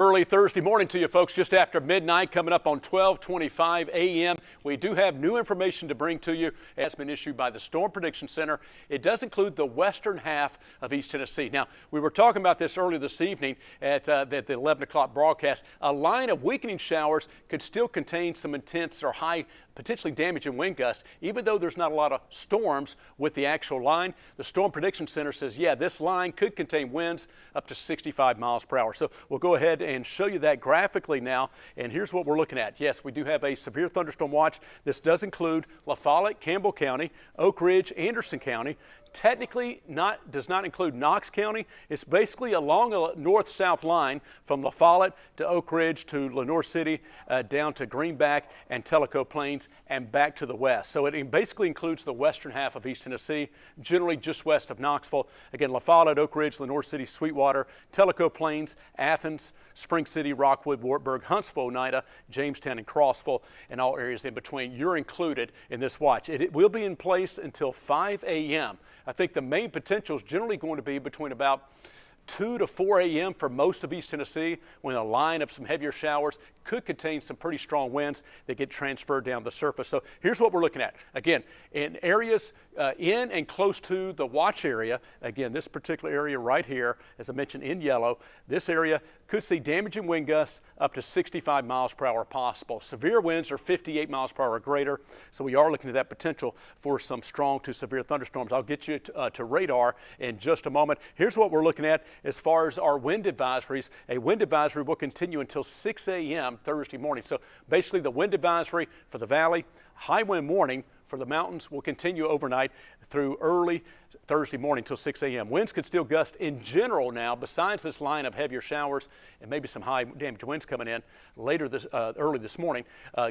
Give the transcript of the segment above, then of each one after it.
Early Thursday morning to you folks, just after midnight, coming up on 12:25 a.m. We do have new information to bring to you. It has been issued by the Storm Prediction Center. It does include the western half of East Tennessee. Now, we were talking about this earlier this evening at the 11 o'clock broadcast. A line of weakening showers could still contain some intense or high, potentially damaging wind gusts, even though there's not a lot of storms with the actual line. The Storm Prediction Center says, yeah, this line could contain winds up to 65 miles per hour. So we'll go ahead and show you that graphically now. And here's what we're looking at. Yes, we do have a severe thunderstorm watch. This does include La Follette, Campbell County, Oak Ridge, Anderson County. Technically does not include Knox County. It's basically along a north-south line from La Follette to Oak Ridge to Lenoir City, down to Greenback and Tellico Plains and back to the west. So it basically includes the western half of East Tennessee, generally just west of Knoxville. Again, La Follette, Oak Ridge, Lenoir City, Sweetwater, Tellico Plains, Athens, Spring City, Rockwood, Wartburg, Huntsville, Oneida, Jamestown, and Crossville, and all areas in between. You're included in this watch. It will be in place until 5 a.m. I think the main potential is generally going to be between about 2 to 4 a.m. for most of East Tennessee, when a line of some heavier showers could contain some pretty strong winds that get transferred down the surface. So here's what we're looking at. Again, in areas in and close to the watch area, again, this particular area right here, as I mentioned in yellow, this area could see damaging wind gusts up to 65 miles per hour possible. Severe winds are 58 miles per hour or greater, so we are looking at that potential for some strong to severe thunderstorms. I'll get you to radar in just a moment. Here's what we're looking at as far as our wind advisories. A wind advisory will continue until 6 a.m. Thursday morning. So basically the wind advisory for the valley, high wind warning for the mountains will continue overnight through early Thursday morning till 6 a.m. Winds could still gust in general now, besides this line of heavier showers and maybe some high damage winds coming in later early this morning.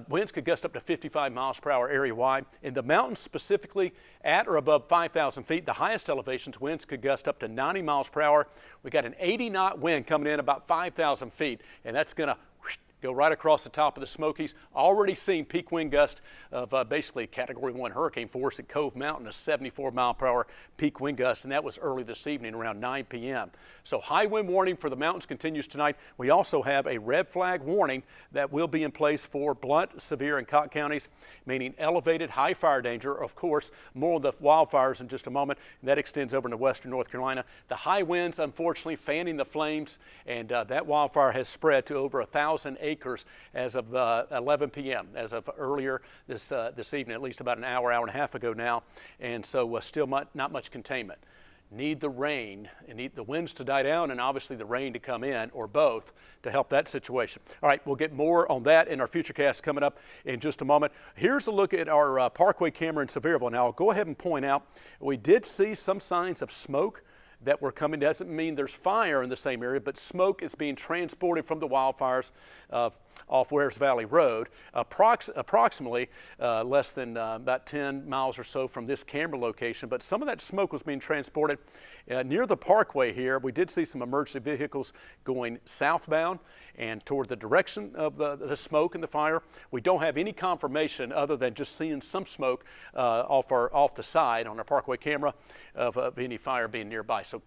Winds could gust up to 55 miles per hour area-wide. In the mountains specifically, at or above 5,000 feet, the highest elevations, winds could gust up to 90 miles per hour. We got an 80-knot wind coming in about 5,000 feet, and that's going to go right across the top of the Smokies. Already seen peak wind gust of basically Category 1 hurricane force at Cove Mountain, a 74 mile per hour peak wind gust, and that was early this evening around 9 p.m. So high wind warning for the mountains continues tonight. We also have a red flag warning that will be in place for Blount, Sevier, and Cott counties, meaning elevated high fire danger. Of course, more on the wildfires in just a moment. That extends over into western North Carolina. The high winds, unfortunately, fanning the flames, and that wildfire has spread to over 1,000 acres as of 11 p.m. as of earlier this evening, at least about an hour and a half ago now, and so still not much containment. Need the rain and need the winds to die down and obviously the rain to come in, or both, to help that situation. All right, we'll get more on that in our Futurecast coming up in just a moment. Here's a look at our Parkway camera in Sevierville. Now, I'll go ahead and point out we did see some signs of smoke that were coming. Doesn't mean there's fire in the same area, but smoke is being transported from the wildfires off Wares Valley Road, approximately less than about 10 miles or so from this camera location. But some of that smoke was being transported near the Parkway here. We did see some emergency vehicles going southbound and toward the direction of the smoke and the fire. We don't have any confirmation other than just seeing some smoke off the side on our Parkway camera of any fire being nearby. So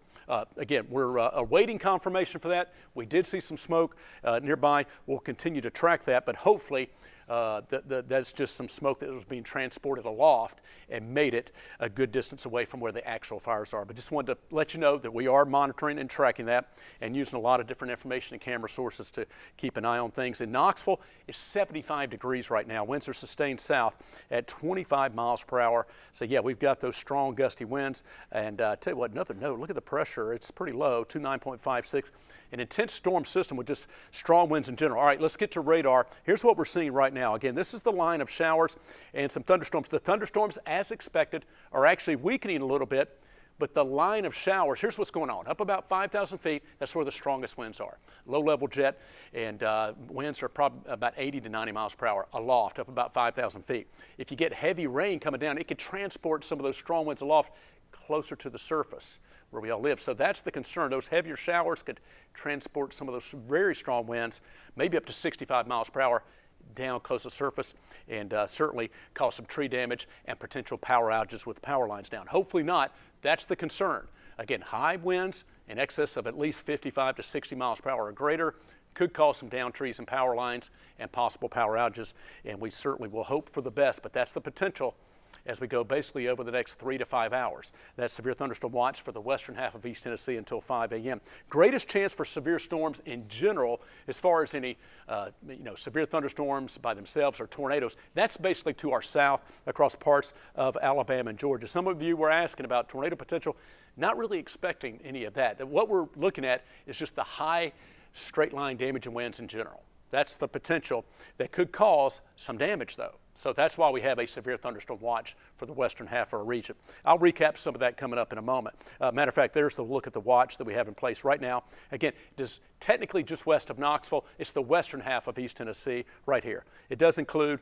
again, we're awaiting confirmation for that. We did see some smoke nearby. We'll continue to track that, but hopefully that's just some smoke that was being transported aloft and made it a good distance away from where the actual fires are. But just wanted to let you know that we are monitoring and tracking that and using a lot of different information and camera sources to keep an eye on things. In Knoxville, it's 75 degrees right now. Winds are sustained south at 25 miles per hour. So yeah, we've got those strong gusty winds. And tell you what, another note, look at the pressure. It's pretty low, 29.56. An intense storm system with just strong winds in general. All right, let's get to radar. Here's what we're seeing right now. Again, this is the line of showers and some thunderstorms. The thunderstorms, as expected, are actually weakening a little bit, but the line of showers, here's what's going on. Up about 5,000 feet, that's where the strongest winds are. Low-level jet, and winds are probably about 80 to 90 miles per hour aloft, up about 5,000 feet. If you get heavy rain coming down, it could transport some of those strong winds aloft closer to the surface where we all live. So that's the concern. Those heavier showers could transport some of those very strong winds, maybe up to 65 miles per hour, down close to the surface, and certainly cause some tree damage and potential power outages with power lines down. Hopefully not. That's the concern. Again, high winds in excess of at least 55 to 60 miles per hour or greater could cause some downed trees and power lines and possible power outages, and we certainly will hope for the best, but that's the potential as we go basically over the next 3 to 5 hours. That's severe thunderstorm watch for the western half of East Tennessee until 5 a.m. Greatest chance for severe storms in general, as far as any severe thunderstorms by themselves or tornadoes, that's basically to our south across parts of Alabama and Georgia. Some of you were asking about tornado potential. Not really expecting any of that. What we're looking at is just the high straight line damaging winds in general. That's the potential that could cause some damage, though. So that's why we have a severe thunderstorm watch for the western half of our region. I'll recap some of that coming up in a moment. Matter of fact, there's the look at the watch that we have in place right now. Again, it is technically just west of Knoxville. It's the western half of East Tennessee right here. It does include,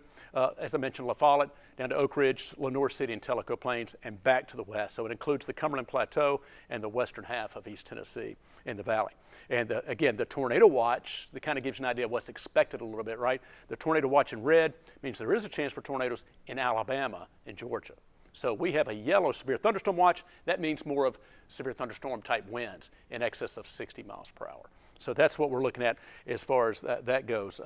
as I mentioned, La Follette, down to Oak Ridge, Lenoir City, and Tellico Plains, and back to the west. So it includes the Cumberland Plateau and the western half of East Tennessee in the valley. And again, the tornado watch, that kind of gives you an idea of what's expected a little bit, right? The tornado watch in red means there is a chance for tornadoes in Alabama and Georgia. So we have a yellow severe thunderstorm watch. That means more of severe thunderstorm type winds in excess of 60 miles per hour. So that's what we're looking at as far as that goes.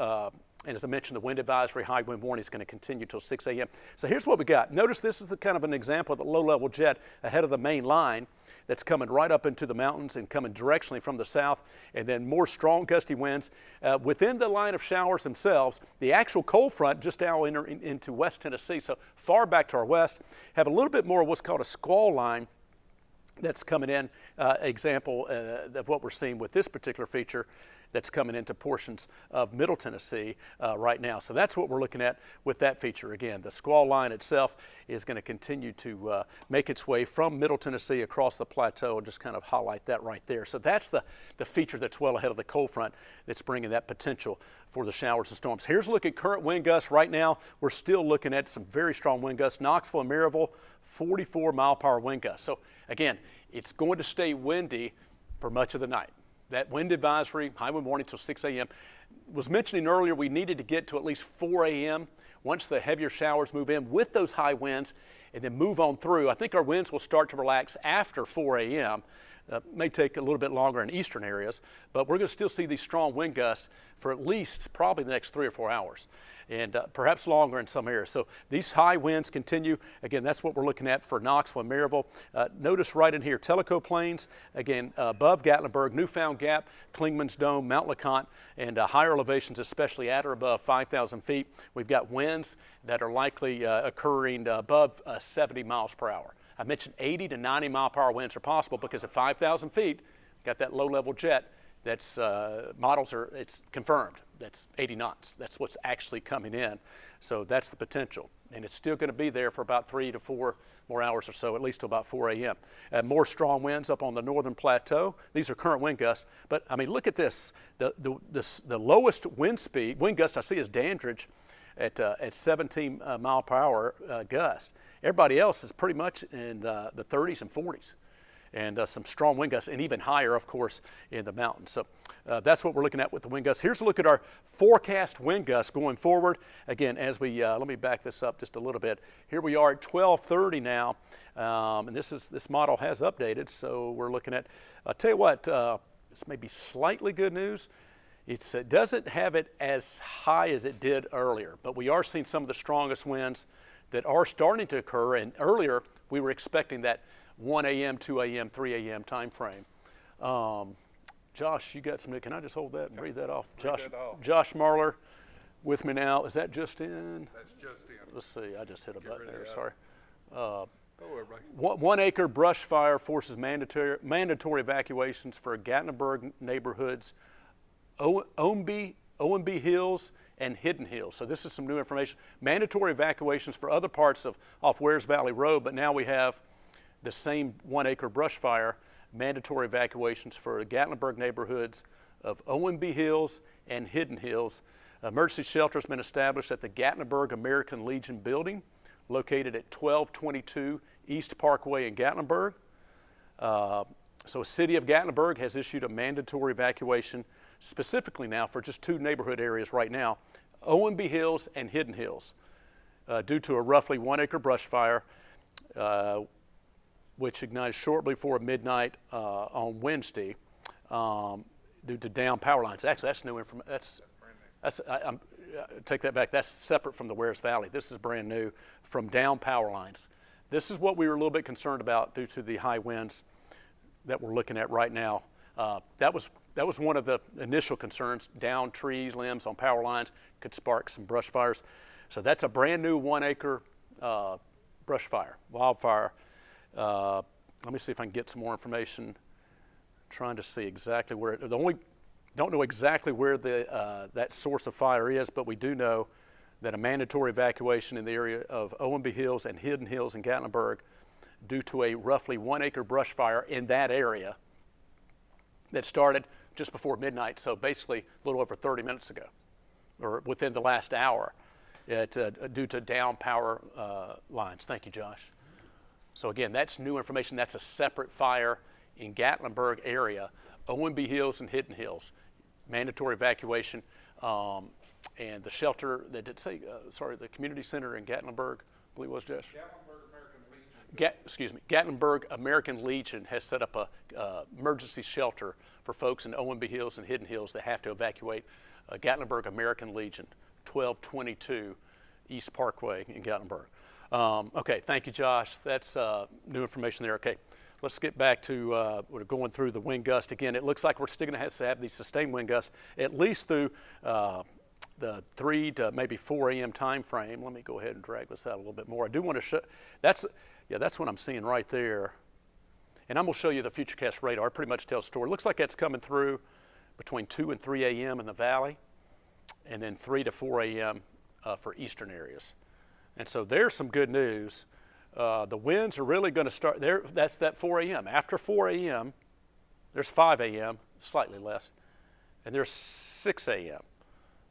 And as I mentioned, the wind advisory, high wind warning is going to continue till 6 a.m. So here's what we got. Notice this is the kind of an example of the low-level jet ahead of the main line that's coming right up into the mountains and coming directionally from the south, and then more strong gusty winds. Within the line of showers themselves, the actual cold front just now into West Tennessee, so far back to our west, have a little bit more of what's called a squall line that's coming in, example of what we're seeing with this particular feature that's coming into portions of Middle Tennessee right now. So that's what we're looking at with that feature. Again, the squall line itself is going to continue to make its way from Middle Tennessee across the plateau, and just kind of highlight that right there. So that's the feature that's well ahead of the cold front that's bringing that potential for the showers and storms. Here's a look at current wind gusts. Right now, we're still looking at some very strong wind gusts. Knoxville and Maryville, 44 mile per hour wind gusts. So again, it's going to stay windy for much of the night. That wind advisory, high wind warning till 6 a.m. Was mentioning earlier we needed to get to at least 4 a.m. once the heavier showers move in with those high winds and then move on through. I think our winds will start to relax after 4 a.m. May take a little bit longer in eastern areas, but we're going to still see these strong wind gusts for at least probably the next 3 or 4 hours, and perhaps longer in some areas. So these high winds continue. Again, that's what we're looking at for Knoxville and Maryville. Notice right in here, Tellico Plains, again, above Gatlinburg, Newfound Gap, Clingman's Dome, Mount LeConte, and higher elevations, especially at or above 5,000 feet. We've got winds that are likely occurring above 70 miles per hour. I mentioned 80 to 90 mile per hour winds are possible because at 5,000 feet, got that low-level jet. That's it's confirmed. That's 80 knots. That's what's actually coming in. So that's the potential. And it's still going to be there for about 3 to 4 more hours or so, at least till about 4 a.m. More strong winds up on the northern plateau. These are current wind gusts. But I mean, look at this. The lowest wind gust I see is Dandridge at 17 mile per hour gust. Everybody else is pretty much in the 30s and 40s. And some strong wind gusts, and even higher, of course, in the mountains. So that's what we're looking at with the wind gusts. Here's a look at our forecast wind gusts going forward. Again, as we let me back this up just a little bit. Here we are at 12:30 now, and this model has updated. So we're looking at. I'll tell you what, this may be slightly good news. It doesn't have it as high as it did earlier, but we are seeing some of the strongest winds that are starting to occur. And earlier, we were expecting that 1 a.m., 2 a.m., 3 a.m. time frame. Josh, you got some, can I just hold that and read that off? Josh Marler with me now. Is that just in? That's just in. Let's see, I just hit a button there, sorry. 1 acre brush fire forces mandatory evacuations for Gatlinburg neighborhoods, OMB Hills, and Hidden Hills. So this is some new information. Mandatory evacuations for other parts off Wares Valley Road, but now we have the same 1 acre brush fire, mandatory evacuations for Gatlinburg neighborhoods of OMB Hills and Hidden Hills. Emergency shelter has been established at the Gatlinburg American Legion building, located at 1222 East Parkway in Gatlinburg. So City of Gatlinburg has issued a mandatory evacuation specifically now for just 2 neighborhood areas right now, OMB Hills and Hidden Hills, due to a roughly 1 acre brush fire, which ignited shortly before midnight on Wednesday. due to down power lines. Actually, that's new information. Take that back. That's separate from the Wares Valley. This is brand new from down power lines. This is what we were a little bit concerned about due to the high winds that we're looking at right now. That was one of the initial concerns. Down trees, limbs on power lines could spark some brush fires. So that's a brand new 1 acre brush fire, wildfire. Let me see if I can get some more information. Trying to see exactly where don't know exactly where that source of fire is, but we do know that a mandatory evacuation in the area of O&B Hills and Hidden Hills in Gatlinburg due to a roughly 1 acre brush fire in that area that started just before midnight, so basically a little over 30 minutes ago, or within the last hour, due to down power lines. Thank you, Josh. So again, that's new information. That's a separate fire in Gatlinburg area, O&B Hills and Hidden Hills. Mandatory evacuation, and the shelter that did say, the community center in Gatlinburg, I believe it was, Josh? Gatlinburg American Legion. Gatlinburg American Legion has set up a emergency shelter for folks in O&B Hills and Hidden Hills that have to evacuate. Gatlinburg American Legion, 1222 East Parkway in Gatlinburg. Okay, thank you, Josh. That's new information there. Okay. Let's get back to, we're going through the wind gust again. It looks like we're still going to have these sustained wind gusts at least through the 3 to maybe 4 a.m. time frame. Let me go ahead and drag this out a little bit more. I do want to show, that's what I'm seeing right there. And I'm going to show you the Futurecast radar. It pretty much tells the story. It looks like that's coming through between 2 and 3 a.m. in the valley, and then 3 to 4 a.m. For eastern areas. And so there's some good news. The winds are really going to start there. That's that 4 a.m. After 4 a.m., there's 5 a.m., slightly less, and there's 6 a.m.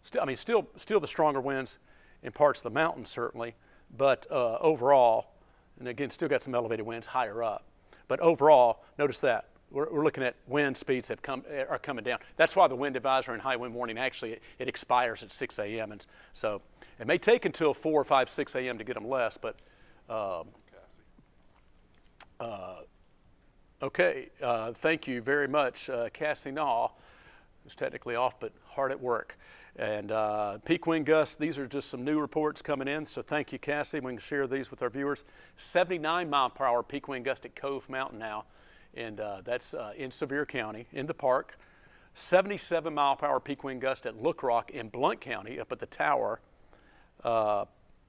Still the stronger winds in parts of the mountains certainly, but overall, and again, still got some elevated winds higher up. But overall, notice that we're looking at wind speeds are coming down. That's why the wind advisory and high wind warning actually it expires at 6 a.m. And so it may take until 4, 5, 6 a.m. to get them less, but. Okay, thank you very much, Cassie Naw, who's technically off but hard at work. And peak wind gusts, these are just some new reports coming in, so thank you, Cassie. We can share these with our viewers. 79 mile per hour peak wind gust at Cove Mountain now, and that's in Sevier County, in the park. 77 mile per hour peak wind gust at Look Rock in Blount County, up at the tower.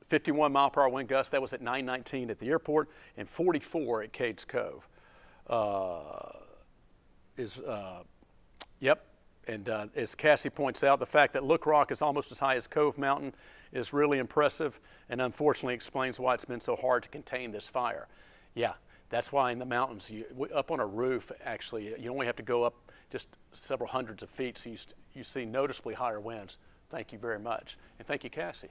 51 mile per hour wind gust, that was at 919 at the airport, and 44 at Cades Cove. Yep, and as Cassie points out, the fact that Look Rock is almost as high as Cove Mountain is really impressive, and unfortunately explains why it's been so hard to contain this fire. Yeah, that's why in the mountains, up on a roof, actually, you only have to go up just several hundreds of feet, so you see noticeably higher winds. Thank you very much, and thank you, Cassie.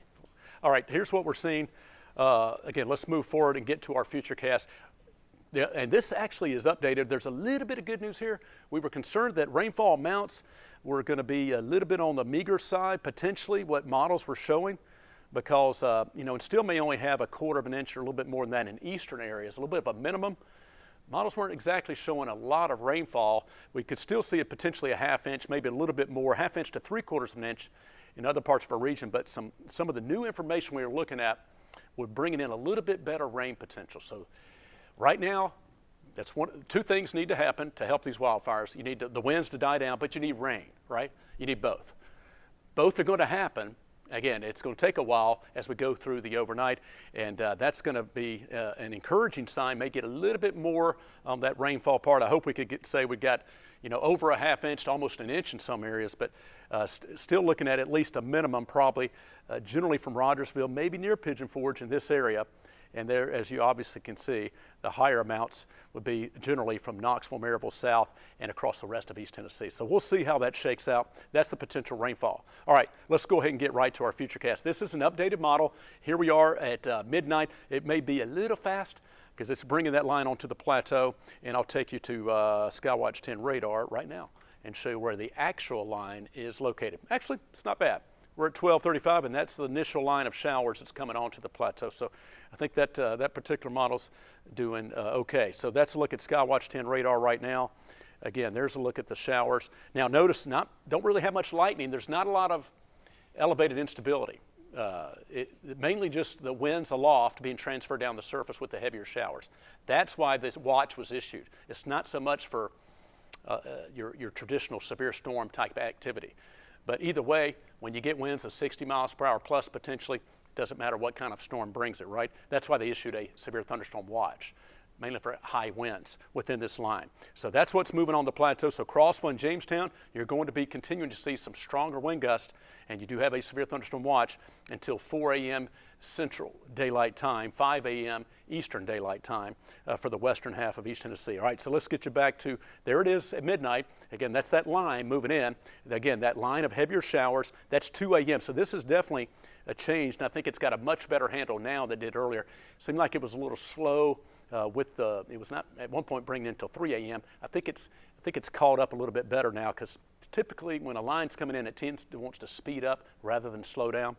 All right, here's what we're seeing. Again, let's move forward and get to our Futurecast. Yeah, and this actually is updated. There's a little bit of good news here. We were concerned that rainfall amounts were going to be a little bit on the meager side, potentially, what models were showing, because, and still may only have 1/4 of an inch or a little bit more than that in eastern areas, a little bit of a minimum. Models weren't exactly showing a lot of rainfall. We could still see it potentially a 1/2 inch, maybe a little bit more, 1/2 inch to 3/4 of an inch in other parts of our region, but some of the new information we were looking at were bringing in a little bit better rain potential. So right now, that's two things need to happen to help these wildfires. You need the winds to die down, but you need rain, right? You need both. Both are going to happen. Again, it's going to take a while as we go through the overnight, and that's going to be an encouraging sign. May get a little bit more on that rainfall part. I hope we could say we got, over a 1/2 inch to almost an inch in some areas, but still looking at least a minimum, probably generally from Rogersville, maybe near Pigeon Forge in this area. And there, as you obviously can see, the higher amounts would be generally from Knoxville, Maryville south, and across the rest of East Tennessee. So we'll see how that shakes out. That's the potential rainfall. All right, let's go ahead and get right to our Futurecast. This is an updated model. Here we are at midnight. It may be a little fast because it's bringing that line onto the plateau, and I'll take you to Skywatch 10 radar right now and show you where the actual line is located. Actually, it's not bad. We're at 1235, and that's the initial line of showers that's coming onto the plateau. So I think that that particular model's doing okay. So that's a look at Skywatch 10 radar right now. Again, there's a look at the showers. Now notice, don't really have much lightning. There's not a lot of elevated instability. Mainly just the winds aloft being transferred down the surface with the heavier showers. That's why this watch was issued. It's not so much for your traditional severe storm type activity. But either way, when you get winds of 60 miles per hour plus potentially, doesn't matter what kind of storm brings it, right? That's why they issued a severe thunderstorm watch, mainly for high winds within this line. So that's what's moving on the plateau. So Crossville and Jamestown, you're going to be continuing to see some stronger wind gusts, and you do have a severe thunderstorm watch until 4 a.m. Central Daylight Time, 5 a.m. Eastern Daylight Time for the western half of East Tennessee. All right, so let's get you back to, there it is at midnight. Again, that's that line moving in. Again, that line of heavier showers, that's 2 a.m. So this is definitely a change, and I think it's got a much better handle now than it did earlier. Seemed like it was a little slow it was not at one point bringing it until 3 a.m. I think it's caught up a little bit better now, because typically when a line's coming in, it wants to speed up rather than slow down.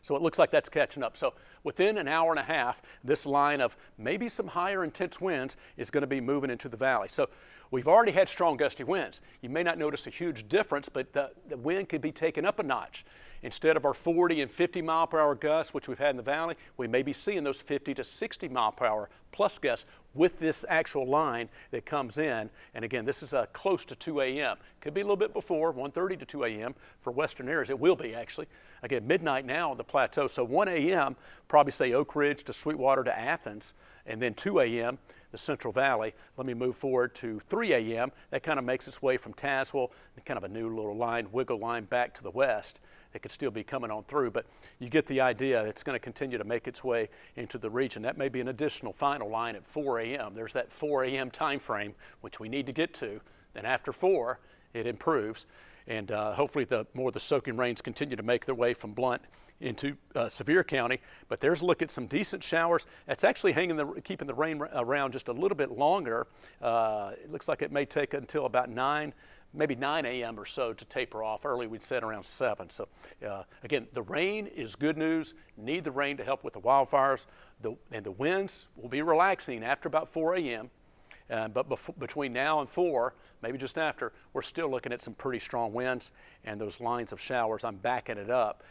So it looks like that's catching up. So within an hour and a half, this line of maybe some higher intense winds is going to be moving into the valley. So we've already had strong gusty winds. You may not notice a huge difference, but the wind could be taken up a notch. Instead of our 40 and 50 mile per hour gusts, which we've had in the valley, we may be seeing those 50 to 60 mile per hour plus gusts with this actual line that comes in. And again, this is close to 2 a.m. Could be a little bit before, 1:30 to 2 a.m. for western areas. It will be actually. Again, midnight now on the plateau. So 1 a.m., probably say Oak Ridge to Sweetwater to Athens, and then 2 a.m., the Central Valley. Let me move forward to 3 a.m. That kind of makes its way from Tazewell, kind of a new little line, wiggle line back to the west. It could still be coming on through, but you get the idea. It's going to continue to make its way into the region. That may be an additional final line at 4 a.m. There's that 4 a.m. time frame, which we need to get to. Then after 4, it improves, and hopefully the soaking rains continue to make their way from Blount into Sevier County. But there's a look at some decent showers. That's actually keeping the rain around just a little bit longer. It looks like it may take until about maybe 9 a.m. or so to taper off. Early we'd said around 7. So again, the rain is good news. Need the rain to help with the wildfires. And the winds will be relaxing after about 4 a.m. But between now and 4, maybe just after, we're still looking at some pretty strong winds and those lines of showers. I'm backing it up,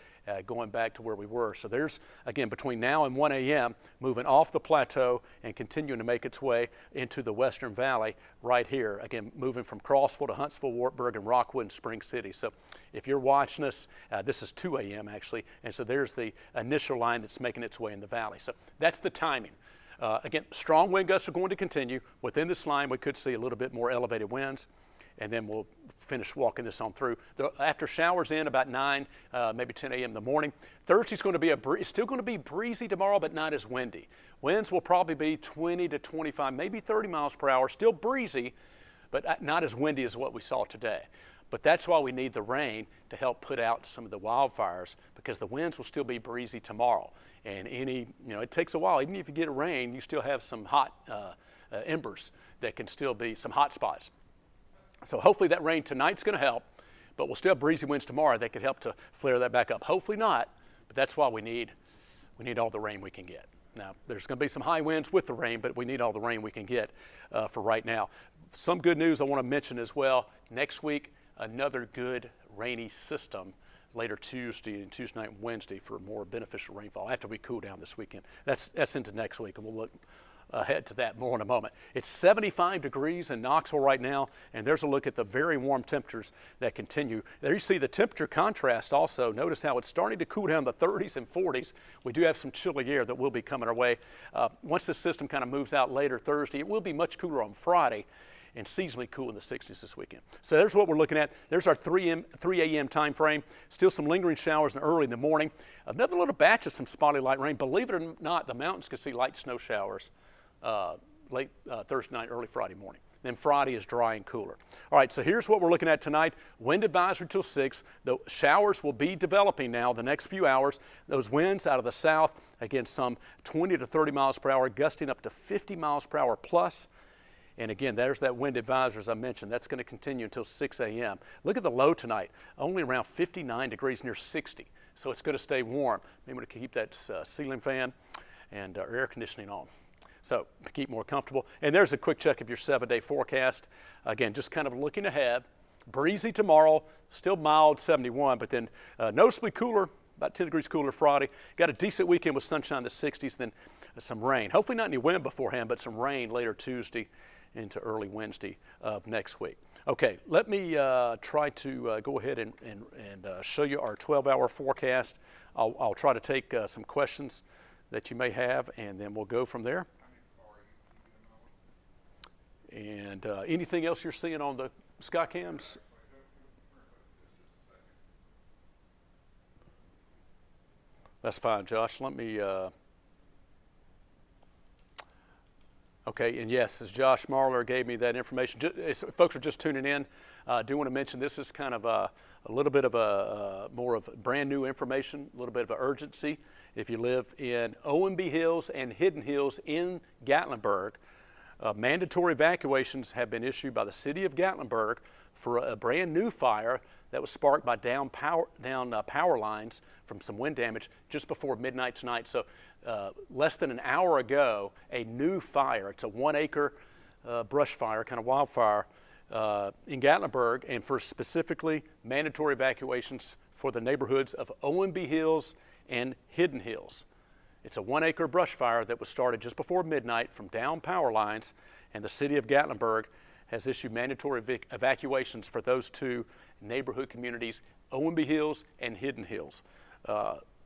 going back to where we were. So there's, again, between now and 1 a.m., moving off the plateau and continuing to make its way into the Western Valley right here. Again, moving from Crossville to Huntsville, Wartburg, and Rockwood and Spring City. So if you're watching us, this is 2 a.m. actually, and so there's the initial line that's making its way in the valley. So that's the timing. Again, strong wind gusts are going to continue. Within this line, we could see a little bit more elevated winds, and then we'll finish walking this on through. After showers in about 9, maybe 10 a.m. in the morning, Thursday's going to be still going to be breezy tomorrow, but not as windy. Winds will probably be 20 to 25, maybe 30 miles per hour, still breezy, but not as windy as what we saw today. But that's why we need the rain to help put out some of the wildfires, because the winds will still be breezy tomorrow. And it takes a while. Even if you get rain, you still have some hot embers that can still be some hot spots. So hopefully that rain tonight's going to help, but we'll still have breezy winds tomorrow that could help to flare that back up. Hopefully not, but that's why we need all the rain we can get. Now, there's going to be some high winds with the rain, but we need all the rain we can get for right now. Some good news I want to mention as well. Next week, another good rainy system later Tuesday night and Wednesday for more beneficial rainfall after we cool down this weekend. That's into next week, and we'll look ahead to that more in a moment. It's 75 degrees in Knoxville right now, and there's a look at the very warm temperatures that continue. There you see the temperature contrast also. Notice how it's starting to cool down the 30s and 40s. We do have some chilly air that will be coming our way. Once this system kind of moves out later Thursday, it will be much cooler on Friday, and seasonally cool in the 60s this weekend. So there's what we're looking at. There's our 3 a.m. time frame. Still some lingering showers early in the morning. Another little batch of some spotty light rain. Believe it or not, the mountains could see light snow showers late Thursday night, early Friday morning. Then Friday is dry and cooler. All right, so here's what we're looking at tonight. Wind advisory till 6. The showers will be developing now the next few hours. Those winds out of the south, again, some 20 to 30 miles per hour, gusting up to 50 miles per hour plus. And again, there's that wind advisory, as I mentioned. That's going to continue until 6 a.m. Look at the low tonight, only around 59 degrees, near 60. So it's going to stay warm. Maybe to keep that ceiling fan and our air conditioning on. So to keep more comfortable. And there's a quick check of your 7-day forecast. Again, just kind of looking ahead. Breezy tomorrow, still mild 71, but then noticeably cooler, about 10 degrees cooler Friday. Got a decent weekend with sunshine in the 60s, then some rain. Hopefully not any wind beforehand, but some rain later Tuesday into early Wednesday of next week. Okay, let me try to go ahead and show you our 12-hour forecast. I'll try to take some questions that you may have, and then we'll go from there. And anything else you're seeing on the sky cams? That's fine, Josh. Let me, okay, and yes, as Josh Marler gave me that information, as folks are just tuning in, I do want to mention this is kind of a little bit of more of brand new information, a little bit of an urgency. If you live in OMB Hills and Hidden Hills in Gatlinburg, mandatory evacuations have been issued by the city of Gatlinburg for a brand new fire that was sparked by down power lines from some wind damage just before midnight tonight. So less than an hour ago, a new fire, it's a 1-acre brush fire, kind of wildfire, in Gatlinburg, and for specifically mandatory evacuations for the neighborhoods of OMB Hills and Hidden Hills. It's a 1-acre brush fire that was started just before midnight from down power lines, and the city of Gatlinburg has issued mandatory evacuations for those two neighborhood communities, OMB Hills and Hidden Hills.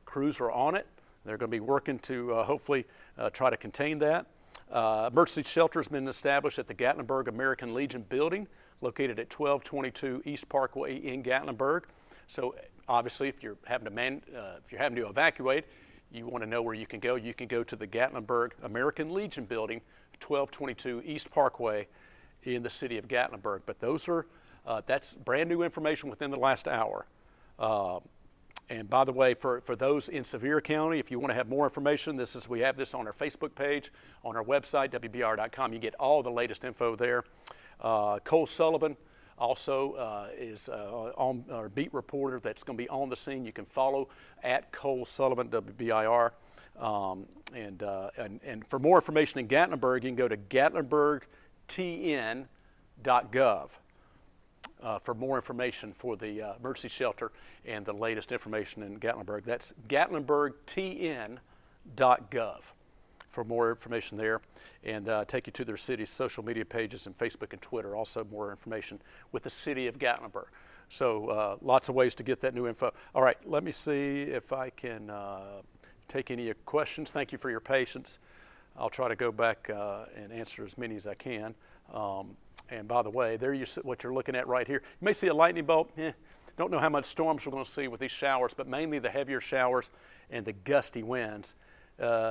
Crews are on it. They're going to be working to hopefully try to contain that. Emergency shelter has been established at the Gatlinburg American Legion building, located at 1222 East Parkway in Gatlinburg. So obviously, if you're having to evacuate, you want to know where you can go. You can go to the Gatlinburg American Legion building, 1222 East Parkway in the city of Gatlinburg. But those are that's brand new information within the last hour. And by the way, for those in Sevier County, if you want to have more information, we have this on our Facebook page, on our website, WBR.com. You get all the latest info there. Cole Sullivan also is on our beat reporter that's going to be on the scene. You can follow at Cole Sullivan, WBIR. And for more information in Gatlinburg, you can go to gatlinburgtn.gov. For more information for the emergency shelter and the latest information in Gatlinburg. That's gatlinburgtn.gov for more information there, and take you to their city's social media pages and Facebook and Twitter. Also more information with the city of Gatlinburg. So lots of ways to get that new info. All right, let me see if I can take any questions. Thank you for your patience. I'll try to go back and answer as many as I can. And by the way, there you see what you're looking at right here. You may see a lightning bolt. Don't know how much storms we're going to see with these showers, but mainly the heavier showers and the gusty winds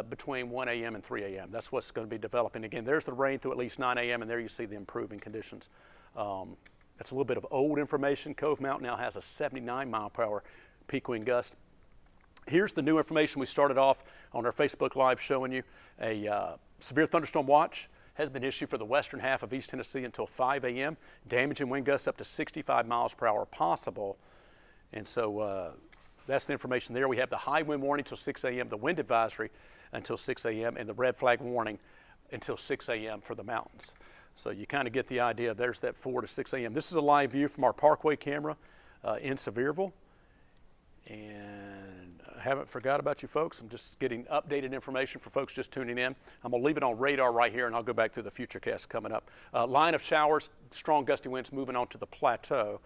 between 1 a.m. and 3 a.m. That's what's going to be developing. Again, there's the rain through at least 9 a.m., and there you see the improving conditions. That's a little bit of old information. Cove Mountain now has a 79-mile-per-hour peak wind gust. Here's the new information we started off on our Facebook Live showing you. A severe thunderstorm watch has been issued for the western half of East Tennessee until 5 a.m. Damaging wind gusts up to 65 miles per hour possible. And so that's the information there. We have the high wind warning until 6 a.m., the wind advisory until 6 a.m., and the red flag warning until 6 a.m. for the mountains. So you kind of get the idea. There's that 4 to 6 a.m. This is a live view from our Parkway camera in Sevierville. And I haven't forgot about you folks. I'm just getting updated information for folks just tuning in. I'm going to leave it on radar right here, and I'll go back to the Futurecast coming up. Line of showers, strong gusty winds moving on to the plateau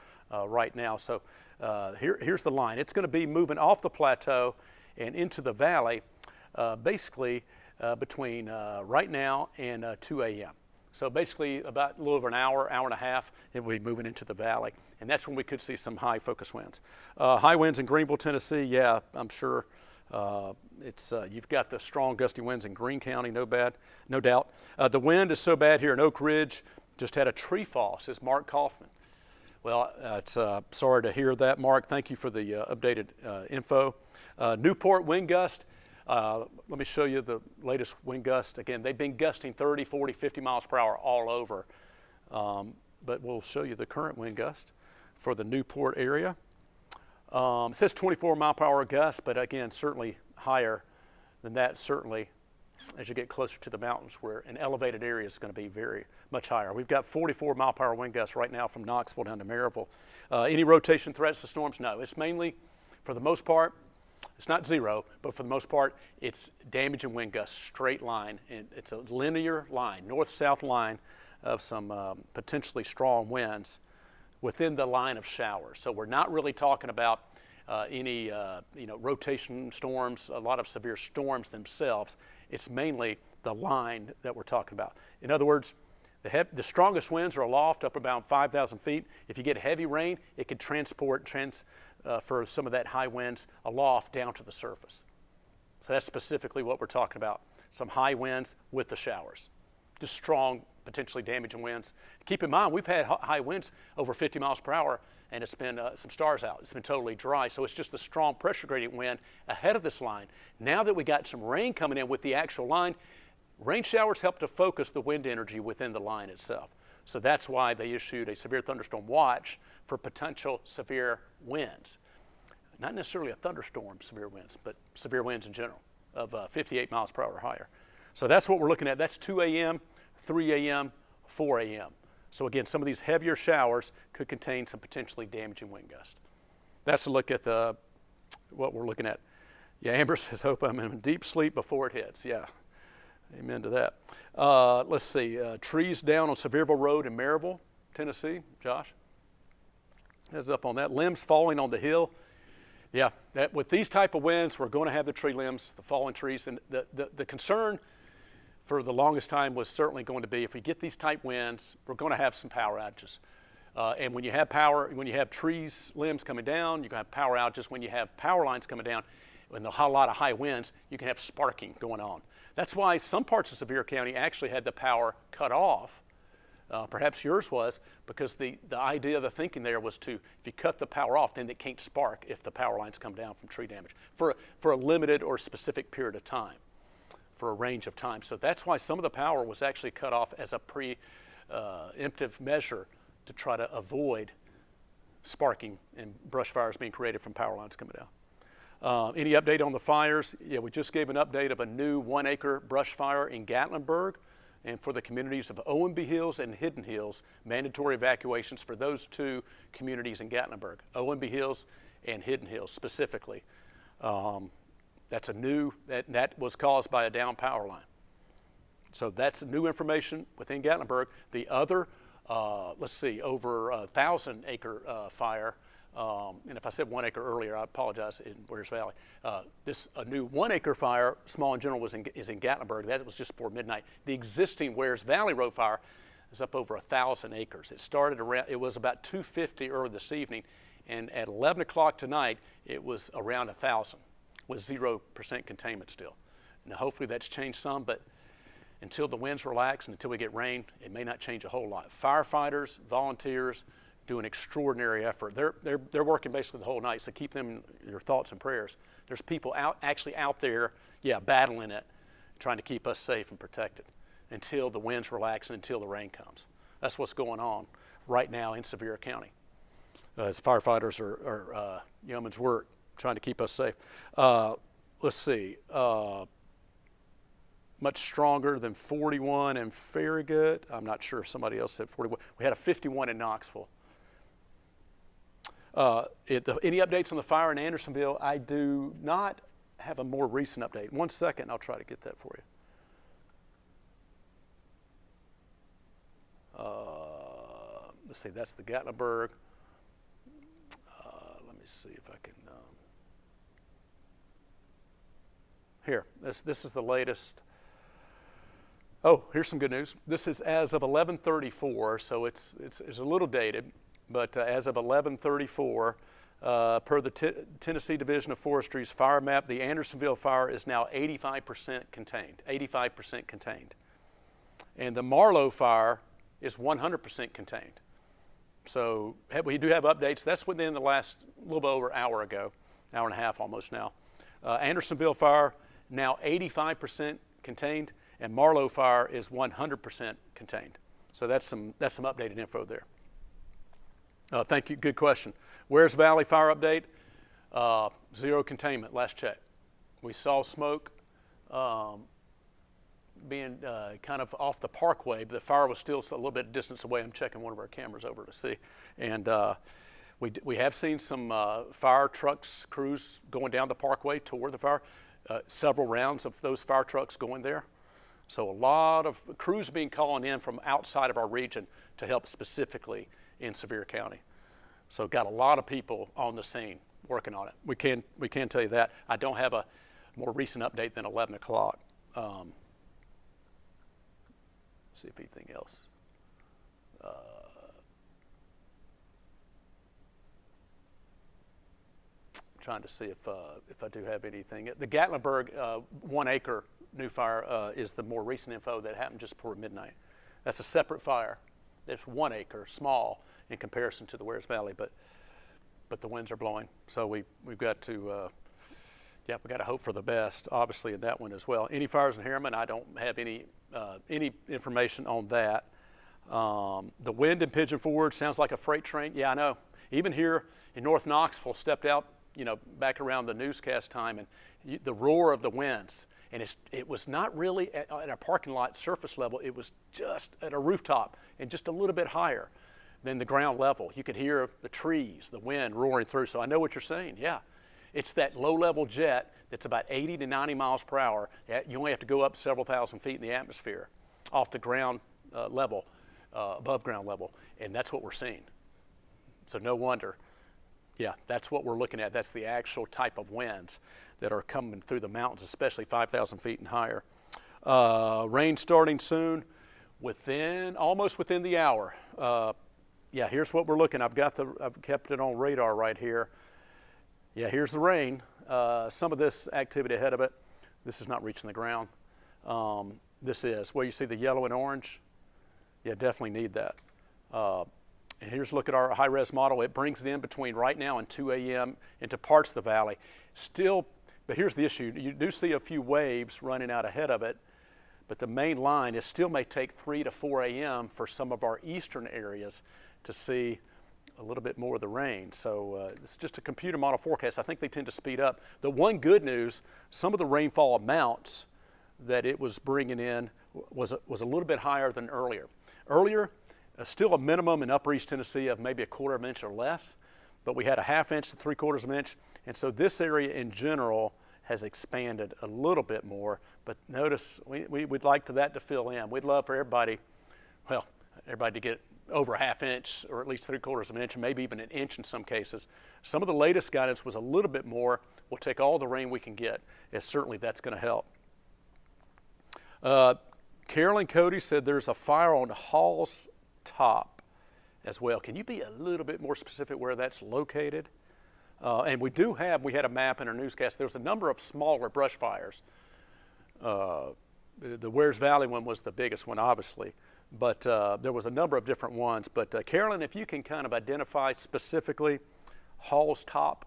right now. So here's the line. It's going to be moving off the plateau and into the valley basically between right now and 2 a.m. So basically about a little over an hour, hour and a half, it will be moving into the valley. And that's when we could see some high focus winds. High winds in Greenville, Tennessee, yeah, I'm sure you've got the strong gusty winds in Greene County, no doubt. The wind is so bad here in Oak Ridge, just had a tree fall, says Mark Kaufman. Well, it's sorry to hear that, Mark. Thank you for the updated info. Newport wind gust. Let me show you the latest wind gust. Again, they've been gusting 30, 40, 50 miles per hour all over. But we'll show you the current wind gust for the Newport area. It says 24 mile per hour gust, but again, certainly higher than that, certainly as you get closer to the mountains, where an elevated area is going to be very much higher. We've got 44 mile per hour wind gusts right now from Knoxville down to Maryville. Any rotation threats to storms? No. It's mainly, for the most part, it's not zero, but for the most part, it's damage and wind gusts, straight line. And it's a linear line, north-south line of some potentially strong winds within the line of showers. So we're not really talking about any rotation storms, a lot of severe storms themselves. It's mainly the line that we're talking about. In other words, the strongest winds are aloft, up about 5,000 feet. If you get heavy rain, it could transport for some of that high winds aloft down to the surface. So that's specifically what we're talking about. Some high winds with the showers. Just strong, potentially damaging winds. Keep in mind, we've had high winds over 50 miles per hour, and it's been some stars out. It's been totally dry, so it's just the strong pressure gradient wind ahead of this line. Now that we got some rain coming in with the actual line, rain showers help to focus the wind energy within the line itself. So that's why they issued a severe thunderstorm watch for potential severe winds. Not necessarily a thunderstorm severe winds, but severe winds in general of 58 miles per hour or higher. So that's what we're looking at. That's 2 a.m., 3 a.m., 4 a.m. So again, some of these heavier showers could contain some potentially damaging wind gusts. That's a look at what we're looking at. Yeah, Amber says, hope I'm in deep sleep before it hits. Yeah, amen to that. Let's see, trees down on Sevierville Road in Maryville, Tennessee. Josh? Heads up on that. Limbs falling on the hill. Yeah, with these type of winds, we're going to have the tree limbs, the fallen trees. And the concern for the longest time was certainly going to be, if we get these type winds, we're going to have some power outages. And when you have trees, limbs coming down, you can have power outages. When you have power lines coming down, and a lot of high winds, you can have sparking going on. That's why some parts of Sevier County actually had the power cut off. Perhaps yours was, because the idea, the thinking there was if you cut the power off, then it can't spark if the power lines come down from tree damage for a limited or specific period of time, for a range of time. So that's why some of the power was actually cut off as a preemptive measure to try to avoid sparking and brush fires being created from power lines coming down. Any update on the fires? Yeah, we just gave an update of a new 1-acre brush fire in Gatlinburg. And for the communities of Owenby Hills and Hidden Hills, mandatory evacuations for those two communities in Gatlinburg, Owenby Hills and Hidden Hills specifically. That's that was caused by a down power line. So that's new information within Gatlinburg. The other, over 1,000-acre fire, and if I said 1 acre earlier, I apologize, in Wears Valley. A new 1-acre fire, small in general, is in Gatlinburg. That was just before midnight. The existing Wears Valley Road fire is up over 1,000 acres. It was about 250 early this evening, and at 11 o'clock tonight, it was around 1,000 with 0% containment still. Now, hopefully that's changed some, but until the winds relax and until we get rain, it may not change a whole lot. Firefighters, volunteers, do an extraordinary effort. They're working basically the whole night, so keep them in your thoughts and prayers. There's people actually out there, battling it, trying to keep us safe and protected until the winds relax and until the rain comes. That's what's going on right now in Sevier County as firefighters are yeoman's work trying to keep us safe. Let's see. Much stronger than 41 in Farragut. I'm not sure if somebody else said 41. We had a 51 in Knoxville. Any updates on the fire in Andersonville? I do not have a more recent update. 1 second, I'll try to get that for you. Let's see, that's the Gatlinburg. Let me see if I can. Here, this is the latest. Oh, here's some good news. This is as of 11:34, so it's a little dated, but as of 11:34, per the Tennessee Division of Forestry's fire map, the Andersonville fire is now 85% contained. 85% contained, and the Marlow fire is 100% contained. So we do have updates. That's within the last little bit over hour ago, hour and a half almost now. Andersonville fire now 85% contained, and Marlow fire is 100% contained. So that's some updated info there. Thank you. Good question. Wears Valley fire update? 0 containment. Last check. We saw smoke. being kind of off the parkway, but the fire was still a little bit distance away. I'm checking one of our cameras over to see. And we have seen some fire trucks, crews going down the parkway toward the fire. Several rounds of those fire trucks going there. So a lot of crews being calling in from outside of our region to help specifically in Sevier County. So got a lot of people on the scene working on it. We can tell you that. I don't have a more recent update than 11 o'clock. See if anything else. Trying to see if I do have anything. The Gatlinburg 1 acre new fire is the more recent info that happened just before midnight. That's a separate fire. It's 1 acre, small in comparison to the Wares Valley, but the winds are blowing. So we've got to, we got to hope for the best, obviously, in that one as well. Any fires in Harriman, I don't have any information on that. The wind in Pigeon Forge sounds like a freight train. Yeah, I know. Even here in North Knoxville, stepped out, back around the newscast time, and the roar of the winds. And it was not really at a parking lot surface level. It was just at a rooftop and just a little bit higher than the ground level. You could hear the trees, the wind roaring through. So I know what you're saying. Yeah, it's that low-level jet that's about 80 to 90 miles per hour. You only have to go up several thousand feet in the atmosphere off the ground level, above ground level, and that's what we're seeing. So no wonder. Yeah, that's what we're looking at. That's the actual type of winds that are coming through the mountains, especially 5,000 feet and higher. Rain starting soon, almost within the hour. Yeah, here's what we're looking. I've kept it on radar right here. Yeah, here's the rain. Some of this activity ahead of it. This is not reaching the ground. This is where you see the yellow and orange. Yeah, definitely need that. And here's a look at our high-res model. It brings it in between right now and 2 a.m. into parts of the valley. Still, but here's the issue. You do see a few waves running out ahead of it, but the main line, it still may take 3 to 4 a.m. for some of our eastern areas to see a little bit more of the rain. So it's just a computer model forecast. I think they tend to speed up. The one good news, some of the rainfall amounts that it was bringing in was a little bit higher than earlier. Earlier, still a minimum in upper East Tennessee of maybe 1/4 inch or less, but we had a 1/2 inch to 3/4 inch, and so this area in general has expanded a little bit more. But notice we'd like that to fill in. We'd love for everybody to get over 1/2 inch or at least 3/4 inch, and maybe even 1 inch in some cases. Some of the latest guidance was a little bit more. We'll take all the rain we can get, as certainly that's going to help. Carolyn Cody said there's a fire on Hall's Top as well. Can you be a little bit more specific where that's located? And we had a map in our newscast. There's a number of smaller brush fires. The Wares Valley one was the biggest one, obviously, but there was a number of different ones. But Carolyn, if you can kind of identify specifically Hall's Top,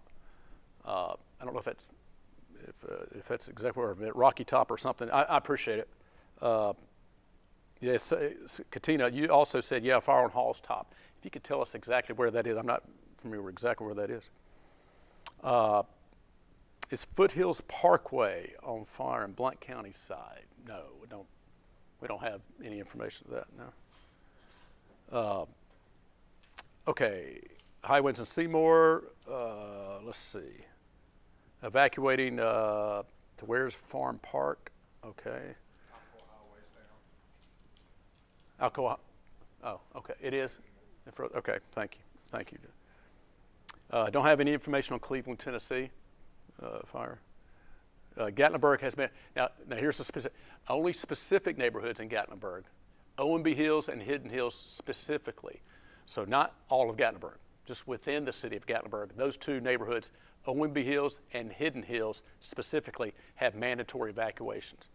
I don't know if that's exactly where Rocky Top or something. I appreciate it. Yes, Katina, you also said, yeah, fire on Hall's Top. If you could tell us exactly where that is. I'm not familiar with exactly where that is. Is Foothills Parkway on fire in Blount County side? No, we don't have any information of that, no. Okay, high winds in Seymour, let's see. Evacuating to Wares Farm Park, okay. Alcoa. Oh, okay. It is. Okay. Thank you. Don't have any information on Cleveland, Tennessee fire. Gatlinburg has been now. Here's the only specific neighborhoods in Gatlinburg: OMB Hills and Hidden Hills specifically. So not all of Gatlinburg, just within the city of Gatlinburg. Those two neighborhoods, OMB Hills and Hidden Hills specifically, have mandatory evacuations.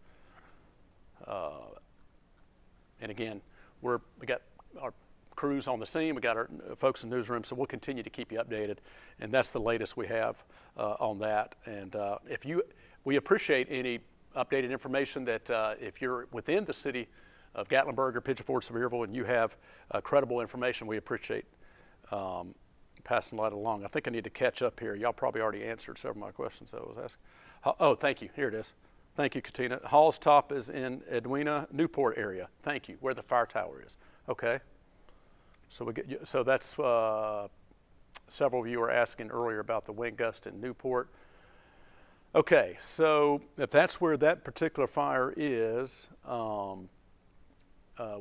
And again, we got our crews on the scene, we got our folks in the newsroom, so we'll continue to keep you updated, and that's the latest we have on that. And we appreciate any updated information that if you're within the city of Gatlinburg or Pigeon Forge, Sevierville, and you have credible information, we appreciate passing that along. I think I need to catch up here. Y'all probably already answered several of my questions that I was asking. Oh, thank you. Here it is. Thank you, Katina. Hall's Top is in Edwina, Newport area. Thank you, where the fire tower is. Okay. So that's several of you were asking earlier about the wind gust in Newport. Okay, so if that's where that particular fire is,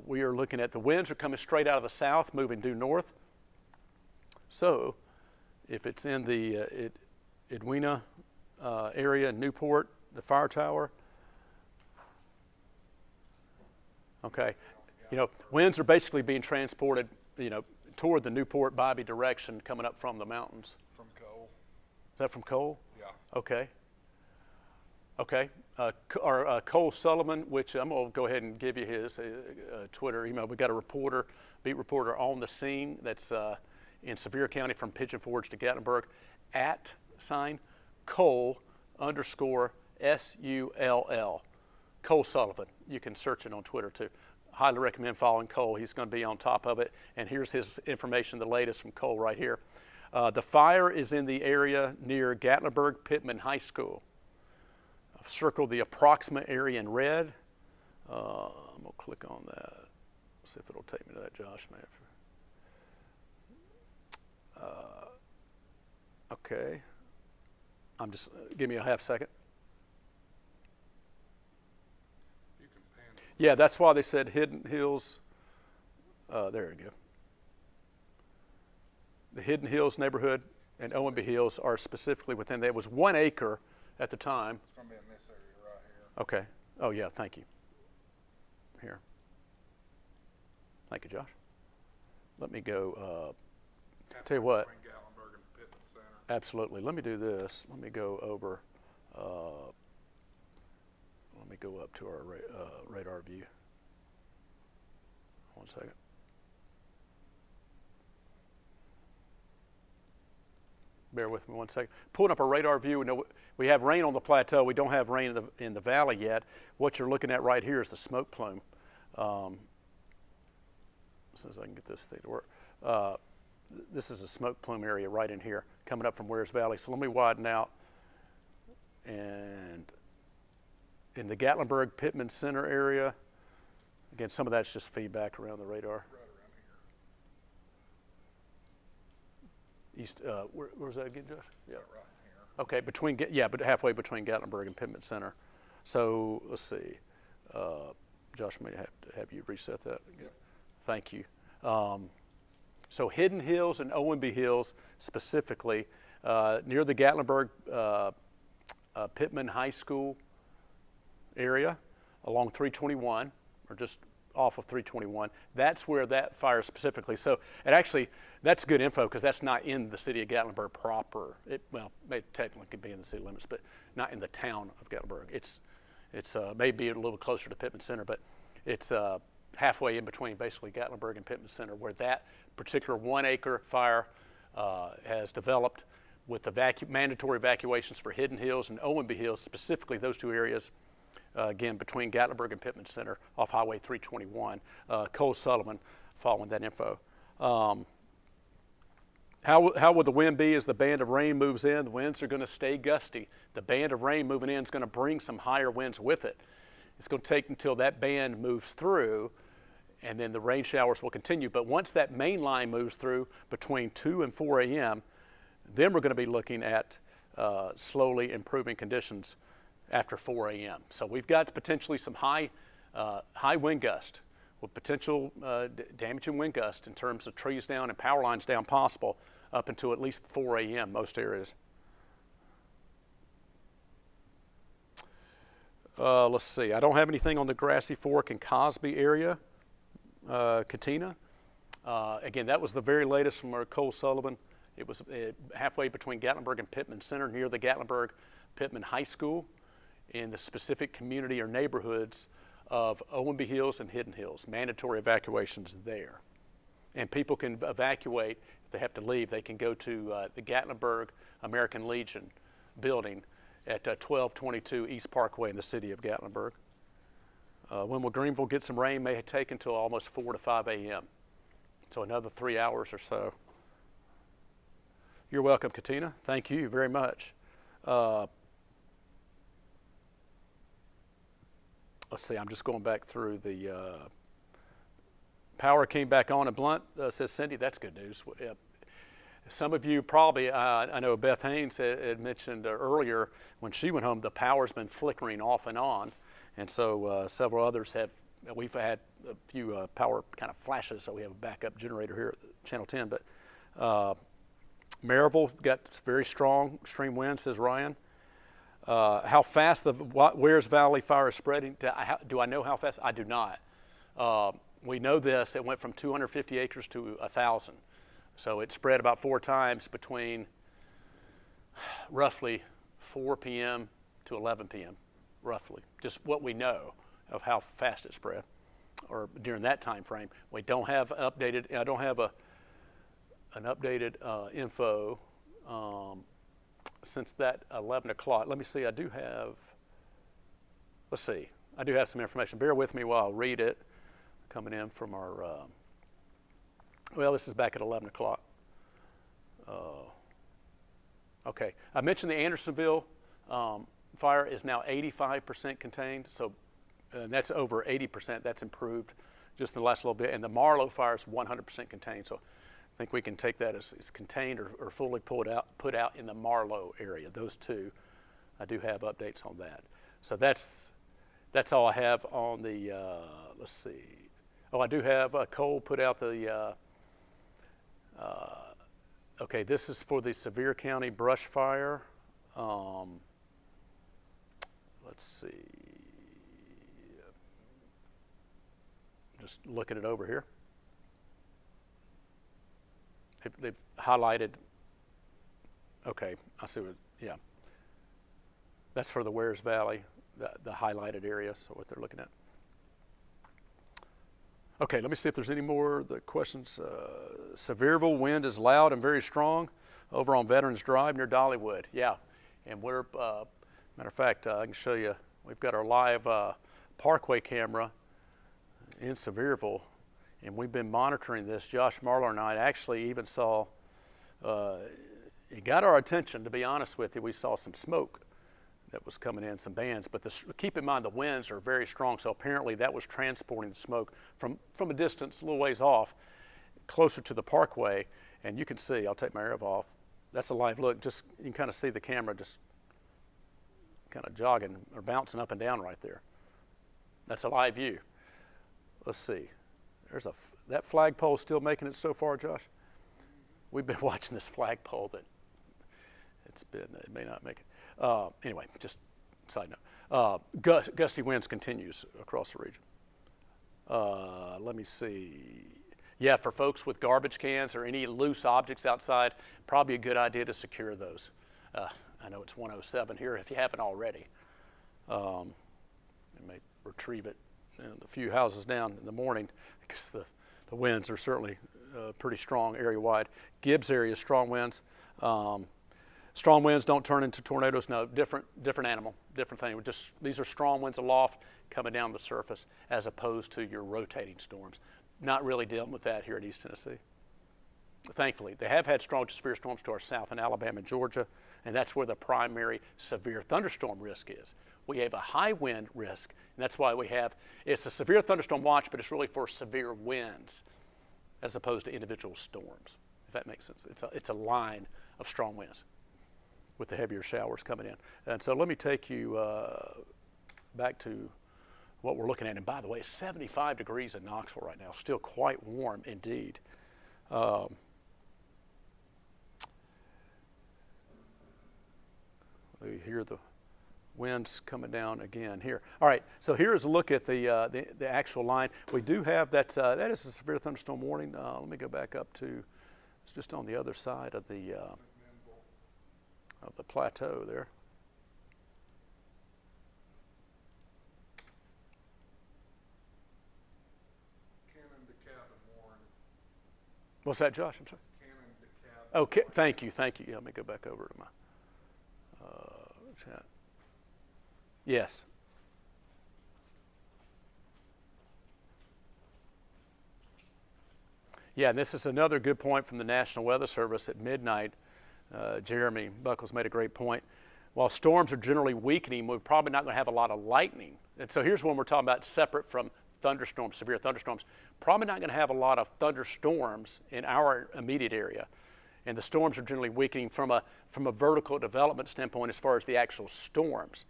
we are looking at the winds are coming straight out of the south, moving due north. So if it's in the Edwina area in Newport, the fire tower, okay, winds are basically being transported, toward the Newport Bobby direction coming up from the mountains. From Cole. Is that from Cole? Yeah. Okay. Okay. Cole Sullivan, which I'm going to go ahead and give you his Twitter email. We got a reporter, beat reporter on the scene that's in Sevier County from Pigeon Forge to Gatlinburg, @Cole_SULL. Cole Sullivan. You can search it on Twitter too. Highly recommend following Cole. He's going to be on top of it. And here's his information, the latest from Cole right here. The fire is in the area near Gatlinburg Pittman High School. I've circled the approximate area in red. I'm going to click on that. See if it'll take me to that, Josh. Okay. Give me a half second. You can pan it. Yeah, that's why they said Hidden Hills. There we go. The Hidden Hills neighborhood and OMB Hills are specifically within there. It was 1 acre at the time. It's going to be in this area right here. Okay. Oh, yeah, thank you. Here. Thank you, Josh. Let me go, tell you what. Between Gatlinburg and Pittman Center. Absolutely. Let me do this. Let me go over, let me go up to our radar view. 1 second. Bear with me 1 second. Pulling up our radar view, we have rain on the plateau. We don't have rain in the valley yet. What you're looking at right here is the smoke plume. Since I can get this thing to work. This is a smoke plume area right in here, coming up from Wares Valley. So let me widen out. And in the Gatlinburg Pittman Center area, again, some of that's just feedback around the radar. Right around here. East, where's that again, Josh? Yeah. Right here. Okay, but halfway between Gatlinburg and Pittman Center. So let's see. Josh, may have you reset that again. Yep. Thank you. So Hidden Hills and OMB Hills specifically, near the Gatlinburg Pittman High School area along 321, or just off of 321. That's where that fire specifically. So, and actually, that's good info because that's not in the city of Gatlinburg proper. It may technically be in the city limits, but not in the town of Gatlinburg. It's maybe a little closer to Pittman Center, but it's halfway in between basically Gatlinburg and Pittman Center, where that particular 1 acre fire has developed with the mandatory evacuations for Hidden Hills and OMB Hills, specifically those two areas, again, between Gatlinburg and Pittman Center off Highway 321. Cole Sullivan following that info. How will the wind be as the band of rain moves in? The winds are going to stay gusty. The band of rain moving in is going to bring some higher winds with it. It's going to take until that band moves through, and then the rain showers will continue. But once that main line moves through between 2 and 4 a.m., then we're going to be looking at slowly improving conditions after 4 a.m. So we've got potentially some high wind gust with potential damaging wind gust in terms of trees down and power lines down possible up until at least 4 a.m. most areas. Let's see. I don't have anything on the Grassy Fork and Cosby area. Katina. Again, that was the very latest from our Cole Sullivan. It was halfway between Gatlinburg and Pittman Center, near the Gatlinburg Pittman High School, in the specific community or neighborhoods of OMB Hills and Hidden Hills. Mandatory evacuations there. And people can evacuate. If they have to leave, they can go to the Gatlinburg American Legion building at 1222 East Parkway in the city of Gatlinburg. When will Greenville get some rain? May take until almost 4 to 5 a.m. So another 3 hours or so. You're welcome, Katina. Thank you very much. let's see, I'm just going back through the power came back on at Blunt, says Cindy. That's good news. Some of you probably, I know Beth Haynes had mentioned earlier when she went home, the power's been flickering off and on. And so several others have, we've had a few power kind of flashes, so we have a backup generator here at Channel 10. But Maryville got very strong extreme winds, says Ryan. How fast the Wears Valley fire is spreading, do I know how fast? I do not. We know this, it went from 250 acres to 1,000. So it spread about 4 times between roughly 4 p.m. to 11 p.m., roughly. Just what we know of how fast it spread, or during that time frame. We don't have updated, I don't have an updated info since that 11 o'clock. Let me see, I do have some information. Bear with me while I read it, coming in from our, well, this is back at 11 o'clock. Okay, I mentioned the Andersonville fire is now 85% contained, so that's over 80%. That's improved just in the last little bit. And the Marlow fire is 100% contained, so I think we can take that as contained or fully put out in the Marlow area. Those two, I do have updates on that. So that's all I have on the, let's see. Oh, I do have Cole put out the, okay, this is for the Sevier County brush fire. Let's see. Just looking it over here. They've highlighted. Okay, I see what, yeah. That's for the Wears Valley, the highlighted area, so what they're looking at. Okay, let me see if there's any more of the questions. Sevierville wind is loud and very strong over on Veterans Drive near Dollywood. Yeah, and we're, matter of fact, I can show you, we've got our live Parkway camera in Sevierville, and we've been monitoring this. Josh Marlar and I actually even saw, it got our attention, to be honest with you. We saw some smoke that was coming in, some bands, but keep in mind the winds are very strong, so apparently that was transporting the smoke from a distance, a little ways off, closer to the Parkway, and you can see, I'll take my air off, that's a live look, just you can kind of see the camera just kind of jogging or bouncing up and down right there. That's a live view. Let's see, there's that flagpole still making it so far, Josh? We've been watching this flagpole that it may not make it. Anyway, just side note. Gusty winds continues across the region. Let me see. Yeah, for folks with garbage cans or any loose objects outside, probably a good idea to secure those. I know it's 107 here if you haven't already. You may retrieve it in a few houses down in the morning because the winds are certainly pretty strong area-wide. Gibbs area, strong winds. Strong winds don't turn into tornadoes. No, different animal, different thing. These are strong winds aloft coming down the surface as opposed to your rotating storms. Not really dealing with that here in East Tennessee. Thankfully, they have had strong to severe storms to our south in Alabama and Georgia, and that's where the primary severe thunderstorm risk is. We have a high wind risk, and that's why it's a severe thunderstorm watch, but it's really for severe winds as opposed to individual storms, if that makes sense. It's a line of strong winds with the heavier showers coming in. And so let me take you back to what we're looking at. And by the way, it's 75 degrees in Knoxville right now, still quite warm indeed. We hear the winds coming down again here. All right, so here is a look at the actual line. We do have that is a severe thunderstorm warning. Let me go back up to, it's just on the other side of the plateau there. What's that, Josh? I'm sorry. Oh, thank you. Yeah, let me go back over to my chat. Yes. Yeah, and this is another good point from the National Weather Service at midnight. Jeremy Buckles made a great point. while storms are generally weakening, we're probably not going to have a lot of lightning. And so here's when we're talking about separate from thunderstorms, severe thunderstorms. Probably not going to have a lot of thunderstorms in our immediate area. And the storms are generally weakening from a vertical development standpoint as far as the actual storms.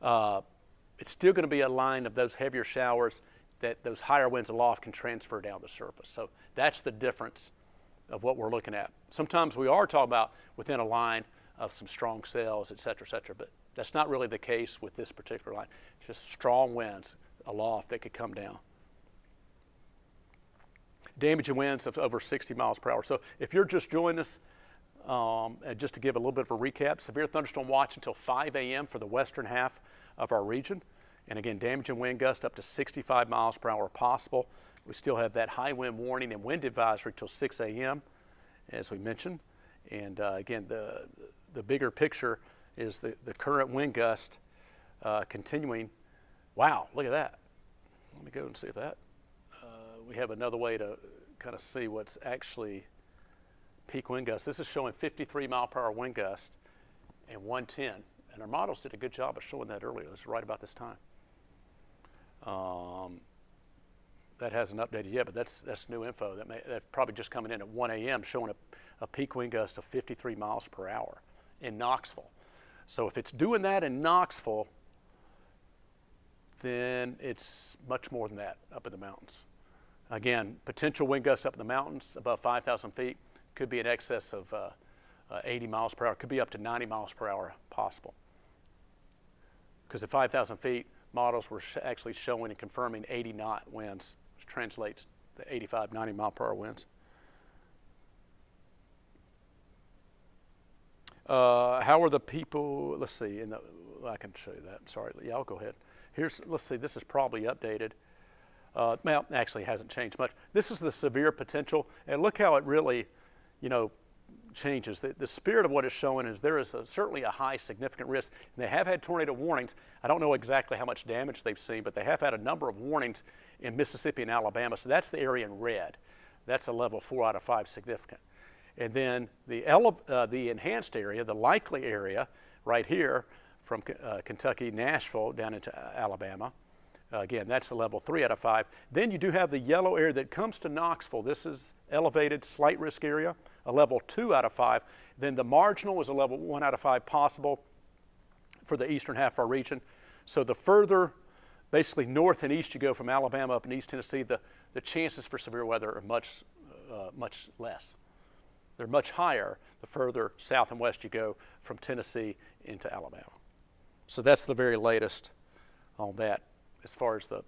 It's still going to be a line of those heavier showers that those higher winds aloft can transfer down the surface. So that's the difference of what we're looking at. Sometimes we are talking about within a line of some strong cells, et cetera, but that's not really the case with this particular line. It's just strong winds aloft that could come down. Damaging winds of over 60 miles per hour. So if you're just joining us, just to give a little bit of a recap, severe thunderstorm watch until 5 a.m. for the western half of our region. And again, damaging wind gusts up to 65 miles per hour possible. We still have that high wind warning and wind advisory till 6 a.m., as we mentioned. And again, the bigger picture is the current wind gust continuing. Wow, look at that. Let me go and see if that. We have another way to kind of see what's actually peak wind gust. This is showing 53 mile per hour wind gust and 110. And our models did a good job of showing that earlier. This is right about this time. That hasn't updated yet, but that's new info. That's probably just coming in at 1 a.m. showing a peak wind gust of 53 miles per hour in Knoxville. So if it's doing that in Knoxville, then it's much more than that up in the mountains. Again, potential wind gusts up in the mountains above 5,000 feet could be in excess of 80 miles per hour, could be up to 90 miles per hour possible. Because at 5,000 feet, models were actually showing and confirming 80 knot winds, which translates to 85, 90 mile per hour winds. How are the people, let's see, I can show you that, sorry, yeah, I'll go ahead. Let's see, this is probably updated. Well, actually hasn't changed much. This is the severe potential, and look how it really, changes. The spirit of what it's showing is there is certainly a high significant risk. And they have had tornado warnings. I don't know exactly how much damage they've seen, but they have had a number of warnings in Mississippi and Alabama. So that's the area in red. That's a level 4 out of 5 significant. And then the enhanced area, the likely area right here from Kentucky, Nashville down into Alabama. Again, that's a level 3 out of 5. Then you do have the yellow area that comes to Knoxville. This is elevated, slight risk area, a level 2 out of 5. Then the marginal is a level 1 out of 5 possible for the eastern half of our region. So the further, basically north and east you go from Alabama up in East Tennessee, the chances for severe weather are much less. They're much higher the further south and west you go from Tennessee into Alabama. So that's the very latest on that, as far as the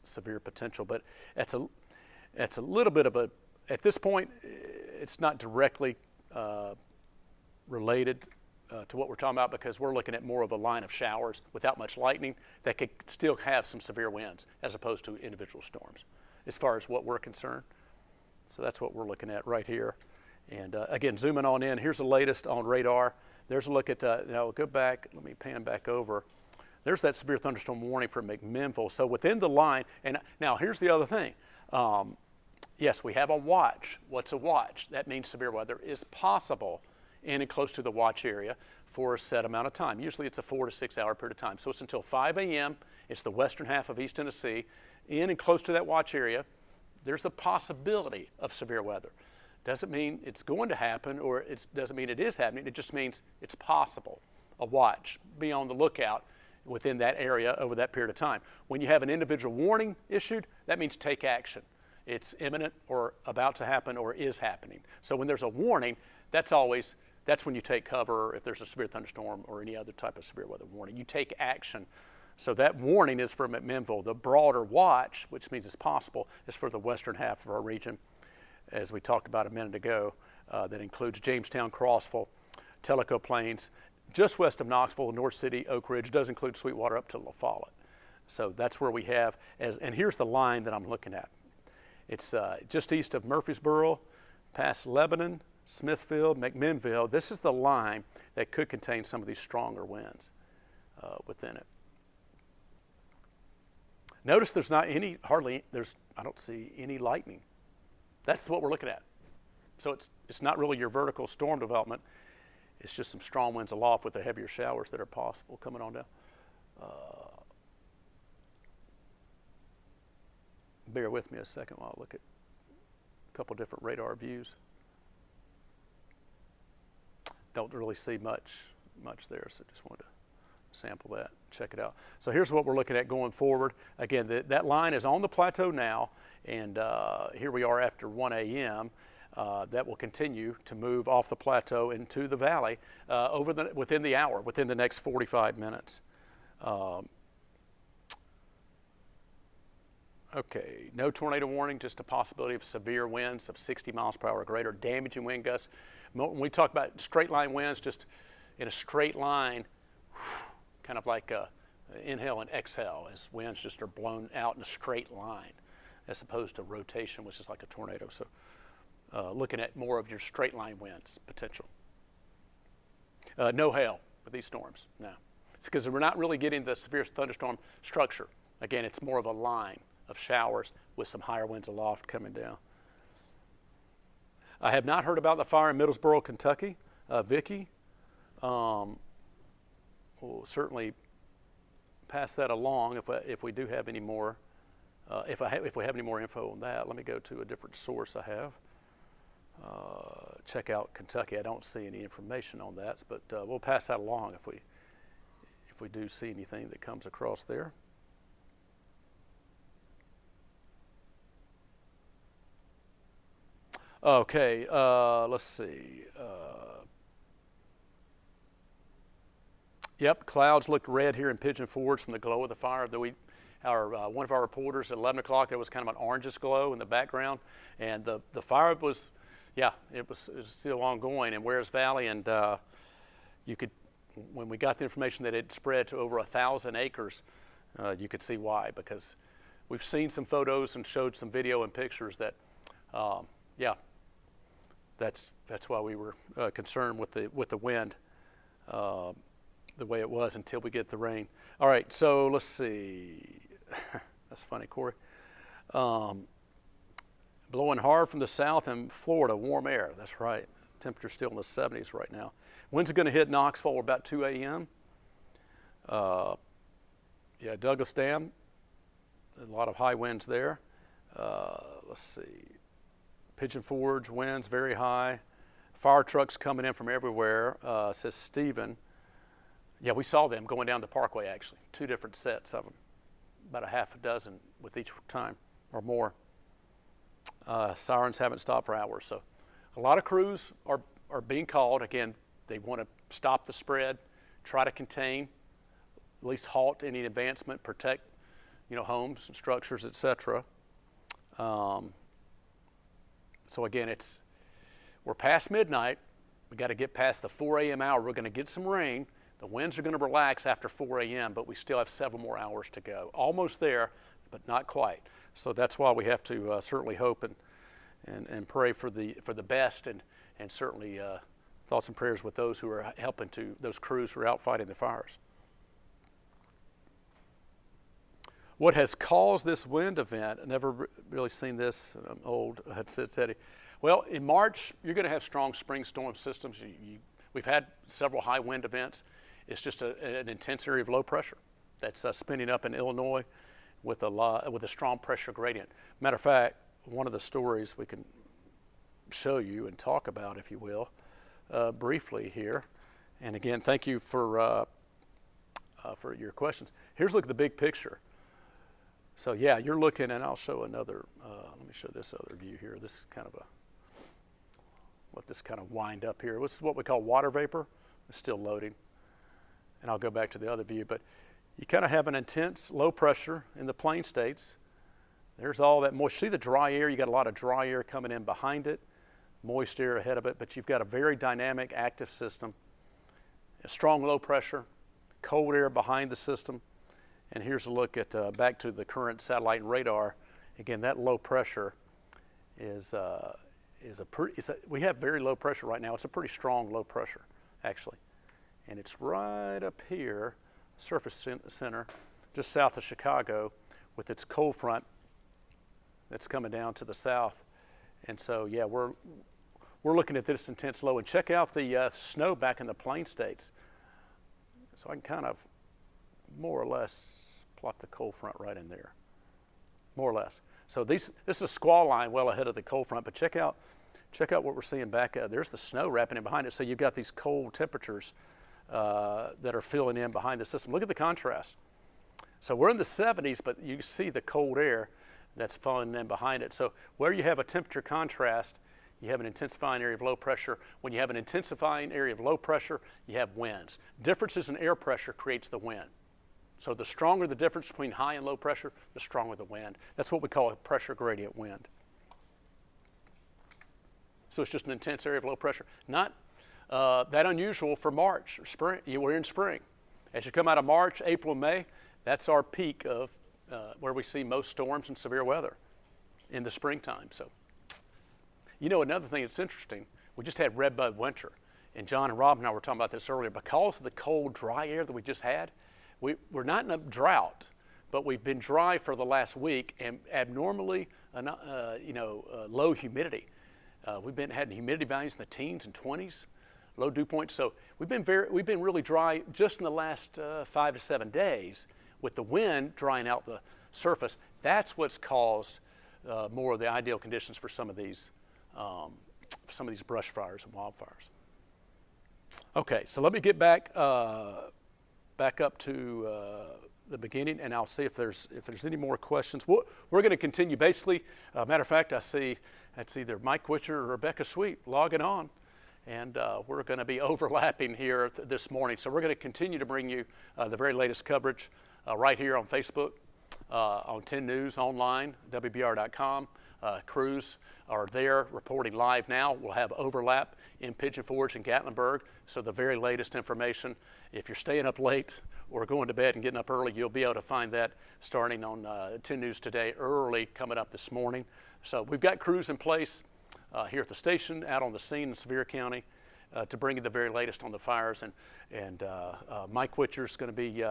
severe potential. But it's a little bit of at this point, it's not directly related to what we're talking about, because we're looking at more of a line of showers without much lightning that could still have some severe winds as opposed to individual storms, as far as what we're concerned. So that's what we're looking at right here. And again, zooming on in, here's the latest on radar. There's a look at, go back, let me pan back over. There's that severe thunderstorm warning for McMinnville. So within the line, and now here's the other thing. Yes, we have a watch. What's a watch? That means severe weather is possible in and close to the watch area for a set amount of time. Usually it's a 4 to 6 hour period of time. So it's until 5 a.m. It's the western half of East Tennessee. In and close to that watch area, there's a possibility of severe weather. Doesn't mean it's going to happen, or it doesn't mean it is happening. It just means it's possible. A watch. Be on the lookout within that area over that period of time. When you have an individual warning issued, that means take action. It's imminent or about to happen or is happening. So when there's a warning, that's when you take cover. If there's a severe thunderstorm or any other type of severe weather warning, you take action. So that warning is for McMinnville. The broader watch, which means it's possible, is for the western half of our region, as we talked about a minute ago. That includes Jamestown, Crossville, Tellico Plains, just west of Knoxville, North City, Oak Ridge, does include Sweetwater up to La Follette. So that's where we have, and here's the line that I'm looking at. It's just east of Murfreesboro, past Lebanon, Smithfield, McMinnville. This is the line that could contain some of these stronger winds within it. Notice there's not any, I don't see any lightning. That's what we're looking at. So it's not really your vertical storm development. It's just some strong winds aloft with the heavier showers that are possible coming on down. Bear with me a second while I look at a couple different radar views. Don't really see much there, so just wanted to sample that, check it out. So here's what we're looking at going forward. Again, that line is on the plateau now, and here we are after 1 a.m. That will continue to move off the plateau into the valley within the hour, within the next 45 minutes. Okay, no tornado warning, just a possibility of severe winds of 60 miles per hour or greater, damaging wind gusts. When we talk about straight line winds, just in a straight line, kind of like inhale and exhale, as winds just are blown out in a straight line, as opposed to rotation, which is like a tornado. So looking at more of your straight line winds potential. No hail with these storms, no. It's because we're not really getting the severe thunderstorm structure. Again, it's more of a line of showers with some higher winds aloft coming down. I have not heard about the fire in Middlesboro, Kentucky. Vicki, we'll certainly pass that along if we do have any more. If we have any more info on that, let me go to a different source I have. Check out Kentucky. I don't see any information on that, but we'll pass that along if we do see anything that comes across there. Okay, let's see. Yep, clouds looked red here in Pigeon Forge from the glow of the fire. One of our reporters at 11 o'clock, there was kind of an orangish glow in the background, and the fire was, yeah, it was still ongoing in Wares Valley, and you could, when we got the information that it spread to over 1,000 acres, you could see why, because we've seen some photos and showed some video and pictures that, yeah, that's why we were concerned with the wind, the way it was until we get the rain. All right, so let's see. That's funny, Corey. Blowing hard from the south in Florida, warm air. That's right. Temperature's still in the 70s right now. Winds are going to hit Knoxville about 2 a.m. Yeah, Douglas Dam, a lot of high winds there. Let's see. Pigeon Forge winds very high. Fire trucks coming in from everywhere, says Stephen. Yeah, we saw them going down the parkway actually. 2 different sets of them, about a half a dozen with each time or more. Sirens haven't stopped for hours. So a lot of crews are being called. Again, they want to stop the spread, try to contain, at least halt any advancement, protect, homes and structures, etc. So again, we're past midnight. We got to get past the 4 a.m. hour. We're going to get some rain. The winds are going to relax after 4 a.m., but we still have several more hours to go. Almost there, but not quite. So that's why we have to certainly hope and pray for the best, and certainly thoughts and prayers with those who are helping those crews who are out fighting the fires. What has caused this wind event? I've never really seen this. I'm old, said Teddy. Well, in March, you're going to have strong spring storm systems. We've had several high wind events. It's just an intense area of low pressure that's spinning up in Illinois with a strong pressure gradient. Matter of fact, one of the stories we can show you and talk about, if you will, briefly here. And again, thank you for your questions. Here's a look at the big picture. So yeah, you're looking, and I'll show another, let me show this other view here. This is kind of let this kind of wind up here. This is what we call water vapor. It's still loading. And I'll go back to the other view, but you kind of have an intense low pressure in the plain states. There's all that moist. See the dry air? You got a lot of dry air coming in behind it, moist air ahead of it, but you've got a very dynamic, active system, a strong low pressure, cold air behind the system. And here's a look at back to the current satellite and radar. Again, that low pressure we have very low pressure right now. It's a pretty strong low pressure, actually. And it's right up here, surface center, just south of Chicago, with its cold front that's coming down to the south. And so, yeah, we're looking at this intense low. And check out the snow back in the Plain States. So I can kind of more or less plot the cold front right in there, more or less. So this is a squall line well ahead of the cold front, but check out what we're seeing back. There's the snow wrapping in behind it. So you've got these cold temperatures that are filling in behind the system. Look at the contrast. So we're in the 70s, but you see the cold air that's falling in behind it. So where you have a temperature contrast, you have an intensifying area of low pressure. When you have an intensifying area of low pressure, you have winds. Differences in air pressure creates the wind. So the stronger the difference between high and low pressure, the stronger the wind. That's what we call a pressure gradient wind. So it's just an intense area of low pressure. Not that unusual for March or spring. We're in spring. As you come out of March, April, May, that's our peak of where we see most storms and severe weather in the springtime. So, you know, another thing that's interesting, we just had redbud winter. And John and Rob and I were talking about this earlier. Because of the cold, dry air that we just had, we're not in a drought, but we've been dry for the last week and abnormally, low humidity. We've been having humidity values in the teens and 20s, low dew points. So we've been really dry just in the last 5 to 7 days, with the wind drying out the surface. That's what's caused more of the ideal conditions for some of these brush fires and wildfires. Okay, so let me get back up to the beginning, and I'll see if there's any more questions. We're going to continue. Basically, matter of fact, I see that's either Mike Witcher or Rebecca Sweet logging on, and we're going to be overlapping here this morning. So we're going to continue to bring you the very latest coverage right here on Facebook, on 10 News, online, WBR.com. Crews are there reporting live now. We'll have overlap in Pigeon Forge and Gatlinburg. So the very latest information, if you're staying up late or going to bed and getting up early, you'll be able to find that starting on 10 News today, early coming up this morning. So we've got crews in place here at the station, out on the scene in Sevier County, to bring you the very latest on the fires. And Mike Witcher's going to be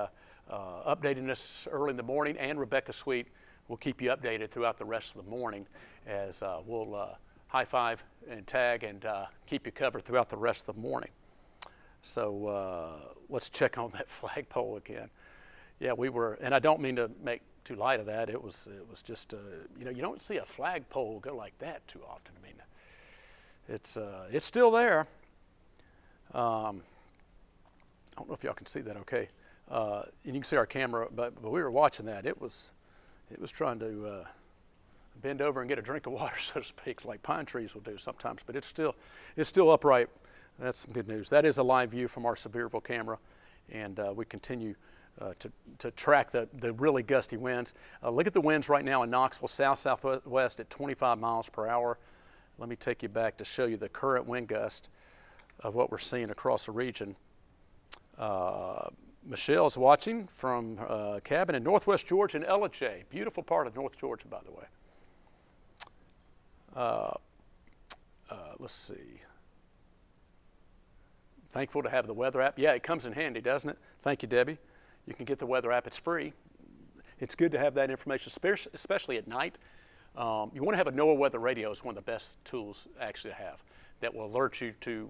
updating us early in the morning, and Rebecca Sweet will keep you updated throughout the rest of the morning as we'll high five and tag and keep you covered throughout the rest of the morning. So let's check on that flagpole again. Yeah, we were, and I don't mean to make too light of that. It was just, you don't see a flagpole go like that too often. I mean, it's still there. I don't know if y'all can see that okay. And you can see our camera, but we were watching that. It was trying to bend over and get a drink of water, so to speak, like pine trees will do sometimes. But it's still upright. That's some good news. That is a live view from our Sevierville camera, and we continue to track the really gusty winds. Look at the winds right now in Knoxville, south-southwest at 25 miles per hour. Let me take you back to show you the current wind gust of what we're seeing across the region. Michelle's watching from a cabin in Northwest Georgia in Ellijay. Beautiful part of North Georgia, by the way. Let's see. Thankful to have the weather app. Yeah, it comes in handy, doesn't it? Thank you, Debbie. You can get the weather app. It's free. It's good to have that information, especially at night. You want to have a NOAA weather radio. Is one of the best tools actually to have that will alert you to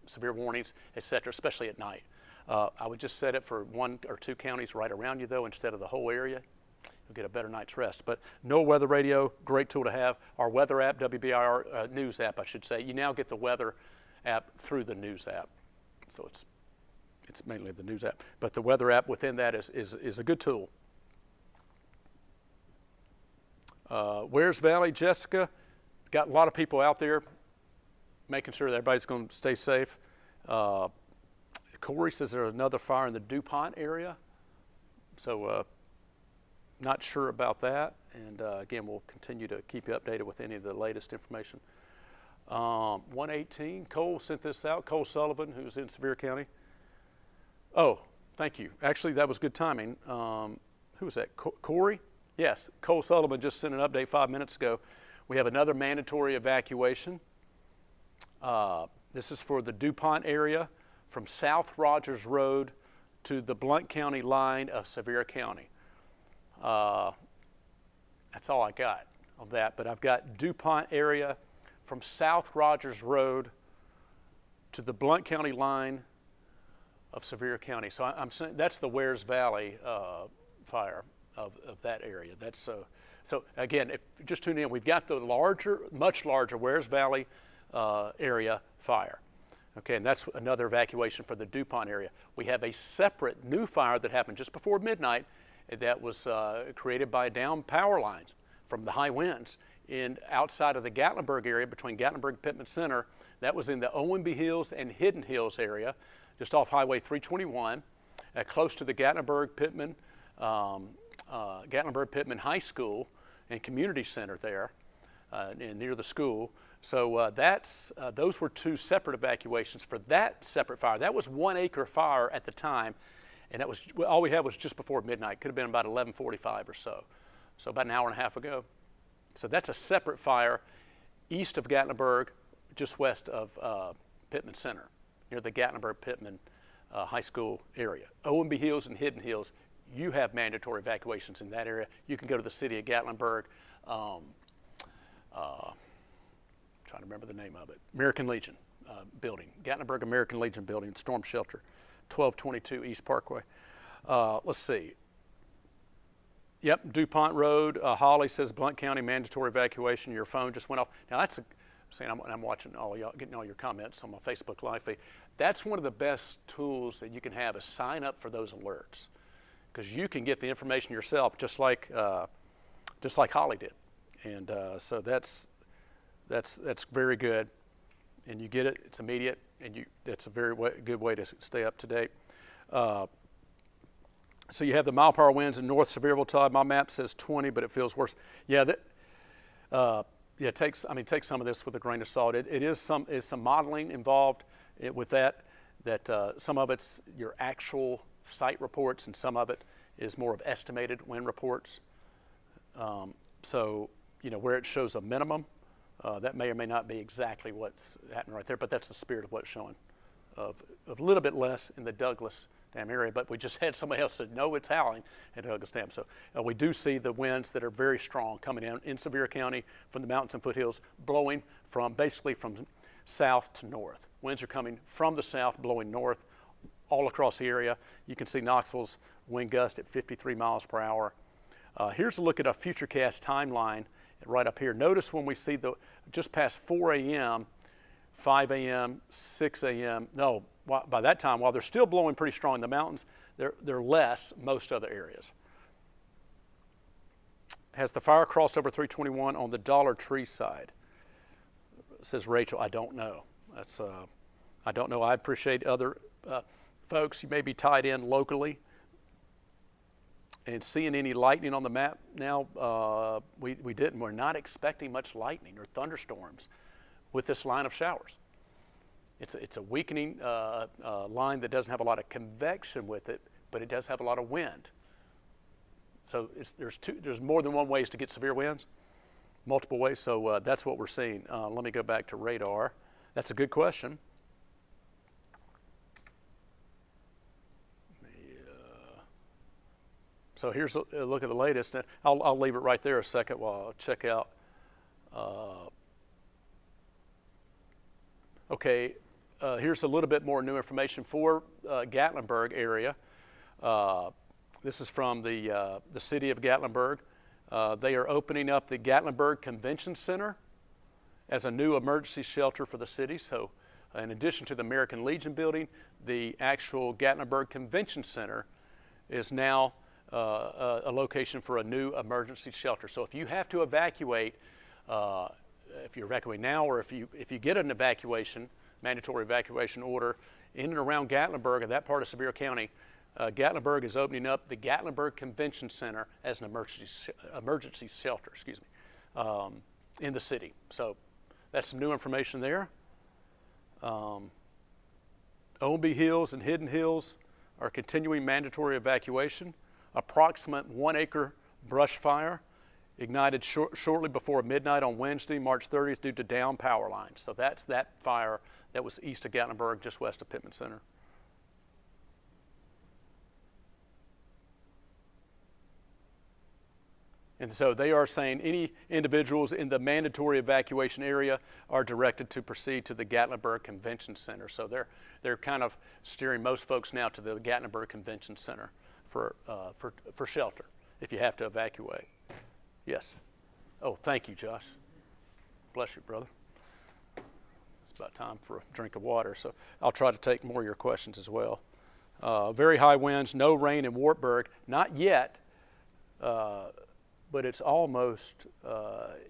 severe warnings, etc., especially at night. I would just set it for 1 or 2 counties right around you, though, instead of the whole area. You'll get a better night's rest. But NOAA weather radio, great tool to have. Our weather app, WBR news app, I should say. You now get the weather app through the news app. So it's mainly the news app. But the weather app within that is a good tool. Wares Valley, Jessica, got a lot of people out there making sure that everybody's going to stay safe. Corey says there's another fire in the DuPont area. So not sure about that. And again, we'll continue to keep you updated with any of the latest information. 118, Cole sent this out. Cole Sullivan, who's in Sevier County. Oh, thank you. Actually, that was good timing. Who was that? Corey? Yes, Cole Sullivan just sent an update 5 minutes ago. We have another mandatory evacuation. This is for the DuPont area from South Rogers Road to the Blount County line of Sevier County. That's all I got on that, but I've got DuPont area from South Rogers Road to the Blount County line of Sevier County. So I'm saying that's the Wares Valley fire of that area. That's so again, if just tune in, we've got the larger, much larger Wares Valley area fire. Okay, and that's another evacuation for the DuPont area. We have a separate new fire that happened just before midnight that was created by down power lines from the high winds outside of the Gatlinburg area between Gatlinburg and Pittman Center. That was in the Owenby Hills and Hidden Hills area, just off Highway 321, close to the Gatlinburg-Pittman High School and Community Center there, and near the school. So those were two separate evacuations for that separate fire. That was 1 acre fire at the time, and that was all we had was just before midnight. Could have been about 11:45 or so, so about an hour and a half ago. So that's a separate fire east of Gatlinburg, just west of Pittman Center, near the Gatlinburg-Pittman High School area. Owenby Hills and Hidden Hills, you have mandatory evacuations in that area. You can go to the city of Gatlinburg, trying to remember the name of it, American Legion building, Gatlinburg American Legion building, storm shelter, 1222 East Parkway. Let's see. Yep, DuPont Road. Holly says Blount County mandatory evacuation. Your phone just went off. Now that's I'm watching all y'all, getting all your comments on my Facebook Live feed. That's one of the best tools that you can have is sign up for those alerts, because you can get the information yourself, just like Holly did, and so that's very good, and you get it. It's immediate, and that's a very good way to stay up to date. So you have the mile per hour winds in North Sevierville, Todd. My map says 20, but it feels worse. Yeah, take some of this with a grain of salt. It is some modeling involved with that. Some of it's your actual site reports, and some of it is more of estimated wind reports. So where it shows a minimum, that may or may not be exactly what's happening right there, but that's the spirit of what's showing, of a little bit less in the Douglas Dam area, but we just had somebody else said, no, it's howling at Douglas Dam. So we do see the winds that are very strong coming in Sevier County from the mountains and foothills, blowing basically from south to north. Winds are coming from the south, blowing north all across the area. You can see Knoxville's wind gust at 53 miles per hour. Here's a look at a Futurecast timeline right up here. Notice when we see just past 4 a.m., 5 a.m., 6 a.m., no, by that time, while they're still blowing pretty strong in the mountains, they're less most other areas. Has the fire crossed over 321 on the Dollar Tree side? Says Rachel, I don't know. I don't know. I appreciate other folks. You may be tied in locally and seeing any lightning on the map now. We didn't. We're not expecting much lightning or thunderstorms with this line of showers. It's a weakening line that doesn't have a lot of convection with it, but it does have a lot of wind. So there's more than one ways to get severe winds, multiple ways. So that's what we're seeing. Let me go back to radar. That's a good question. So here's a look at the latest. I'll leave it right there a second while I check out. Okay, here's a little bit more new information for Gatlinburg area. This is from the city of Gatlinburg. They are opening up the Gatlinburg Convention Center as a new emergency shelter for the city. So in addition to the American Legion building, the actual Gatlinburg Convention Center is now a location for a new emergency shelter. So if you have to evacuate, if you're evacuating now, or if you get an evacuation, mandatory evacuation order in and around Gatlinburg and that part of Sevier County, Gatlinburg is opening up the Gatlinburg Convention Center as an emergency shelter, in the city. So that's some new information there. Owenby Hills and Hidden Hills are continuing mandatory evacuation. Approximate 1 acre brush fire ignited shortly before midnight on Wednesday, March 30th, due to down power lines. So that's that fire that was east of Gatlinburg, just west of Pittman Center. And so they are saying any individuals in the mandatory evacuation area are directed to proceed to the Gatlinburg Convention Center. So they're kind of steering most folks now to the Gatlinburg Convention Center for shelter if you have to evacuate. Yes. Oh, thank you, Josh. Bless you, brother. It's about time for a drink of water, so I'll try to take more of your questions as well. Very high winds, no rain in Wartburg, not yet. But it's almost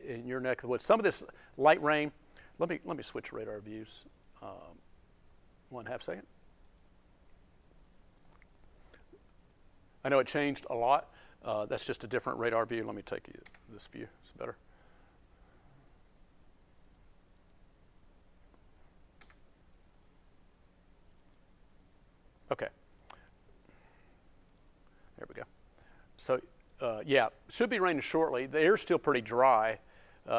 in your neck of the woods. Some of this light rain, let me switch radar views 1/2 second. I know it changed a lot. That's just a different radar view. Let me take you this view, it's better. Okay, there we go. So, yeah, should be raining shortly. The air's still pretty dry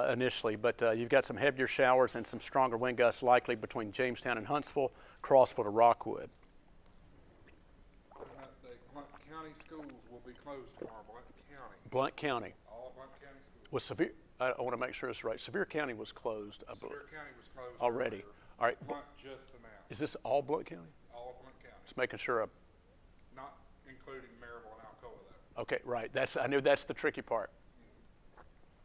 initially, but you've got some heavier showers and some stronger wind gusts likely between Jamestown and Huntsville, Crossville to Rockwood. The Blount County schools will be closed tomorrow, Blount County. Blount County. All Blount County schools. Was Sevier, I want to make sure it's right. Sevier County was closed, I believe. Sevier County was closed Already. earlier. All right. Blount just announced. Is this all Blount County? All of Blount County. Just making sure. Not including Maryville and Alcoa, though. Okay, right. I knew that's the tricky part.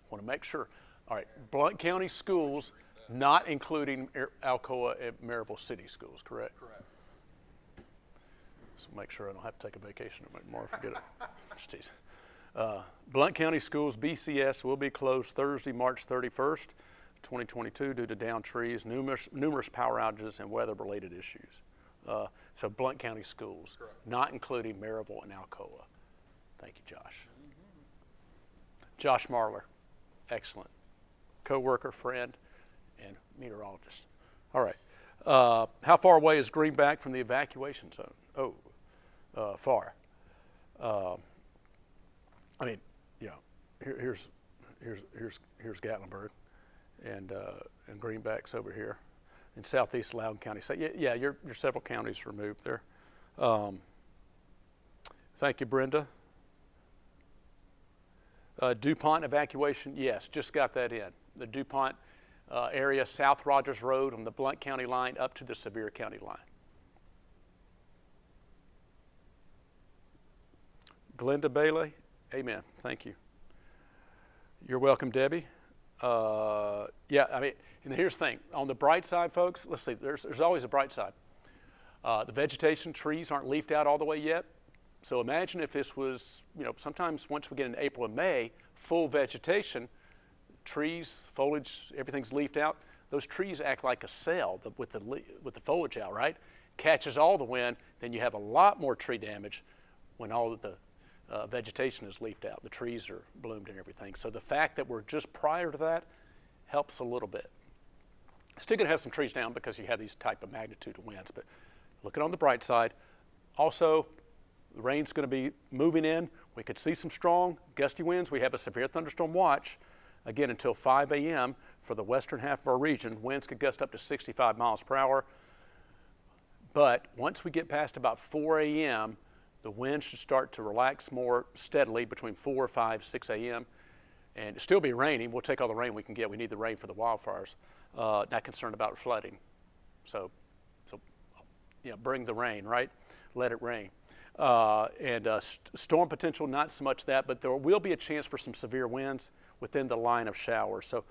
Want to make sure. All right, Blount County schools, not including Alcoa and Maryville City schools, correct? Correct. So make sure I don't have to take a vacation tomorrow. Forget it. Just teasing. Blount County schools, BCS, will be closed Thursday, March 31st, 2022, due to downed trees, numerous power outages, and weather-related issues. So Blount County schools, Correct. not including Maryville and Alcoa. Thank you, Josh. Josh Marler, excellent. Co-worker, friend, and meteorologist. All right. How far away is Greenback from the evacuation zone? Oh, far. I mean, yeah. Here's Gatlinburg, and Greenback's over here in southeast Loudoun County. So yeah, you're several counties removed there. Thank you, Brenda. DuPont evacuation, yes, just got that in. The DuPont area, South Rogers Road on the Blount County line up to the Sevier County line. Glenda Bailey, amen, thank you. You're welcome, Debbie. Yeah, I mean, and here's the thing. On the bright side, folks, let's see, there's always a bright side. The vegetation, trees aren't leafed out all the way yet. So imagine if this was, sometimes once we get into April and May, full vegetation, trees, foliage, everything's leafed out. Those trees act like a sail with the foliage out, right? Catches all the wind, then you have a lot more tree damage when all of the vegetation is leafed out. The trees are bloomed and everything. So the fact that we're just prior to that helps a little bit. Still gonna have some trees down because you have these type of magnitude of winds, but looking on the bright side, also, the rain's going to be moving in. We could see some strong gusty winds. We have a severe thunderstorm watch, again, until 5 a.m. for the western half of our region. Winds could gust up to 65 miles per hour. But once we get past about 4 a.m., the wind should start to relax more steadily between 4, 5, 6 a.m. And it'll still be raining. We'll take all the rain we can get. We need the rain for the wildfires. Not concerned about flooding. So bring the rain, right? Let it rain. Storm potential, not so much that, but there will be a chance for some severe winds within the line of showers. So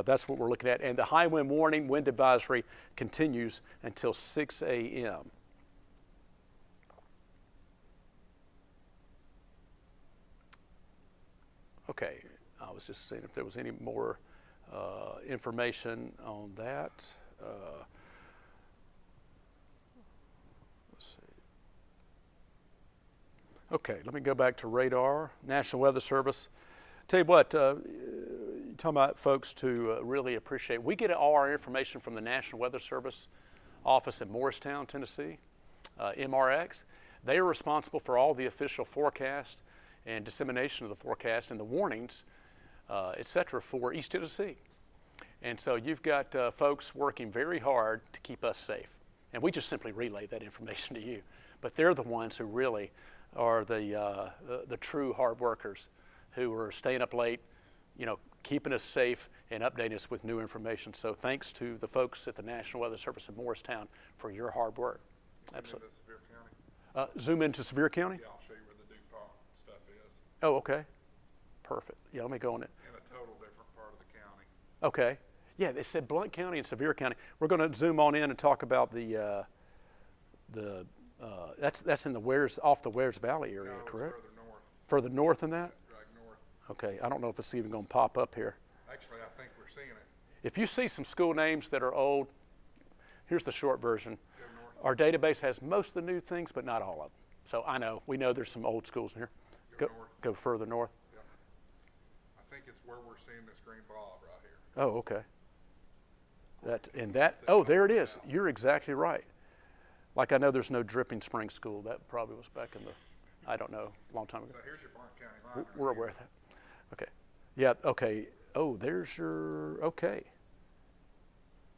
that's what we're looking at. And the high wind warning, wind advisory continues until 6 a.m. Okay, I was just seeing if there was any more information on that. Let's see. Okay, let me go back to radar. National Weather Service. Tell you what, you're talking about folks to really appreciate. We get all our information from the National Weather Service office in Morristown, Tennessee, MRX. They are responsible for all the official forecast and dissemination of the forecast and the warnings, et cetera, for East Tennessee. And so you've got folks working very hard to keep us safe. And we just simply relay that information to you. But they're the ones who really are the true hard workers who are staying up late, you know, keeping us safe and updating us with new information. So thanks to the folks at the National Weather Service in Morristown for your hard work. Absolutely. Sevier County. Zoom into Sevier County? Yeah, I'll show you where the DuPont stuff is. Oh, okay. Perfect. Yeah, let me go on it. In a total different part of the county. Okay. Yeah, they said Blount County and Sevier County. We're going to zoom on in and talk about that's in the off the Wares Valley area, No, correct? further north, Further north than that? right north. Okay. I don't know if it's even going to pop up here. Actually, I think we're seeing it. If you see some school names that are old, here's the short version. Go north. Our database has most of the new things, but not all of them. So we know there's some old schools in here. Go north. Go further north. Yep. I think it's where we're seeing this green blob right here. Oh, okay. There it is. You're exactly right. Like I know there's no Dripping Spring School. That probably was back in the, I don't know, long time ago. So here's your Blount County line. We're aware of that. Okay. Yeah, okay. Oh, there's your, okay.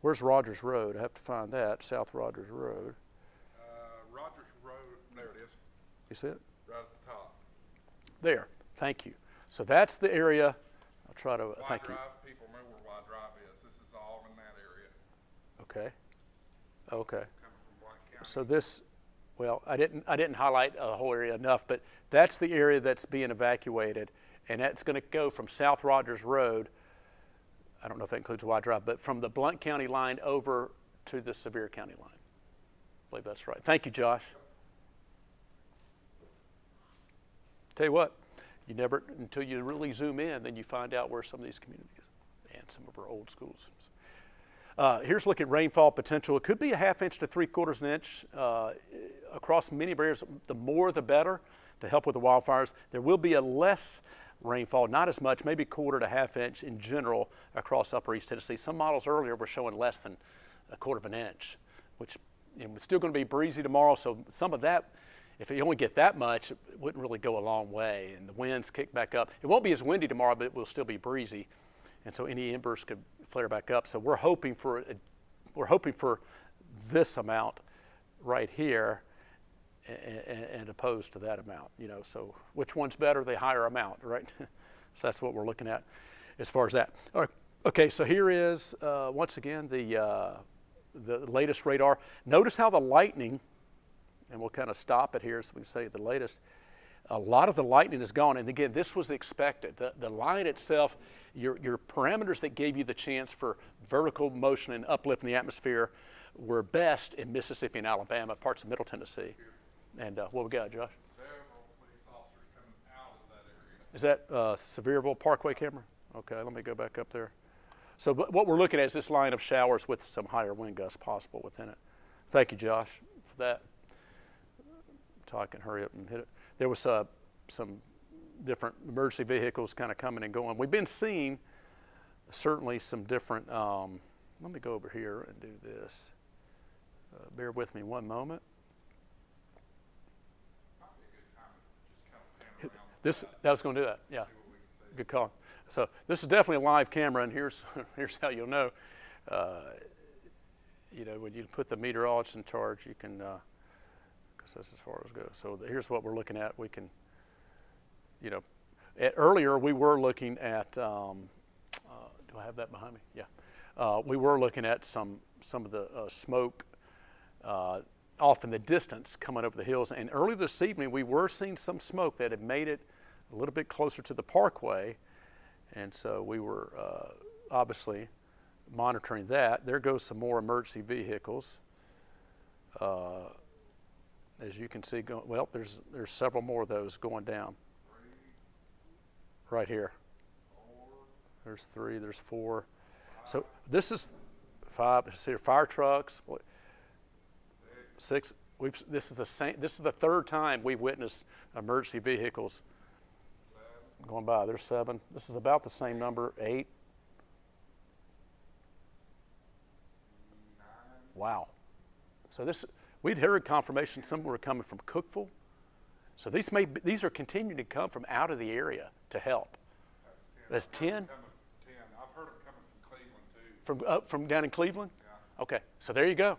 Where's Rogers Road? I have to find that, South Rogers Road. Rogers Road, there it is, You see it? right at the top. There. Thank you. So that's the area. I'll try to, Y thank you. Drive, people know where Y Drive is. This is all in that area. Okay. Okay. Coming from Blount County. So this, well, I didn't highlight a whole area enough, but that's the area that's being evacuated, and that's going to go from South Rogers Road. I don't know if that includes Y Drive, but from the Blount County line over to the Sevier County line. I believe that's right. Thank you, Josh. Tell you what, you never, until you really zoom in, then you find out where some of these communities and some of our old schools. Here's a look at rainfall potential. It could be a 1/2 inch to 3/4 inch across many areas. The more, the better to help with the wildfires. There will be a less rainfall, not as much, maybe 1/4 to 1/2 inch in general across upper East Tennessee. Some models earlier were showing less than 1/4 inch, which it's still going to be breezy tomorrow. So some of that, if you only get that much, it wouldn't really go a long way. And the winds kick back up. It won't be as windy tomorrow, but it will still be breezy. And so any embers could flare back up. So we're hoping for this amount right here, and opposed to that amount. So which one's better? The higher amount, right? So that's what we're looking at as far as that. All right. Okay. So here is once again the latest radar. Notice how the lightning, and we'll kind of stop it here so we can say the latest. A lot of the lightning is gone, and again, this was expected. The line itself, your parameters that gave you the chance for vertical motion and uplift in the atmosphere were best in Mississippi and Alabama, parts of Middle Tennessee. And what we got, Josh? Several police officers coming out of that area. Is that Sevierville Parkway camera? Okay, let me go back up there. So what we're looking at is this line of showers with some higher wind gusts possible within it. Thank you, Josh, for that. So I can hurry up and hit it. There was some different emergency vehicles kind of coming and going. We've been seeing certainly some different, let me go over here and do this. Bear with me one moment. Might be a good time to just kind of pan around. That was going to do that, yeah. Good call. So this is definitely a live camera, and here's how you'll know. When you put the meteorologist in charge, you can, because that's as far as it goes. So here's what we're looking at. We can, earlier we were looking at, do I have that behind me? Yeah. We were looking at some of the smoke off in the distance coming over the hills. And early this evening, we were seeing some smoke that had made it a little bit closer to the parkway. And so we were obviously monitoring that. There goes some more emergency vehicles. As you can see, there's several more of those going down. Right here. There's 3, there's 4. So this is 5. See, fire trucks. 6. This is the 3rd time we've witnessed emergency vehicles going by. There's 7. This is about the same number. 8. 9. Wow. So we'd heard confirmation some were coming from Cookeville. So these are continuing to come from out of the area to help. That's 10. 10. I've heard them coming from Cleveland too. From down in Cleveland? Yeah. Okay, so there you go.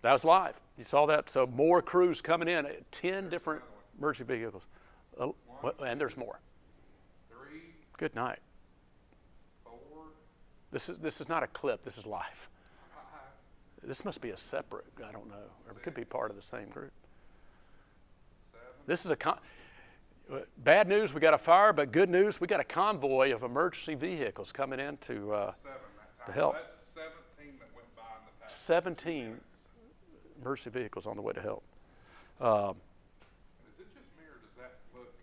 That was live. You saw that. So more crews coming in. 10 different emergency vehicles. And there's more. 3. Good night. 4, This is not a clip. This is live. 5, This must be a separate, I don't know, or it could be part of the same group. 7. This is bad news, we got a fire, but good news, we got a convoy of emergency vehicles coming in to 7 that time. help. That's 17 that went by in the past. 17 emergency vehicles on the way to help. Is it just me or does that look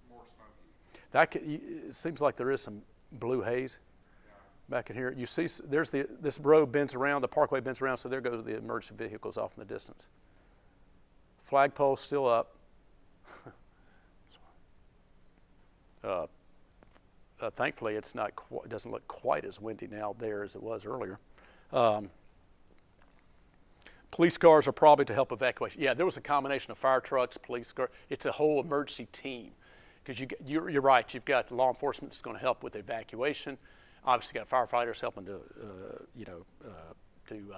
more smoky? It seems like there is some blue haze Yeah. back in here. You see, there's this road bends around, the parkway bends around, so there goes the emergency vehicles off in the distance. Flagpole's still up. Thankfully, it doesn't look quite as windy now there as it was earlier. Police cars are probably to help evacuation. Yeah, there was a combination of fire trucks, police cars. It's a whole emergency team. Because you're right, you've got law enforcement that's going to help with evacuation. Obviously, you got firefighters helping to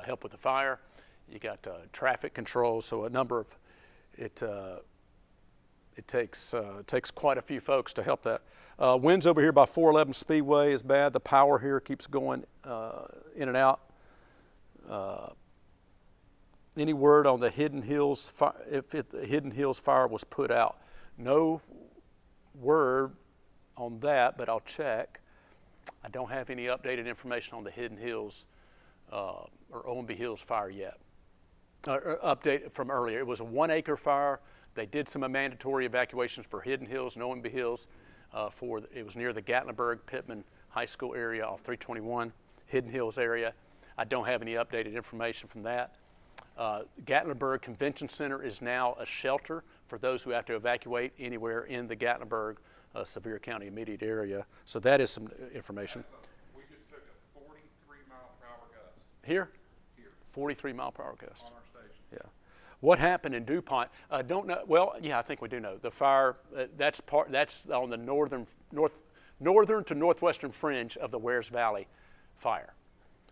help with the fire. You got traffic control, so a number of it takes quite a few folks to help that. Winds over here by 411 Speedway is bad. The power here keeps going in and out. Any word on the Hidden Hills if the Hidden Hills fire was put out? No word on that, but I'll check. I don't have any updated information on the Hidden Hills or Owenby Hills fire yet. Update from earlier. It was a 1 acre fire. They did some mandatory evacuations for Hidden Hills and Owenby Hills. It was near the Gatlinburg Pittman High School area off 321, Hidden Hills area. I don't have any updated information from that. Gatlinburg Convention Center is now a shelter for those who have to evacuate anywhere in the Gatlinburg, Sevier County immediate area. So that is some information. We just took a 43-mile-per-hour gust Here? here 43 mile per hour gust. on our station. Yeah. What happened in DuPont? Don't know. Well, yeah, I think we do know. The fire, that's on the northern to northwestern fringe of the Wares Valley fire.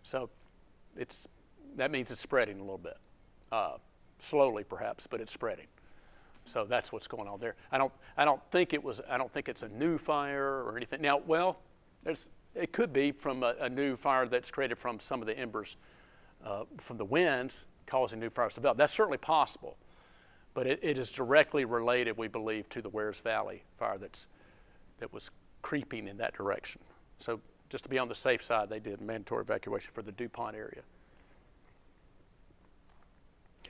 So that means it's spreading a little bit. Slowly perhaps, but it's spreading. So that's what's going on there. I don't think it's a new fire or anything. Now, well, it could be from a new fire that's created from some of the embers from the winds causing new fires to develop. That's certainly possible, but it is directly related, we believe, to the Wares Valley fire that was creeping in that direction. So just to be on the safe side, they did mandatory evacuation for the DuPont area.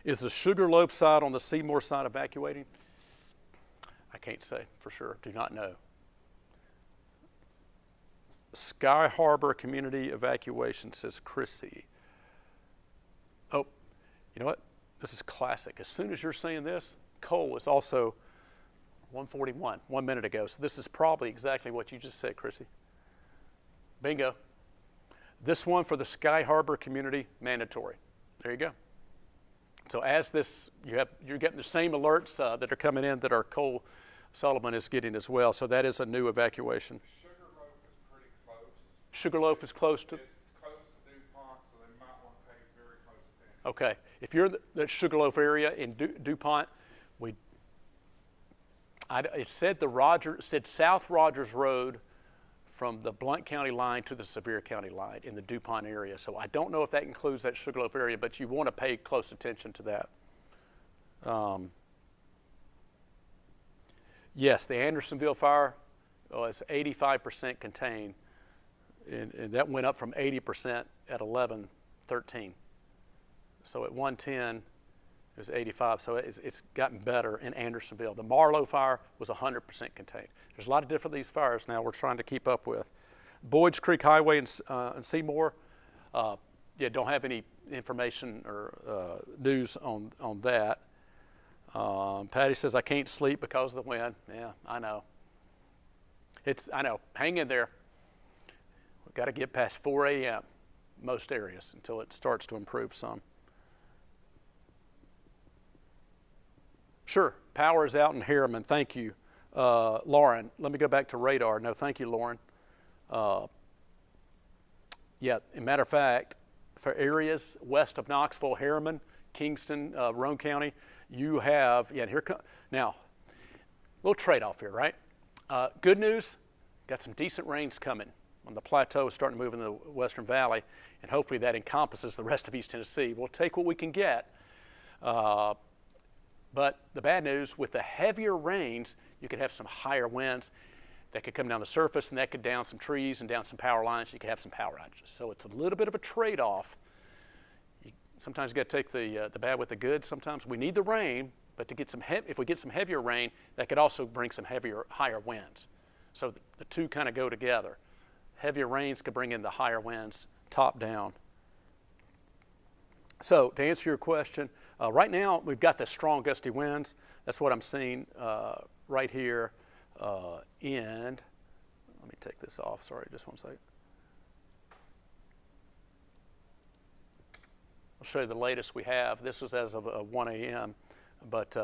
Is the Sugarloaf side on the Seymour side evacuating? I can't say for sure. Do not know. Sky Harbor Community Evacuation, says Chrissy. Oh, you know what? This is classic. As soon as you're saying this, Cole is also 141, 1 minute ago. So this is probably exactly what you just said, Chrissy. Bingo. This one for the Sky Harbor Community, mandatory. There you go. So as this, you're getting the same alerts that are coming in that our Cole Sullivan is getting as well. So that is a new evacuation. Sugarloaf is pretty close. Sugarloaf is close to? It's close to DuPont, so they might want to pay very close attention. Okay. If you're in the Sugarloaf area in DuPont, it said South Rogers Road from the Blount County line to the Sevier County line in the DuPont area. So I don't know if that includes that Sugarloaf area, but you want to pay close attention to that. Yes, the Andersonville fire is 85% contained, and that went up from 80% at 11:13. So at 110, it was 85, so it's gotten better in Andersonville. The Marlow fire was 100% contained. There's a lot of different these fires now we're trying to keep up with. Boyd's Creek Highway in Seymour, don't have any information or news on that. Patty says, I can't sleep because of the wind. Yeah, I know. I know, hang in there. We've got to get past 4 a.m. most areas until it starts to improve some. In Harriman. Thank you, Lauren. Let me go back to radar. No, thank you, Lauren. As a matter of fact, for areas west of Knoxville, Harriman, Kingston, Roane County, you have, now, a little trade-off here, right? Good news, got some decent rains coming on the plateau, starting to move in the Western Valley, and hopefully that encompasses the rest of East Tennessee. We'll take what we can get. But the bad news, with the heavier rains, you could have some higher winds that could come down the surface, and that could down some trees and down some power lines. You could have some power outages. So it's a little bit of a trade-off. Sometimes you got to take the bad with the good. Sometimes we need the rain, but to get if we get some heavier rain, that could also bring some higher winds. So the two kind of go together. Heavier rains could bring in the higher winds, top down. So to answer your question, right now we've got the strong gusty winds. That's what I'm seeing right here. And let me take this off. Sorry, just one second. I'll show you the latest we have. This was as of 1 a.m. But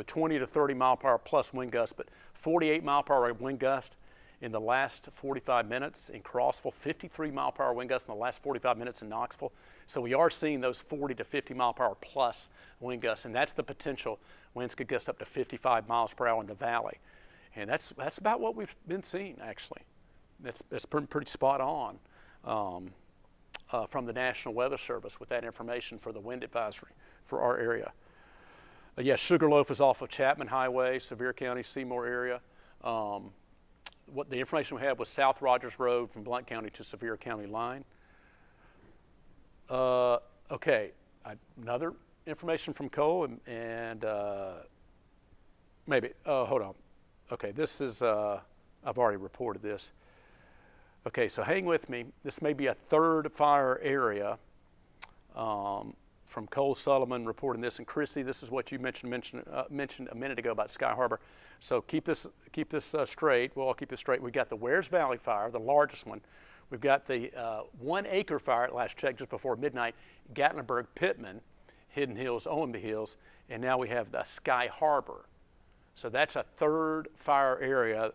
20 to 30 mile per hour plus wind gust, but 48 mile per hour wind gust in the last 45 minutes in Crossville, 53 mile per hour wind gust in the last 45 minutes in Knoxville. So we are seeing those 40 to 50 mile per hour plus wind gusts, and that's the potential. Winds could gust up to 55 miles per hour in the valley. And that's about what we've been seeing, actually. That's pretty spot on from the National Weather Service with that information for the wind advisory for our area. Yes, Sugarloaf is off of Chapman Highway, Sevier County, Seymour area. What the information we had was South Rogers Road from Blount County to Sevier County line. Okay, another information from Co. and maybe, hold on. Okay, this is, I've already reported this. Okay, so hang with me. This may be a third fire area from Cole Sullivan reporting this. And Chrissy, this is what you mentioned a minute ago about Sky Harbor. So keep this straight. We'll all keep this straight. We've got the Wares Valley fire, the largest one. We've got the 1 acre fire at last check just before midnight, Gatlinburg, Pittman, Hidden Hills, Owenby Hills, and now we have the Sky Harbor. So that's a third fire area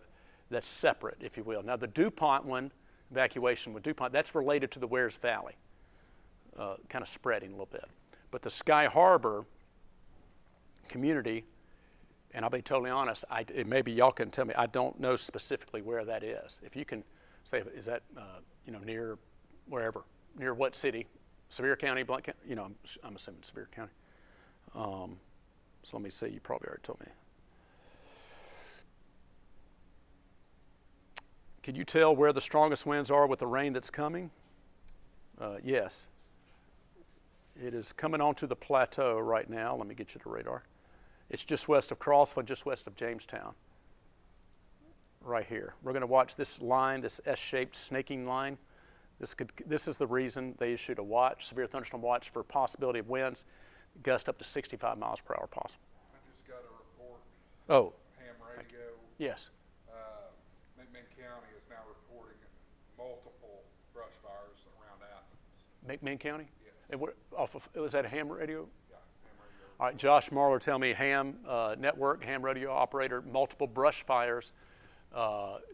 that's separate, if you will. Now the DuPont one, evacuation with DuPont, that's related to the Wares Valley, kind of spreading a little bit. But the Sky Harbor community, and I'll be totally honest, maybe y'all can tell me, I don't know specifically where that is. If you can say, is that near wherever, near what city? Sevier County, Blount County, I'm assuming Sevier County. So let me see, you probably already told me. Can you tell where the strongest winds are with the rain that's coming? Yes. It is coming onto the plateau right now. Let me get you to radar. It's just west of Crossville, just west of Jamestown. Right here. We're going to watch this line, this S-shaped snaking line. This is the reason they issued a watch, severe thunderstorm watch, for possibility of winds, gust up to 65 miles per hour possible. I just got a report. Oh. Ham radio. Yes. McMinn County is now reporting multiple brush fires around Athens. McMinn County? Yes. And was that a ham radio? Yeah, ham radio. All right, Josh Marler tell me ham network, ham radio operator, multiple brush fires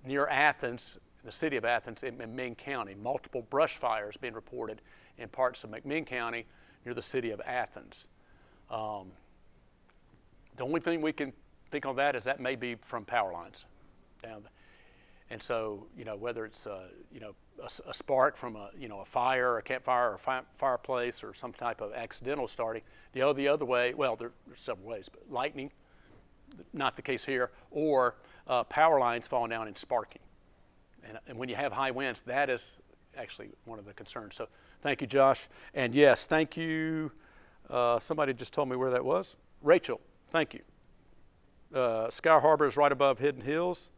near Athens, the city of Athens in McMinn County. Multiple brush fires being reported in parts of McMinn County near the city of Athens. The only thing we can think on that is that may be from power lines down. And so, whether it's a spark from a fire, a campfire, or a fireplace, or some type of accidental starting. The other way, well, there's several ways, but lightning, not the case here, or power lines falling down and sparking. And when you have high winds, that is actually one of the concerns. So thank you, Josh. And yes, thank you. Somebody just told me where that was. Rachel, thank you. Sky Harbor is right above Hidden Hills.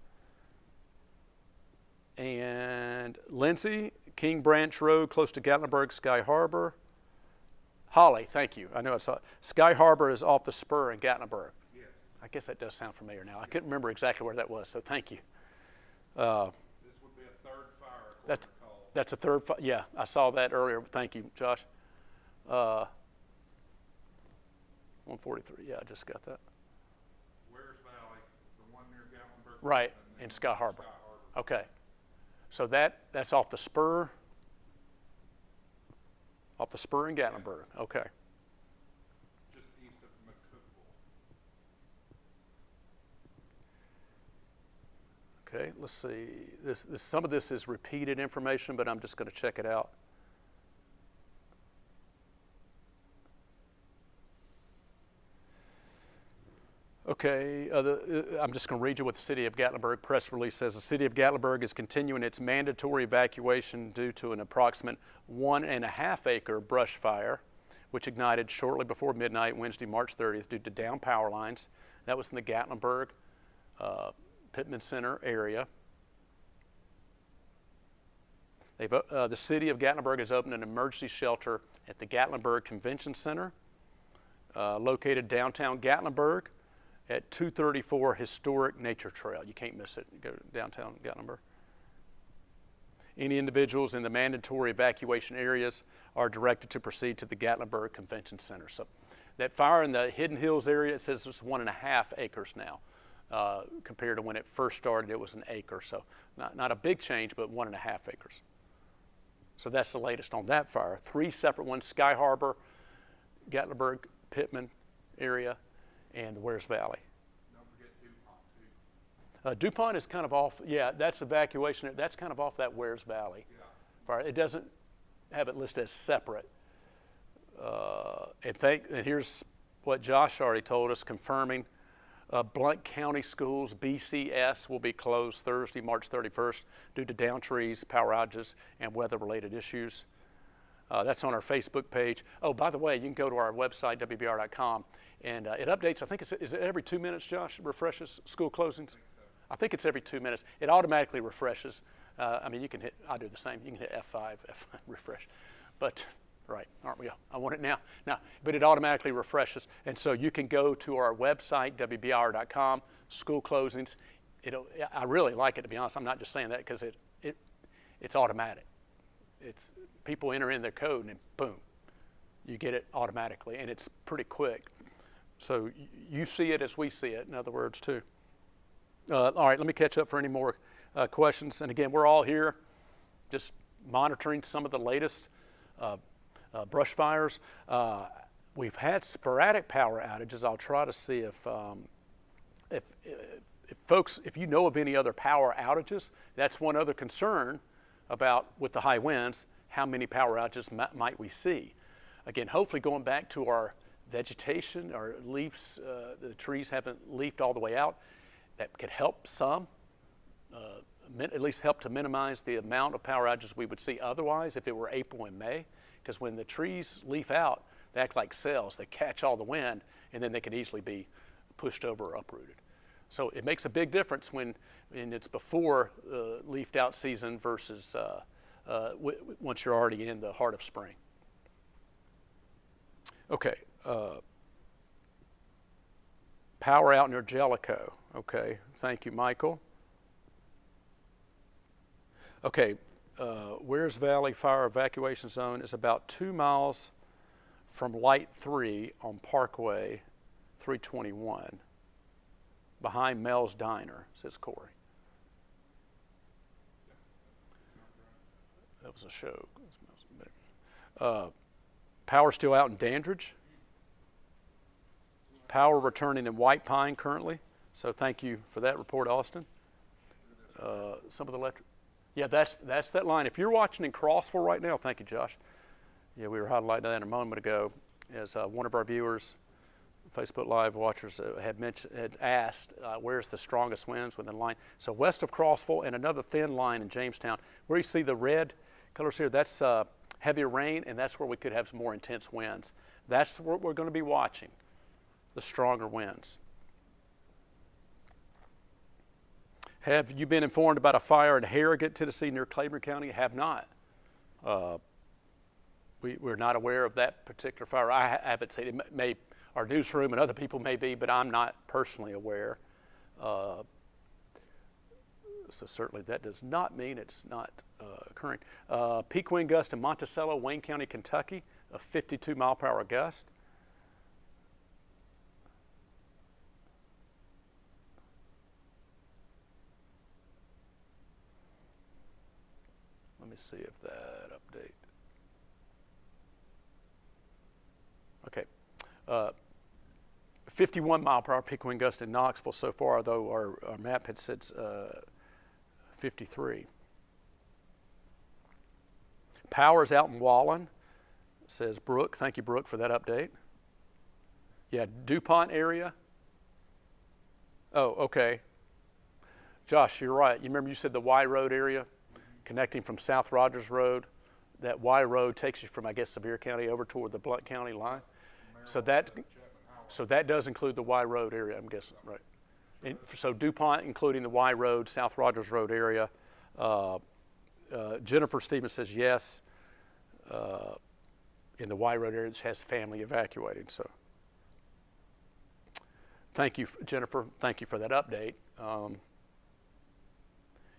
And Lindsay, King Branch Road, close to Gatlinburg, Sky Harbor. Holly, thank you. I know I saw it. Sky Harbor is off the spur in Gatlinburg. Yes. I guess that does sound familiar now. I couldn't remember exactly where that was, so thank you. This would be a third fire, according to call. That's a third fire. Yeah, I saw that earlier. Thank you, Josh. 143. Yeah, I just got that. Wares Valley, the one near Gatlinburg. Right, in Sky Harbor. Okay. So that's off the spur. Off the spur in Gatlinburg. Okay. Just east of McCookville. Okay, let's see. Some of this is repeated information, but I'm just going to check it out. Okay, I'm just going to read you what the City of Gatlinburg press release says. The City of Gatlinburg is continuing its mandatory evacuation due to an approximate 1.5 acre brush fire, which ignited shortly before midnight Wednesday, March 30th, due to downed power lines. That was in the Gatlinburg Pittman Center area. The City of Gatlinburg has opened an emergency shelter at the Gatlinburg Convention Center, located downtown Gatlinburg, at 234 Historic Nature Trail. You can't miss it. Go to downtown Gatlinburg. Any individuals in the mandatory evacuation areas are directed to proceed to the Gatlinburg Convention Center. So that fire in the Hidden Hills area, it says it's 1.5 acres now. Compared to when it first started, it was an acre. So not a big change, but 1.5 acres. So that's the latest on that fire. 3 separate ones: Sky Harbor, Gatlinburg, Pittman area, and the Wares Valley. Don't forget DuPont, too. DuPont is kind of off, yeah, that's evacuation. That's kind of off that Wares Valley fire. It doesn't have it listed as separate. And here's what Josh already told us, confirming Blount County Schools, BCS, will be closed Thursday, March 31st, due to downed trees, power outages, and weather-related issues. That's on our Facebook page. Oh, by the way, you can go to our website, WBR.com, and it updates. I think is it every 2 minutes, Josh? It refreshes school closings? I think it's every 2 minutes. It automatically refreshes. I mean, you can hit, I do the same. You can hit F5 refresh. But, right, aren't we? I want it now. But it automatically refreshes. And so you can go to our website, WBR.com, school closings. I really like it, to be honest. I'm not just saying that because it's automatic. It's people enter in their code and then boom, you get it automatically, and it's pretty quick. So you see it as we see it, in other words, too. All right, let me catch up for any more questions. And again, we're all here just monitoring some of the latest brush fires. We've had sporadic power outages. I'll try to see if folks, if you know of any other power outages, that's one other concern about with the high winds, how many power outages might we see? Again, hopefully going back to our vegetation, our leaves, the trees haven't leafed all the way out. That could help some, at least help to minimize the amount of power outages we would see otherwise if it were April and May. Because when the trees leaf out, they act like cells. They catch all the wind, and then they can easily be pushed over or uprooted. So it makes a big difference when it's before leafed out season versus once you're already in the heart of spring. Okay. Power out near Jellicoe. Okay, thank you, Michael. Okay, Wares Valley Fire Evacuation Zone is about 2 miles from Light 3 on Parkway 321, behind Mel's Diner, says Corey. That was a show. Power still out in Dandridge. Power returning in White Pine currently. So thank you for that report, Austin. Some of the electric. Yeah, that's that line. If you're watching in Crossville right now, thank you, Josh. Yeah, we were highlighting that a moment ago as one of our viewers, Facebook Live watchers, had asked, where's the strongest winds within the line? So west of Crossville and another thin line in Jamestown. Where you see the red colors here, that's heavier rain, and that's where we could have some more intense winds. That's what we're going to be watching, the stronger winds. Have you been informed about a fire in Harrogate, Tennessee, near Claiborne County? Have not. We're not aware of that particular fire. I haven't seen it. Our newsroom and other people may be, but I'm not personally aware. So certainly that does not mean it's not occurring. Peak wind gust in Monticello, Wayne County, Kentucky, a 52-mile-per-hour gust. Let me see if that update. Okay. 51-mile-per-hour peak wind gust in Knoxville so far, though our map had said 53. Power's out in Wallen, says Brooke. Thank you, Brooke, for that update. Yeah, DuPont area. Oh, okay. Josh, you're right. You remember you said the Y Road area, connecting from South Rogers Road. That Y Road takes you from, I guess, Sevier County over toward the Blount County line. So that does include the Y Road area, I'm guessing, right? And so DuPont, including the Y Road, South Rogers Road area. Jennifer Stevens says yes. In the Y Road area, it has family evacuated. So thank you, Jennifer. Thank you for that update.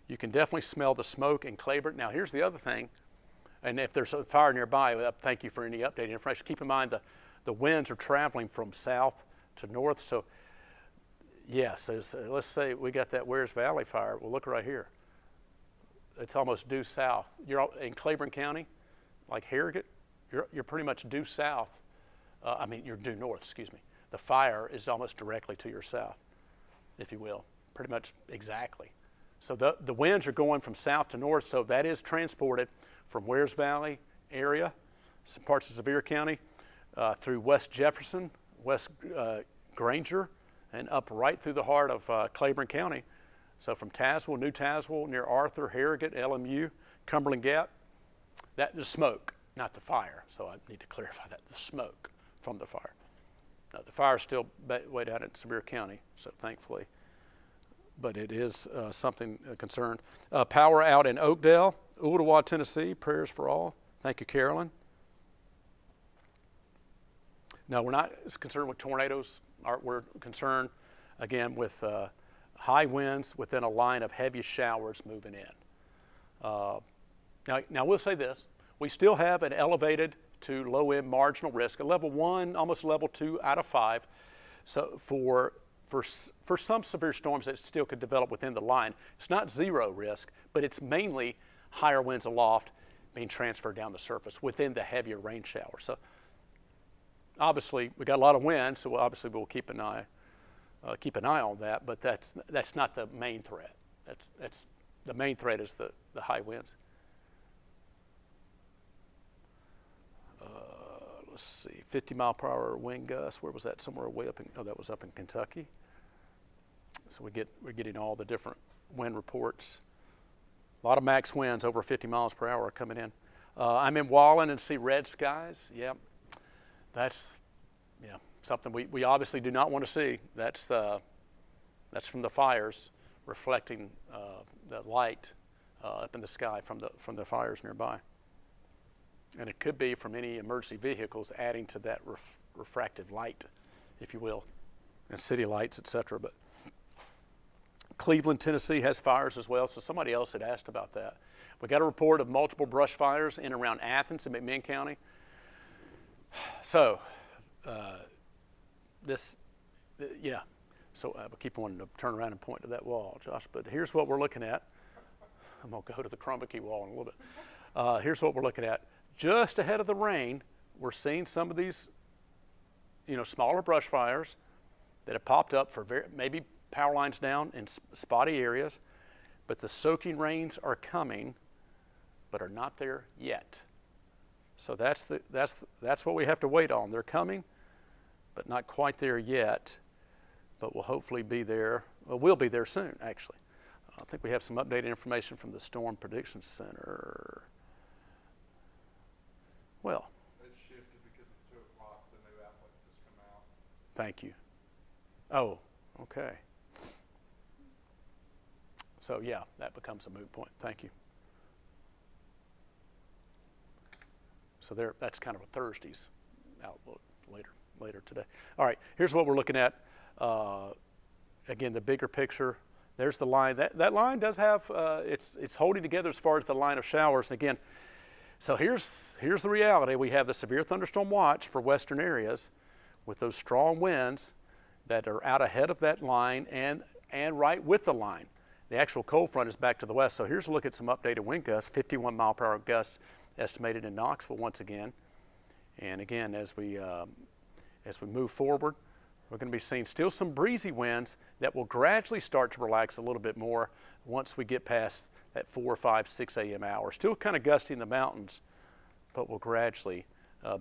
You can definitely smell the smoke in Claiborne. Now, here's the other thing. And if there's a fire nearby, thank you for any updated information. Keep in mind the winds are traveling from south to north. So, yes, let's say we got that Wears Valley fire. Well, look right here. It's almost due south. You're in Claiborne County, like Harrogate, you're pretty much due south. You're due north, excuse me. The fire is almost directly to your south, if you will, pretty much exactly. So the winds are going from south to north, so that is transported from Wears Valley area, some parts of Sevier County, through West Jefferson, West Granger, and up right through the heart of Claiborne County. So from Tazewell, New Tazewell, near Arthur, Harrogate, LMU, Cumberland Gap, that the smoke, not the fire. So I need to clarify that, the smoke from the fire. Now, the fire is still way down in Sevier County, so thankfully. But it is something concerned. Power out in Oakdale, Ooltewah, Tennessee, prayers for all. Thank you, Carolyn. No, we're not concerned with tornadoes. We're concerned, again, with high winds within a line of heavy showers moving in. Now we'll say this. We still have an elevated to low-end marginal risk, a level 1, almost level 2 out of 5. So for some severe storms that still could develop within the line, it's not zero risk, but it's mainly higher winds aloft being transferred down the surface within the heavier rain shower. So obviously we got a lot of wind, so obviously we'll keep an eye on that. But that's not the main threat. That's the main threat is the high winds. Let's see, 50-mile-per-hour wind gusts. Where was that? Somewhere way up in, that was up in Kentucky. So we're getting all the different wind reports. A lot of max winds over 50 miles per hour are coming in. I'm in Wallen and see red skies. Yeah, that's something we obviously do not want to see. That's from the fires reflecting the light up in the sky from the fires nearby. And it could be from any emergency vehicles adding to that refractive light, if you will, and city lights, etc. But Cleveland, Tennessee has fires as well, so somebody else had asked about that. We got a report of multiple brush fires in and around Athens and McMinn County. So, So I keep wanting to turn around and point to that wall, Josh, but here's what we're looking at. I'm going to go to the Crumbakee wall in a little bit. Here's what we're looking at. Just ahead of the rain, we're seeing some of these, smaller brush fires that have popped up for maybe power lines down in spotty areas, but the soaking rains are coming, but are not there yet. So that's what we have to wait on. They're coming, but not quite there yet, but will hopefully be there. Well, we'll be there soon, actually. I think we have some updated information from the Storm Prediction Center. Well, it's shifted because it's 2 o'clock. The new outlet has come out. Thank you. Oh, okay. So yeah, that becomes a moot point. Thank you. So that's kind of a Thursday's outlook later today. All right, here's what we're looking at. Again, the bigger picture. There's the line. That line does have it's holding together as far as the line of showers. And again, so here's the reality. We have the severe thunderstorm watch for western areas with those strong winds that are out ahead of that line and right with the line. The actual cold front is back to the west. So here's a look at some updated wind gusts, 51-mile-per-hour gusts estimated in Knoxville once again. And again, as we move forward, We're going to be seeing still some breezy winds that will gradually start to relax a little bit more once we get past that 4, 5, 6 a.m. hour. Still kind of gusty in the mountains, but will gradually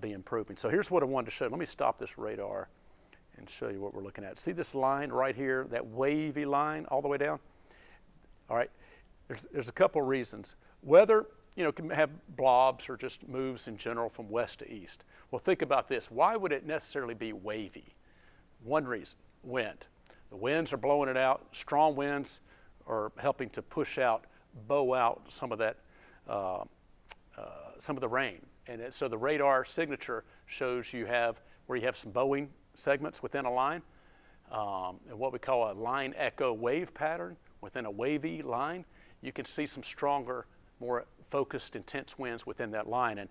be improving. So here's what I wanted to show. Let me stop this radar and show you what we're looking at. See this line right here, that wavy line all the way down? All right, there's a couple of reasons. Weather, can have blobs or just moves in general from west to east. Well, think about this. Why would it necessarily be wavy? One reason, wind. The winds are blowing it out. Strong winds are helping to push out, bow out some of that, some of the rain. And so the radar signature shows where you have some bowing segments within a line, and what we call a line echo wave pattern within a wavy line. You can see some stronger, more focused, intense winds within that line. And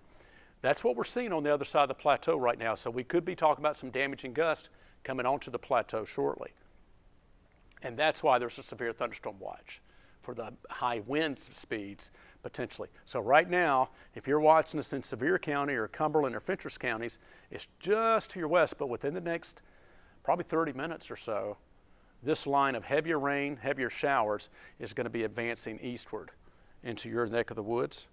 that's what we're seeing on the other side of the plateau right now. So we could be talking about some damaging gusts coming onto the plateau shortly. And that's why there's a severe thunderstorm watch for the high wind speeds potentially. So right now, if you're watching us in Sevier County or Cumberland or Fentress counties, it's just to your west, but within the next probably 30 minutes or so, this line of heavier rain, heavier showers is going to be advancing eastward into your neck of the woods.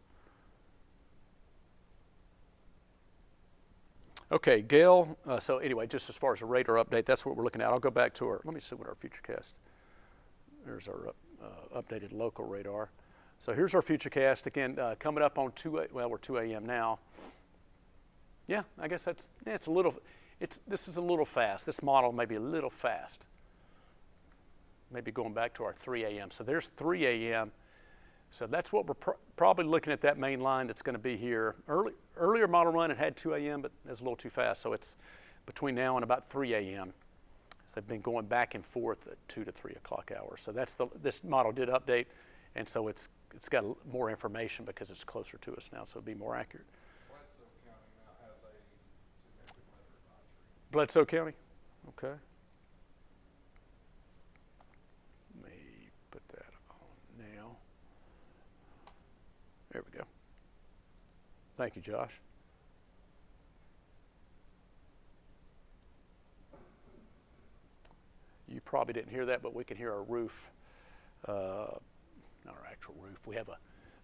Okay, Gail, so anyway, just as far as a radar update, that's what we're looking at. I'll go back to let me see what our Futurecast, there's our updated local radar. So here's our Futurecast, again, coming up on we're 2 a.m. now. Yeah, I guess this is a little fast. This model may be a little fast. Maybe going back to our 3 a.m. So there's 3 a.m. So that's what we're probably looking at, that main line that's going to be here. Earlier model run, it had 2 a.m., but it's a little too fast. So it's between now and about 3 a.m. So they've been going back and forth at 2 to 3 o'clock hours. So this model did update, and so it's got more information because it's closer to us now, so it'll be more accurate. Bledsoe County now has a significant weather advisory. Bledsoe County? Okay. Let me put that on now. There we go. Thank you, Josh. You probably didn't hear that, but we can hear our roof, not our actual roof. We have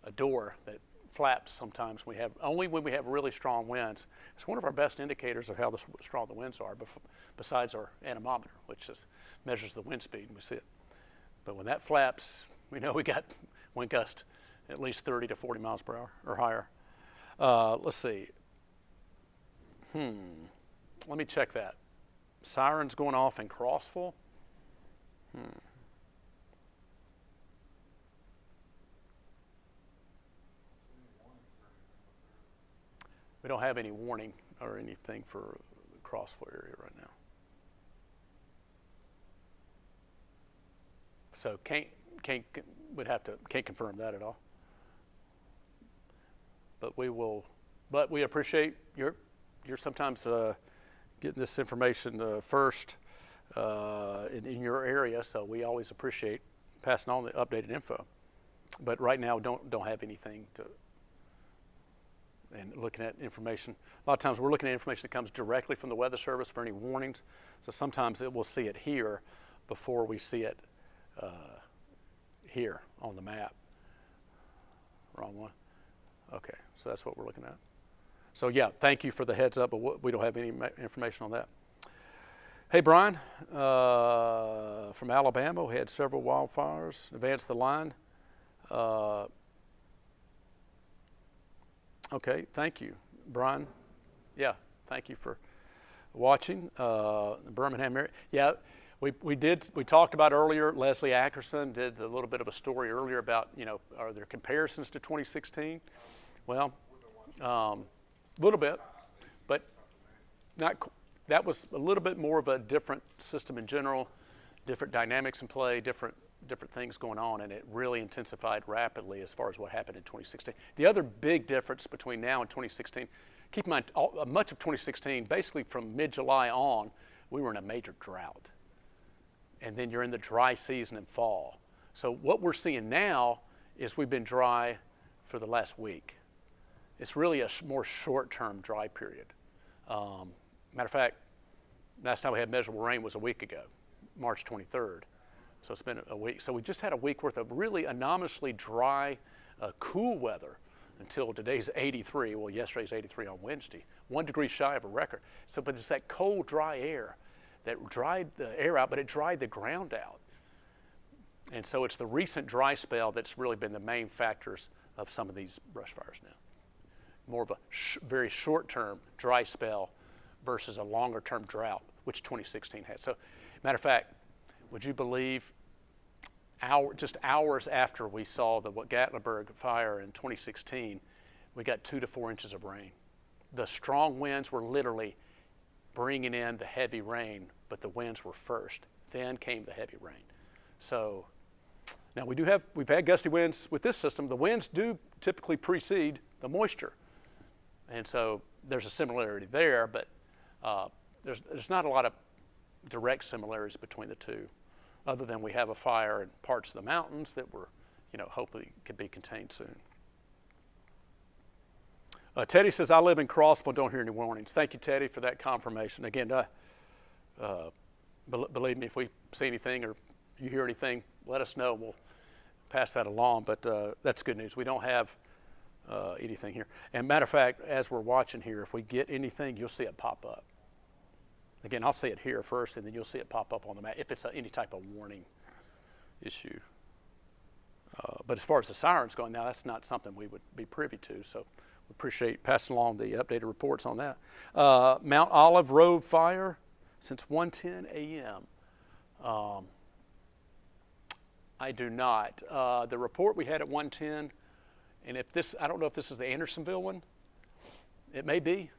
a door that flaps sometimes. Only when we have really strong winds. It's one of our best indicators of how strong the winds are, besides our anemometer, which measures the wind speed, and we see it. But when that flaps, we know we got wind gust at least 30 to 40 miles per hour or higher. Let's see. Let me check that. Sirens going off in Crossville. We don't have any warning or anything for the Crossville area right now. So can't confirm that at all. But we appreciate you're sometimes getting this information first in your area, so we always appreciate passing on the updated info. But right now, don't have anything and looking at information. A lot of times we're looking at information that comes directly from the Weather Service for any warnings. So sometimes we'll see it here before we see it here on the map. Wrong one. Okay, so that's what we're looking at. So yeah, thank you for the heads up, but we don't have any information on that. Hey, Brian, from Alabama, we had several wildfires, advanced the line. Okay, thank you, Brian. Yeah, thank you for watching. The Birmingham area. Yeah, we talked about earlier, Leslie Ackerson did a little bit of a story earlier about, are there comparisons to 2016? Well, a little bit, but that was a little bit more of a different system in general, different dynamics in play, different things going on, and it really intensified rapidly as far as what happened in 2016. The other big difference between now and 2016, keep in mind, much of 2016, basically from mid-July on, we were in a major drought. And then you're in the dry season in fall. So what we're seeing now is we've been dry for the last week. It's really a more short-term dry period. Matter of fact, Last time we had measurable rain was a week ago, March 23rd. So it's been a week. So we just had a week worth of really anomalously dry, cool weather until today's 83. Well, yesterday's 83 on Wednesday, 1 degree shy of a record. So, but it's that cold, dry air that dried the air out, but it dried the ground out. And so it's the recent dry spell that's really been the main factors of some of these brush fires now. More of a very short-term dry spell versus a longer-term drought, which 2016 had. So, matter of fact, would you believe just hours after we saw the Gatlinburg fire in 2016, we got 2 to 4 inches of rain. The strong winds were literally bringing in the heavy rain, but the winds were first. Then came the heavy rain. So now we've had gusty winds with this system. The winds do typically precede the moisture. And so there's a similarity there, but there's not a lot of direct similarities between the two, other than we have a fire in parts of the mountains that were, hopefully could be contained soon. Teddy says, I live in Crossville, don't hear any warnings. Thank you, Teddy, for that confirmation. Again, believe me, if we see anything or you hear anything, let us know. We'll pass that along, but that's good news. We don't have anything here. And matter of fact, as we're watching here, if we get anything, you'll see it pop up. Again, I'll see it here first, and then you'll see it pop up on the map if it's any type of warning issue. But as far as the sirens going now, that's not something we would be privy to, so we appreciate passing along the updated reports on that. Mount Olive Road fire since 1:10 a.m. I do not. The report we had at 1:10, and I don't know if this is the Andersonville one. It may be.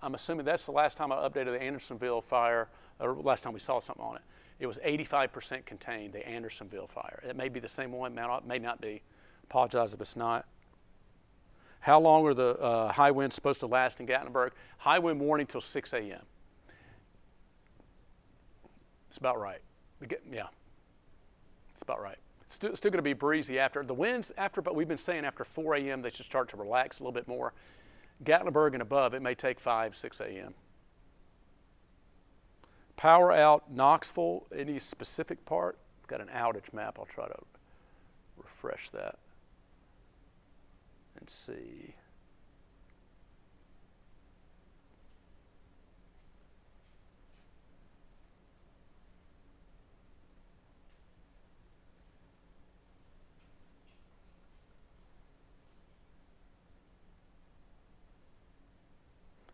I'm assuming that's the last time I updated the Andersonville fire, or last time we saw something on it. It was 85% contained, the Andersonville fire. It may be the same one, may not be. Apologize if it's not. How long are the high winds supposed to last in Gatlinburg? High wind warning till 6 a.m. It's about right. Yeah, it's about right. Still going to be breezy after. The winds but we've been saying after 4 a.m. they should start to relax a little bit more. Gatlinburg and above, it may take 5, 6 a.m. Power out, Knoxville, any specific part? Got an outage map. I'll try to refresh that and see.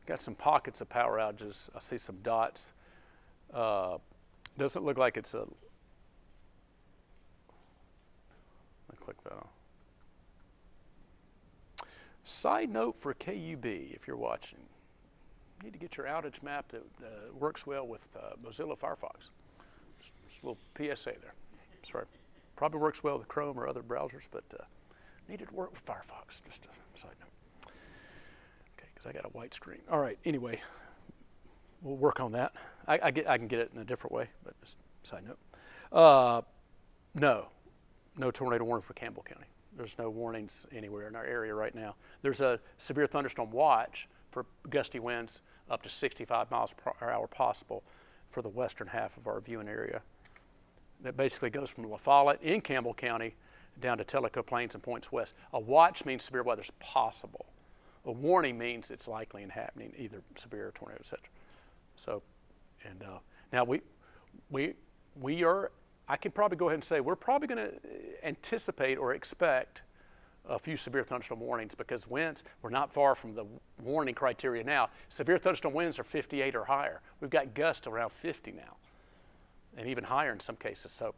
Got some pockets of power outages. I see some dots. Doesn't look like it's a. Let me click that on. Side note for KUB, if you're watching, you need to get your outage map that works well with Mozilla Firefox. Just a little PSA there. Sorry. Probably works well with Chrome or other browsers, but needed to work with Firefox. Just a side note. Because I got a white screen. All right, anyway, we'll work on that. I can get it in a different way, but just side note. No tornado warning for Campbell County. There's no warnings anywhere in our area right now. There's a severe thunderstorm watch for gusty winds up to 65 miles per hour possible for the western half of our viewing area. That basically goes from La Follette in Campbell County down to Tellico Plains and points west. A watch means severe weather's possible. A warning means it's likely and happening, either severe tornado, et cetera. So, and now we are, I can probably go ahead and say we're probably going to anticipate or expect a few severe thunderstorm warnings because winds, we're not far from the warning criteria now. Severe thunderstorm winds are 58 or higher. We've got gusts around 50 now, and even higher in some cases. So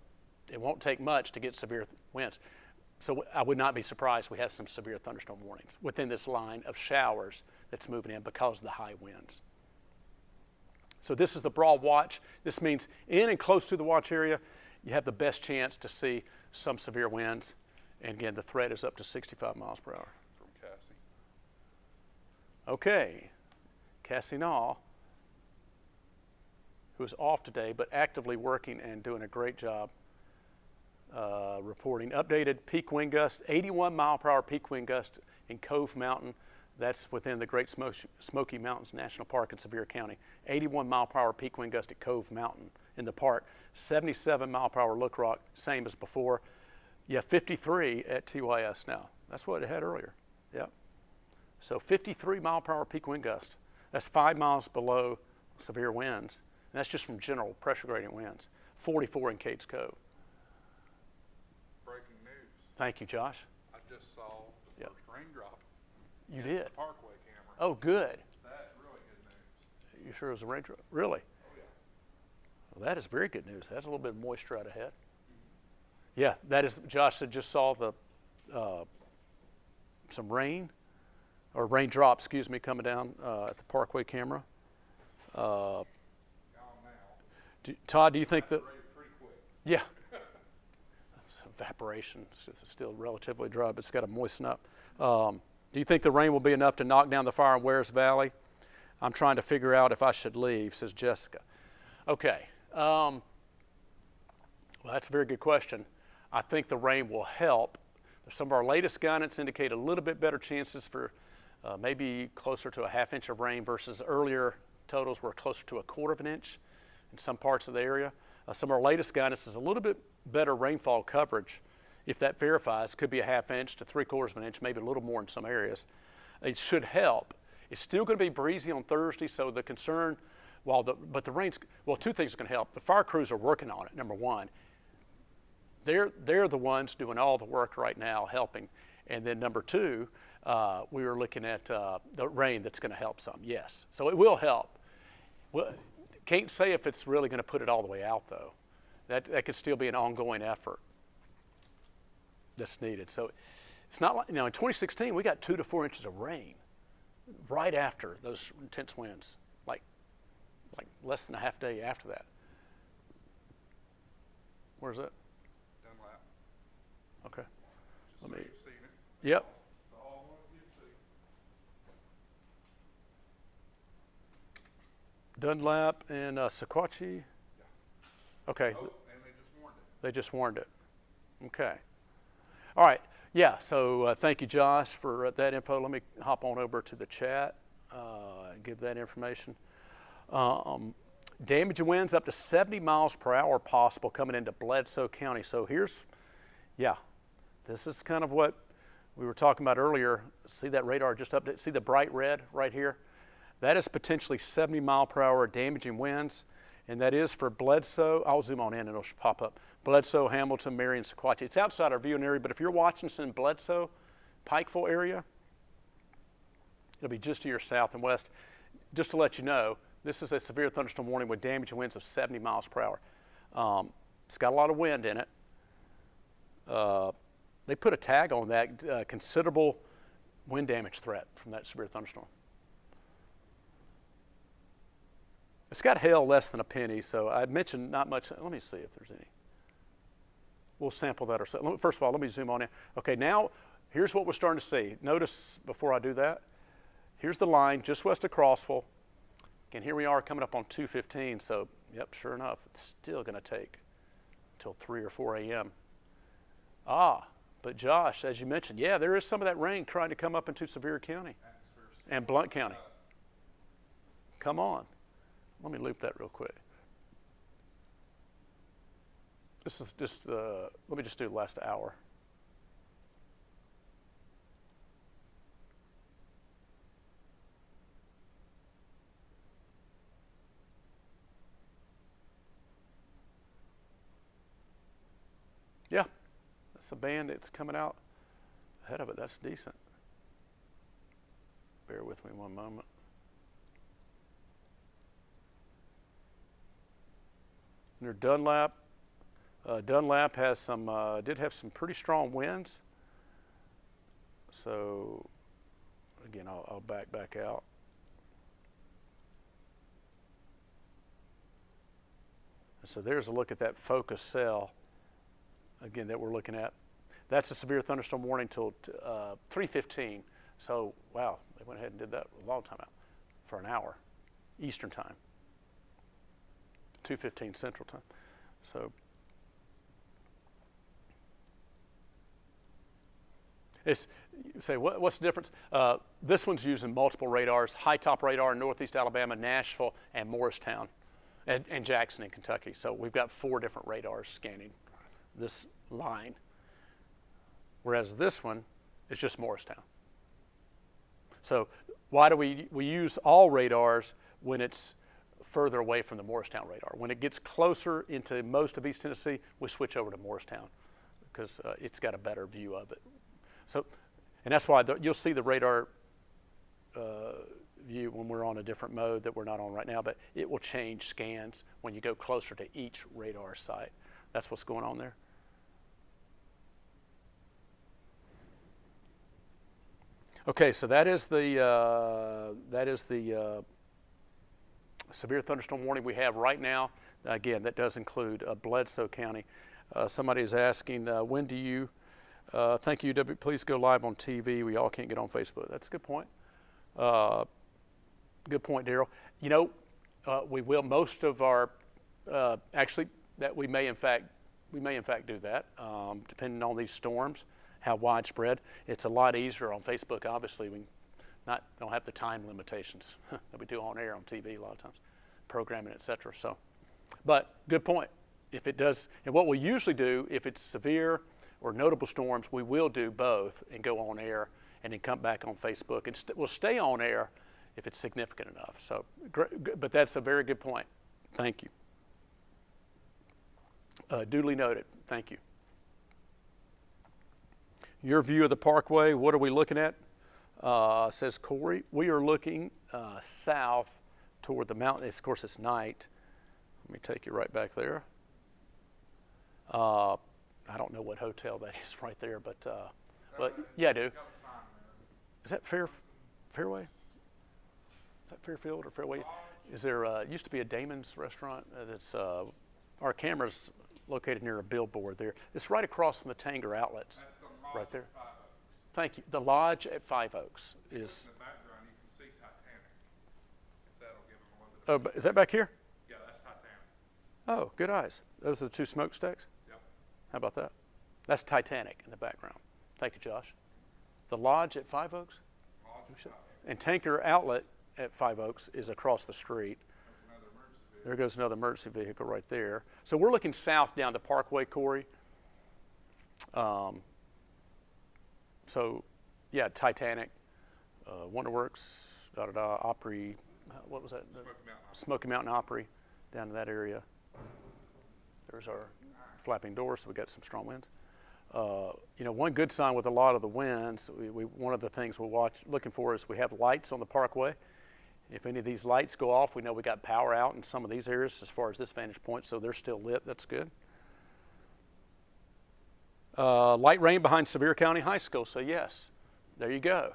it won't take much to get severe winds. So I would not be surprised we have some severe thunderstorm warnings within this line of showers that's moving in because of the high winds. So this is the broad watch. This means in and close to the watch area, you have the best chance to see some severe winds. And again, the threat is up to 65 miles per hour. From Cassie. Okay, Cassie Naw, who is off today, but actively working and doing a great job reporting updated peak wind gust, 81 mile per hour peak wind gust in Cove Mountain That's within the Great Smoky Mountains National Park in Sevier County. 81 mile per hour peak wind gust at Cove Mountain in the park. 77 mile per hour Look Rock, same as before. Yeah, 53 at TYS now. That's what it had earlier. Yep. So 53 mile per hour peak wind gust. That's 5 miles below severe winds. And that's just from general pressure gradient winds. 44 in Cades Cove. Breaking news. Thank you, Josh. I just saw the Yep. first raindrop. You in did? the Parkway camera. Oh, good. That's really good news. You sure it was a raindrop? Really? Oh, yeah. Well, that is very good news. That's a little bit of moisture out ahead. Yeah, that is, Josh said just saw the some rain, or raindrops, excuse me, coming down at the Parkway camera. Gone now. Todd, do you think that? Pretty quick. Yeah. Evaporation is still relatively dry, but it's got to moisten up. Do you think the rain will be enough to knock down the fire in Wares Valley? I'm trying to figure out if I should leave, says Jessica. Okay. Well, that's a very good question. I think the rain will help. Some of our latest guidance indicate a little bit better chances for maybe closer to a ½ inch of rain versus earlier totals were closer to 1/4 inch in some parts of the area. Some of our latest guidance is a little bit better rainfall coverage. If that verifies, could be a ½ inch to 3/4 inch, maybe a little more in some areas. It should help. It's still going to be breezy on Thursday, so the concern, but the rain's, well, two things are going to help. The fire crews are working on it, number one. They're the ones doing all the work right now, helping. And then number two, we were looking at the rain that's going to help some, yes. So it will help. Well, can't say if it's really going to put it all the way out, though. That could still be an ongoing effort that's needed. So it's not like, in 2016, we got 2 to 4 inches of rain right after those intense winds, like less than a half day after that. Where's that? Dunlap. Okay. Let me. You've seen it. Yep. All of you see. Dunlap and Sequatchie. Yeah. Okay. Oh, and they just warned it. They just warned it. Okay. All right. Yeah. So thank you, Josh, for that info. Let me hop on over to the chat and give that information. Damage and winds up to 70 miles per hour possible coming into Bledsoe County. So here's, this is kind of what we were talking about earlier. See that radar just up? See the bright red right here? That is potentially 70 mile per hour damaging winds. And that is for Bledsoe. I'll zoom on in and it'll pop up. Bledsoe, Hamilton, Marion, Sequatchie. It's outside our viewing area, but if you're watching this in Bledsoe, Pikeville area, it'll be just to your south and west. Just to let you know, this is a severe thunderstorm warning with damage winds of 70 miles per hour. It's got a lot of wind in it. They put a tag on that, considerable wind damage threat from that severe thunderstorm. It's got hail less than a penny, so I mentioned not much. Let me see if there's any. We'll sample that ourselves. First of all, let me zoom on in. Okay, now here's what we're starting to see. Notice before I do that, here's the line just west of Crossville. And here we are coming up on 2:15, so yep, sure enough, it's still going to take until 3 or 4 a.m. But Josh, as you mentioned, yeah, there is some of that rain trying to come up into Sevier County and Blount County. Come on. Let me loop that real quick. This is just, let me just do the last hour. Yeah, that's a band that's coming out ahead of it. That's decent. Bear with me one moment. Near Dunlap. Dunlap has some, did have some pretty strong winds. So, again, I'll back out. And so there's a look at that focus cell, again, that we're looking at. That's a severe thunderstorm warning till 3:15. So, wow, they went ahead and did that a long time out for an hour, Eastern time. 2:15 Central Time. So It's, you say, what's the difference? This one's using multiple radars, high top radar in Northeast Alabama, Nashville, and Morristown, and Jackson in Kentucky. So we've got 4 different radars scanning this line. Whereas this one is just Morristown. So why do we use all radars when it's further away from the Morristown radar? When it gets closer into most of East Tennessee, we switch over to Morristown because it's got a better view of it. So, and that's why you'll see the radar view when we're on a different mode that we're not on right now, but it will change scans when you go closer to each radar site. That's what's going on there. Okay, so that is the severe thunderstorm warning we have right now. Again, that does include Bledsoe County. Somebody is asking, when do you thank you, UW, please go live on TV. We all can't get on Facebook. That's a good point. Good point, Daryl. You know, we will. Most of our actually that we may in fact do that, depending on these storms, how widespread. It's a lot easier on Facebook. Obviously, we don't have the time limitations that we do on air on TV a lot of times, programming, etc. So, but good point. If it does, and what we usually do, if it's severe or notable storms, we will do both and go on air and then come back on Facebook, and we'll stay on air if it's significant enough. So, but that's a very good point. Thank you. Duly noted. Thank you. Your view of the parkway, what are we looking at? Says Corey. We are looking south toward the mountain. Of course, it's night. Let me take you right back there. I don't know what hotel that is right there, but yeah, I do. Is that Fairway? Is that Fairfield or Fairway? Is there used to be a Damon's restaurant that's our camera's located near a billboard there. It's right across from the Tanger Outlets. Right there. Thank you. The Lodge at Five Oaks is. In the background, you can see Titanic. If that'll give them a little bit of. Oh, is that back here? Yeah, that's Titanic. Oh, good eyes. Those are the 2 smokestacks? Yep. How about that? That's Titanic in the background. Thank you, Josh. The Lodge at Five Oaks? And Tanker Outlet at Five Oaks is across the street. There goes another emergency vehicle right there. So we're looking south down the Parkway, Corey. So, yeah, Titanic, Wonderworks, Opry, what was that? Smoky Mountain Opry, down to that area. There's our flapping doors, so we got some strong winds. You know, one good sign with a lot of the winds, one of the things we're looking for is we have lights on the parkway. If any of these lights go off, we know we got power out in some of these areas as far as this vantage point, so they're still lit. That's good. Light rain behind Sevier County High School, so yes, there you go.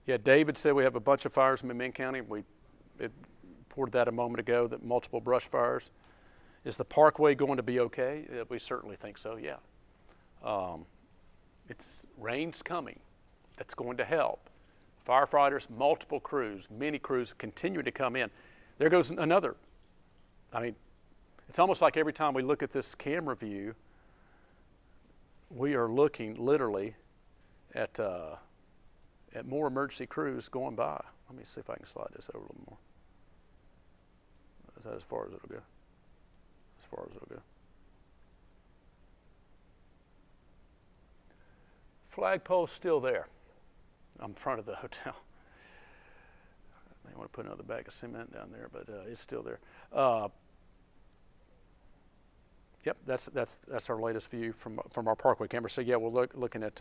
Yeah, David said we have a bunch of fires in McMinn County. We reported that a moment ago, that multiple brush fires. Is the parkway going to be okay? We certainly think so, yeah. Rain's coming. That's going to help. Firefighters, multiple crews, many crews continue to come in. There goes another. I mean, it's almost like every time we look at this camera view, we are looking literally at more emergency crews going by. Let me see if I can slide this over a little more. Is that as far as it'll go? As far as it'll go. Flagpole's still there. I'm in front of the hotel. I may want to put another bag of cement down there, but it's still there. Yep, that's our latest view from our Parkway camera. So yeah, we're looking at.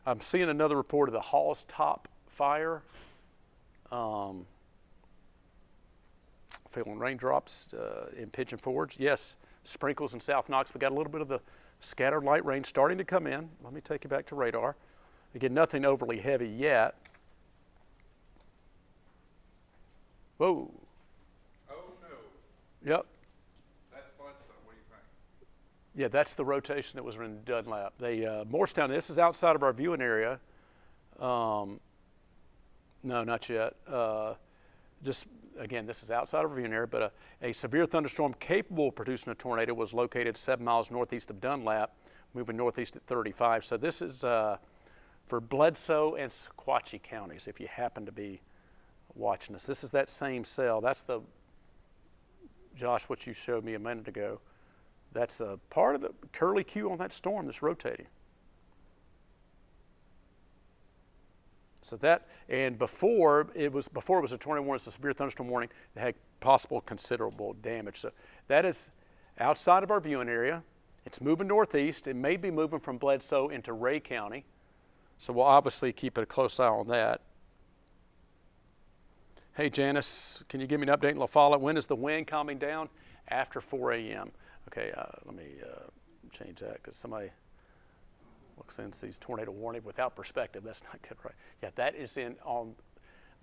I'm seeing another report of the Hall's Top fire. Feeling raindrops in Pigeon Forge. Yes, sprinkles in South Knox. We got a little bit of the scattered light rain starting to come in. Let me take you back to radar. Again, nothing overly heavy yet. Whoa. Oh no. Yep. That's Bledsoe. What do you think? Yeah, that's the rotation that was in Dunlap. Morristown, this is outside of our viewing area. No, not yet. just again, this is outside of our viewing area, but a severe thunderstorm capable of producing a tornado was located 7 miles northeast of Dunlap, moving northeast at 35. So this is for Bledsoe and Sequatchie counties, if you happen to be watching this. This is that same cell. That's the, Josh, what you showed me a minute ago. That's a part of the curly Q on that storm that's rotating. So that, and before it was a tornado warning, it's a severe thunderstorm warning that had possible considerable damage. So that is outside of our viewing area. It's moving northeast. It may be moving from Bledsoe into Ray County. So we'll obviously keep a close eye on that. Hey Janice, can you give me an update in La Follette? When is the wind calming down? After 4 a.m. Okay, let me change that because somebody sends these tornado warning without perspective. That's not good, right? Yeah, that is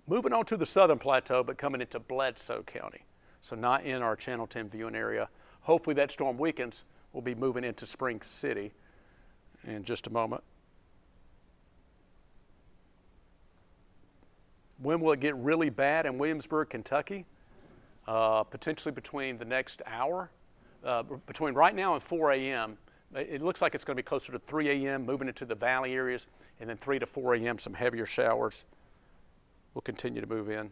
moving on to the southern plateau, but coming into Bledsoe County. So not in our Channel 10 viewing area. Hopefully that storm weakens. We'll be moving into Spring City in just a moment. When will it get really bad in Williamsburg, Kentucky? Potentially between the next hour, between right now and 4 a.m. It looks like it's going to be closer to 3 a.m., moving into the valley areas, and then 3 to 4 a.m., some heavier showers. We'll continue to move in.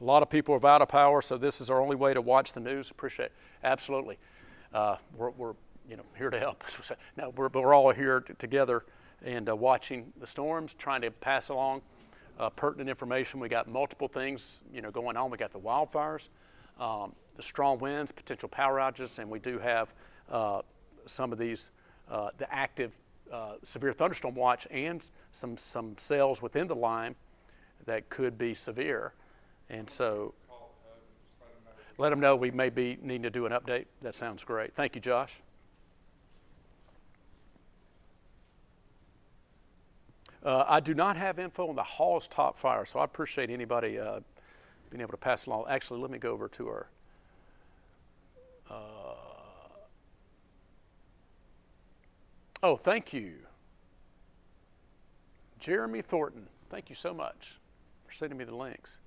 A lot of people are out of power, so this is our only way to watch the news. Appreciate it. Absolutely. We're here to help. No, we're all here together and watching the storms, trying to pass along pertinent information. We got multiple things going on. We got the wildfires, the strong winds, potential power outages, and we do have some of these the active severe thunderstorm watch and some cells within the line that could be severe. And so let them know we may be needing to do an update. That sounds great. Thank you, Josh. I do not have info on the Hall's top fire, so I appreciate anybody being able to pass along. Actually, let me go over to our oh, thank you. Jeremy Thornton, thank you so much for sending me the links.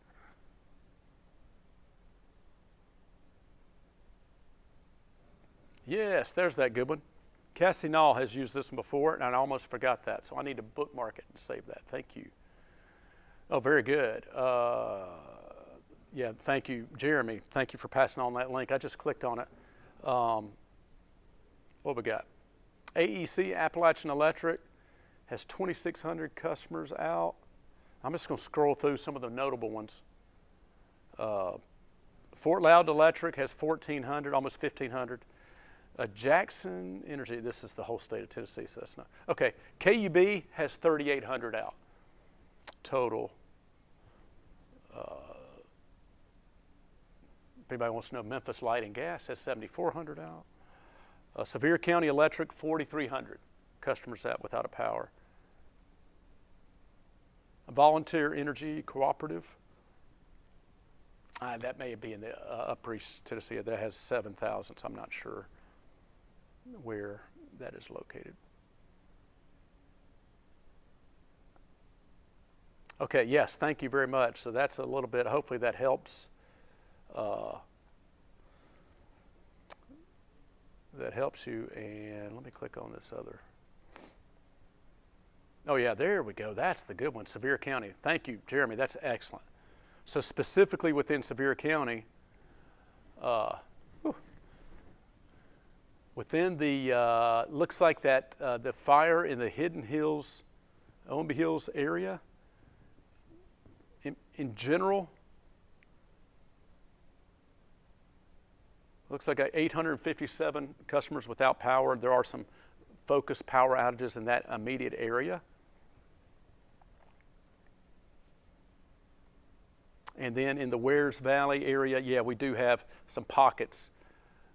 Yes, there's that good one. Cassie Nall has used this one before, and I almost forgot that, so I need to bookmark it and save that. Thank you. Oh, very good. Yeah, thank you, Jeremy. Thank you for passing on that link. I just clicked on it. What we got? AEC, Appalachian Electric, has 2,600 customers out. I'm just going to scroll through some of the notable ones. Fort Loud Electric has 1,400, almost 1,500. Jackson Energy, this is the whole state of Tennessee, so that's not. Okay, KUB has 3,800 out total. If anybody wants to know, Memphis Light and Gas has 7,400 out. Sevier County Electric, 4,300 customers out without a power. Volunteer Energy Cooperative, that may be in the Upper East Tennessee, that has 7,000, so I'm not sure where that is located. Okay, yes, thank you very much. So that's a little bit, hopefully that helps. That helps you, and let me click on this other. Oh yeah, there we go. That's the good one, Sevier County. Thank you, Jeremy, that's excellent. So specifically within Sevier County, within the, looks like that the fire in the Hidden Hills, Ownby Hills area, in general, looks like 857 customers without power. There are some focused power outages in that immediate area. And then in the Wares Valley area, yeah, we do have some pockets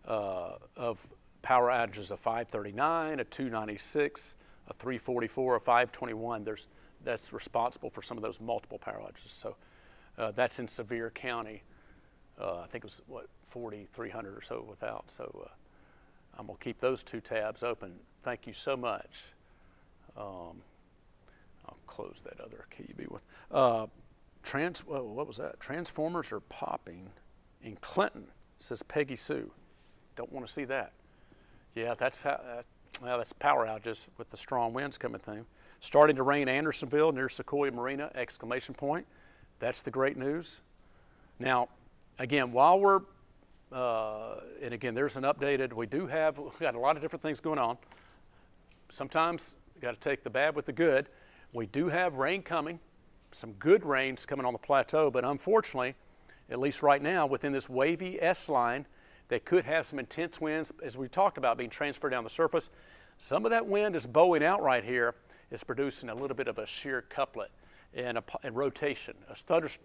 of power outages, a 539, a 296, a 344, a 521. That's responsible for some of those multiple power outages. So that's in Sevier County. I think it was, 4,300 or so without. So I'm going to keep those two tabs open. Thank you so much. I'll close that other KUB one. What was that? Transformers are popping in Clinton, says Peggy Sue. Don't want to see that. Yeah, that's power outages with the strong winds coming through. Starting to rain Andersonville near Sequoia Marina, exclamation point. That's the great news. Now, again, while we're, and again, there's an updated, we've got a lot of different things going on. Sometimes you got to take the bad with the good. We do have rain coming, some good rains coming on the plateau, but unfortunately, at least right now, within this wavy S line, they could have some intense winds, as we talked about, being transferred down the surface. Some of that wind is bowing out right here. It's producing a little bit of a shear couplet and rotation. A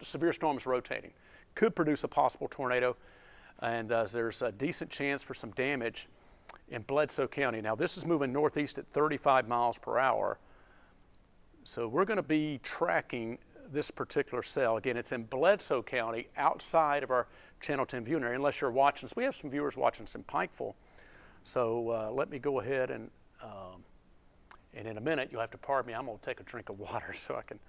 severe storm is rotating. Could produce a possible tornado, and there's a decent chance for some damage in Bledsoe County. Now, this is moving northeast at 35 miles per hour. So we're going to be tracking this particular cell. Again, it's in Bledsoe County, outside of our Channel 10 viewing area, unless you're watching. So we have some viewers watching us in Pikeville. So let me go ahead and in a minute, you'll have to pardon me. I'm going to take a drink of water so I can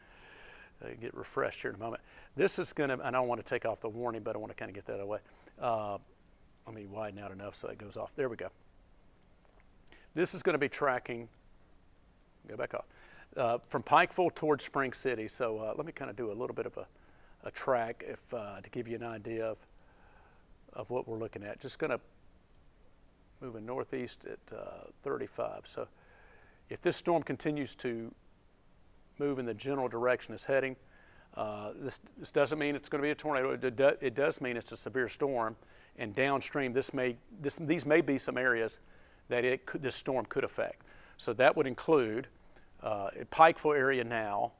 get refreshed here in a moment. This is going to, I don't want to take off the warning, but I want to kind of get that away. Let me widen out enough so it goes off. There we go. This is going to be tracking, go back off, from Pikeville towards Spring City. So let me kind of do a little bit of a track to give you an idea of what we're looking at. Just going to moving northeast at 35. So if this storm continues to move in the general direction it's heading, this doesn't mean it's going to be a tornado. It does mean it's a severe storm, and downstream these may be some areas that this storm could affect. So that would include Pikeville area now,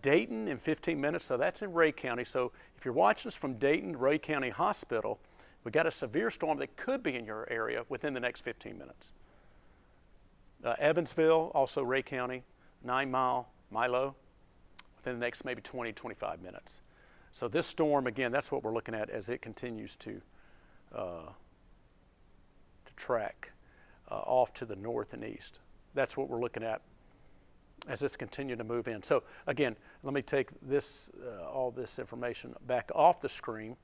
Dayton in 15 minutes, so that's in Ray County. So if you're watching us from Dayton, Ray County Hospital, we got a severe storm that could be in your area within the next 15 minutes. Evansville, also Ray County, 9 Mile, Milo, within the next maybe 20, 25 minutes. So this storm, again, that's what we're looking at as it continues to track off to the north and east. That's what we're looking at as this continues to move in. So again, let me take this, all this information back off the screen.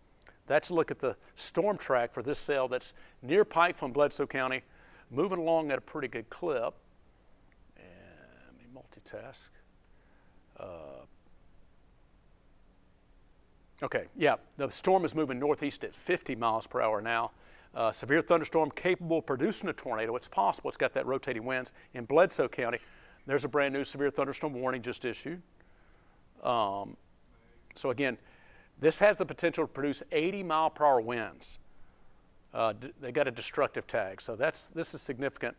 That's a look at the storm track for this cell that's near Pikeville in Bledsoe County, moving along at a pretty good clip. And let me multitask. Okay, yeah, the storm is moving northeast at 50 miles per hour now. Severe thunderstorm capable of producing a tornado. It's possible. It's got that rotating winds in Bledsoe County. There's a brand new severe thunderstorm warning just issued. So again, this has the potential to produce 80 mile per hour winds. They got a destructive tag, so this is significant,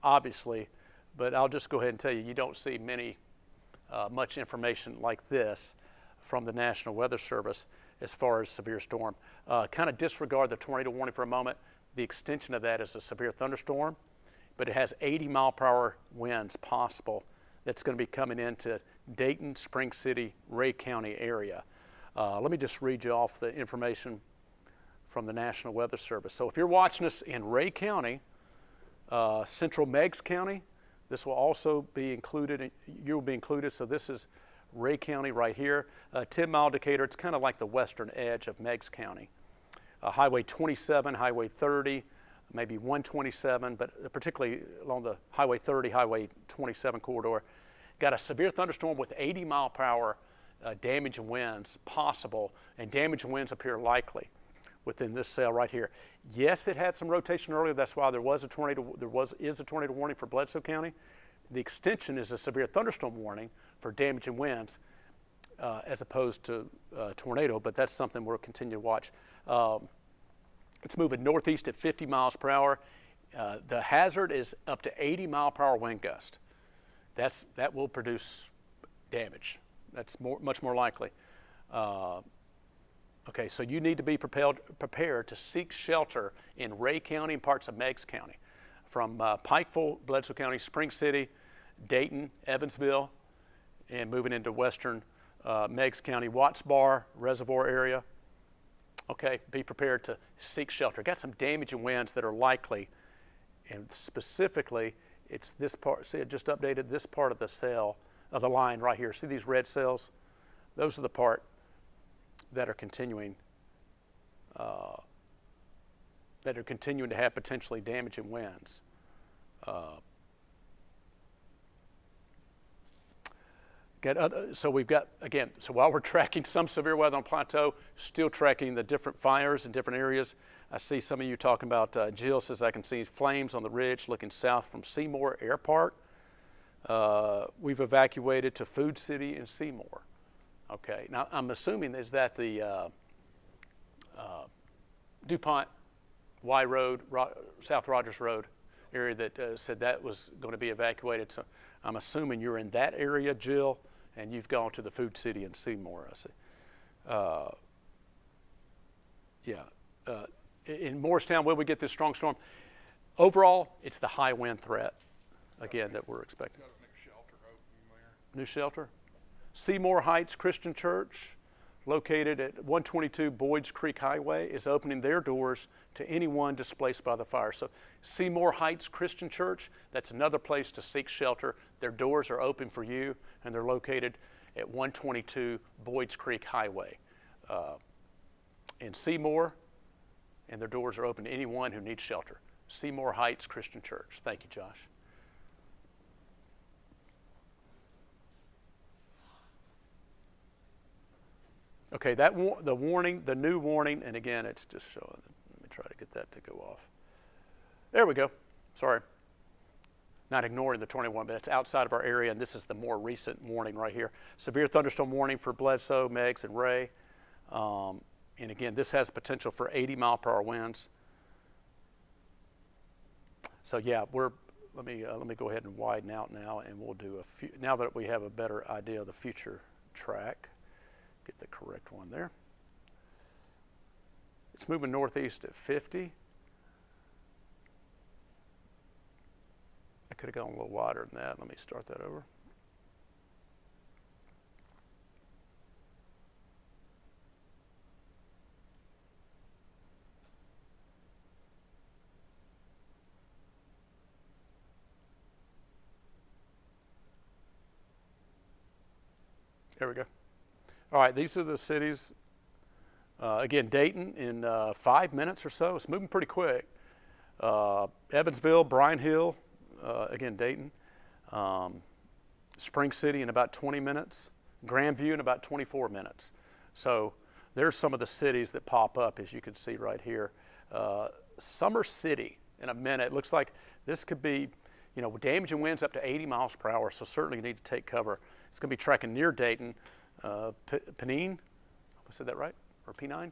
obviously. But I'll just go ahead and tell you, you don't see much information like this from the National Weather Service as far as severe storm. Kind of disregard the tornado warning for a moment. The extension of that is a severe thunderstorm, but it has 80 mile per hour winds possible that's going to be coming into Dayton, Spring City, Ray County area. Let me just read you off the information from the National Weather Service. So if you're watching us in Ray County, Central Meigs County, this will also be included, you'll be included. So this is Ray County right here. 10 Mile Decatur, it's kind of like the western edge of Meigs County. Highway 27, Highway 30, maybe 127, but particularly along the Highway 30, Highway 27 corridor. Got a severe thunderstorm with 80 mile per hour damage and winds possible, and damage and winds appear likely within this cell right here. Yes, it had some rotation earlier. That's why there was a tornado. Is a tornado warning for Bledsoe County. The extension is a severe thunderstorm warning for damage and winds, as opposed to tornado. But that's something we'll continue to watch. It's moving northeast at 50 miles per hour. The hazard is up to 80 mile per hour wind gust. That will produce damage. That's much more likely. Okay, so you need to be prepared to seek shelter in Ray County and parts of Meigs County, from Pikeville, Bledsoe County, Spring City, Dayton, Evansville, and moving into western Meigs County, Watts Bar Reservoir area. Okay, be prepared to seek shelter. Got some damage and winds that are likely, and specifically It's this part. See, it just updated this part of the cell of the line right here. See these red cells? Those are the part that are continuing to have potentially damaging winds. So we've got, again, so while we're tracking some severe weather on plateau, still tracking the different fires in different areas. I see some of you talking about, Jill says I can see flames on the ridge looking south from Seymour Air Park. We've evacuated to Food City and Seymour. Okay, now I'm assuming is that the DuPont Y Road, South Rogers Road area that said that was going to be evacuated. So I'm assuming you're in that area, Jill, and you've gone to the Food City in Seymour, I see. In Morristown, where we get this strong storm, overall, it's the high wind threat, again, that we're expecting. Got a new shelter opening there. New shelter. Seymour Heights Christian Church, located at 122 Boyd's Creek Highway, is opening their doors to anyone displaced by the fire. So Seymour Heights Christian Church, that's another place to seek shelter. Their doors are open for you, and they're located at 122 Boyd's Creek Highway in Seymour, and their doors are open to anyone who needs shelter. Seymour Heights Christian Church. Thank you, Josh. Okay, the new warning, and again, it's just showing. Let me try to get that to go off. There we go. Sorry. Not ignoring the 21, but it's outside of our area, and this is the more recent warning right here. Severe thunderstorm warning for Bledsoe, Meigs, and Ray. And again, this has potential for 80-mile-per-hour winds. So yeah, let me go ahead and widen out now, and we'll do a few. Now that we have a better idea of the future track. Get the correct one there. It's moving northeast at 50. I could have gone a little wider than that. Let me start that over. There we go. All right, these are the cities. Again, Dayton in 5 minutes or so. It's moving pretty quick. Evansville, Bryan Hill, again, Dayton. Spring City in about 20 minutes. Grandview in about 24 minutes. So there's some of the cities that pop up, as you can see right here. Summer City in a minute. It looks like this could be, damaging winds up to 80 miles per hour, so certainly you need to take cover. It's going to be tracking near Dayton. Penine, I said that right? Or P9?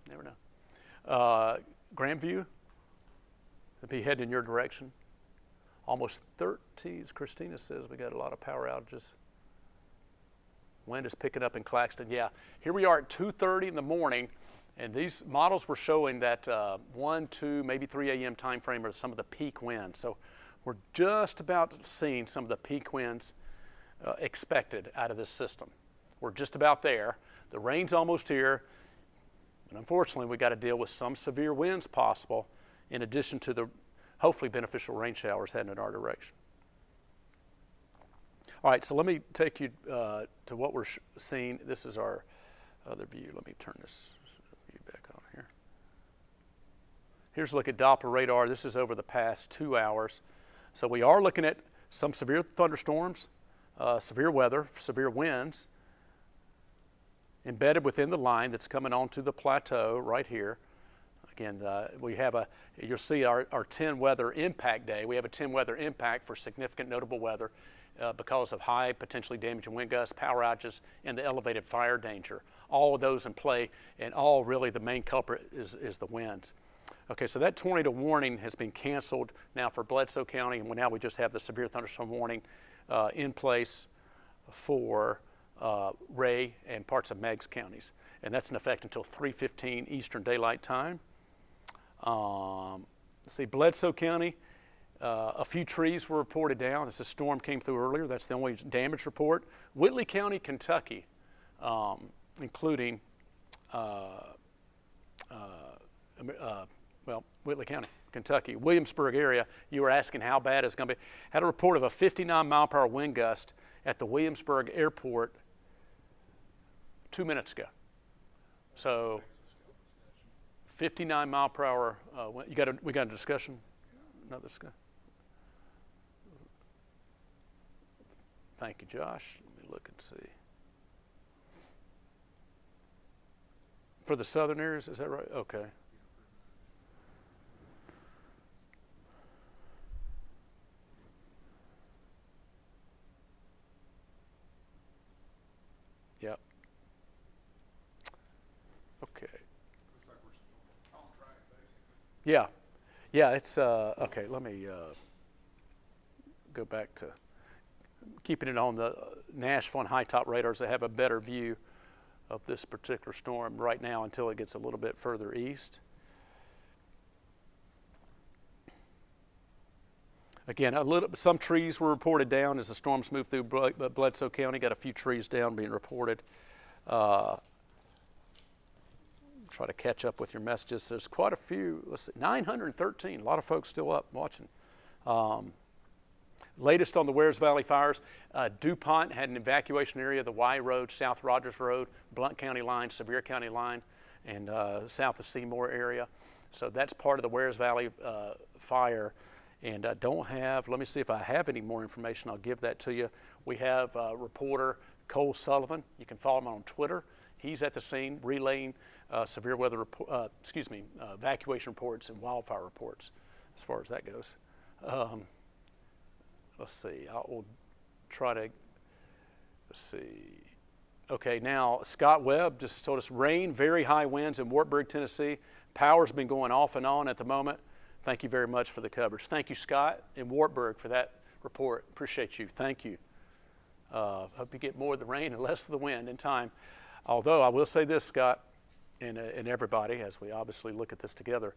Never know. Grandview, it'll be heading in your direction. Almost 30, as Christina says, we got a lot of power outages. Wind is picking up in Claxton. Yeah, here we are at 2:30 in the morning, and these models were showing that 1, 2, maybe 3 a.m. time frame are some of the peak winds. So we're just about seeing some of the peak winds expected out of this system. We're just about there. The rain's almost here, but unfortunately we got to deal with some severe winds possible in addition to the hopefully beneficial rain showers heading in our direction. All right, so let me take you to what we're seeing. This is our other view. Let me turn this view back on here. Here's a look at Doppler radar. This is over the past 2 hours. So we are looking at some severe thunderstorms, severe weather, severe winds, embedded within the line that's coming onto the plateau right here. Again, we have you'll see our 10 weather impact day. We have a 10 weather impact for significant notable weather because of high potentially damaging wind gusts, power outages, and the elevated fire danger. All of those in play, and all really the main culprit is the winds. Okay, so that tornado warning has been canceled now for Bledsoe County, and now we just have the severe thunderstorm warning in place for Ray and parts of Meigs counties, and that's in effect until 3:15 Eastern Daylight Time. Let's see, Bledsoe County, a few trees were reported down as the storm came through earlier. That's the only damage report. Whitley County, Kentucky, including Whitley County, Kentucky. Williamsburg area, you were asking how bad it's going to be. Had a report of a 59-mile-per-hour wind gust at the Williamsburg airport 2 minutes ago. So 59-mile-per-hour. We got a discussion? Another discussion? Thank you, Josh. Let me look and see. For the southern areas, is that right? Okay. Yep. Okay. Looks like we're still on track, basically. Yeah. Yeah, it's, okay, let me go back to keeping it on the Nashville and high top radars that have a better view of this particular storm right now until it gets a little bit further east. Again, some trees were reported down as the storms moved through Bledsoe County. Got a few trees down being reported. Try to catch up with your messages. There's quite a few. Let's see, 913. A lot of folks still up watching. Latest on the Wares Valley fires, DuPont had an evacuation area, the Y Road, South Rogers Road, Blount County line, Sevier County line, and south of Seymour area. So that's part of the Wares Valley fire. And I don't have, let me see if I have any more information, I'll give that to you. We have reporter Cole Sullivan. You can follow him on Twitter. He's at the scene relaying severe weather, evacuation reports and wildfire reports as far as that goes. Let's see, I'll try to, let's see. Okay, now Scott Webb just told us rain, very high winds in Wartburg, Tennessee. Power's been going off and on at the moment. Thank you very much for the coverage. Thank you, Scott in Wartburg, for that report. Appreciate you. Thank you. Hope you get more of the rain and less of the wind in time. Although I will say this, Scott, and everybody, as we obviously look at this together,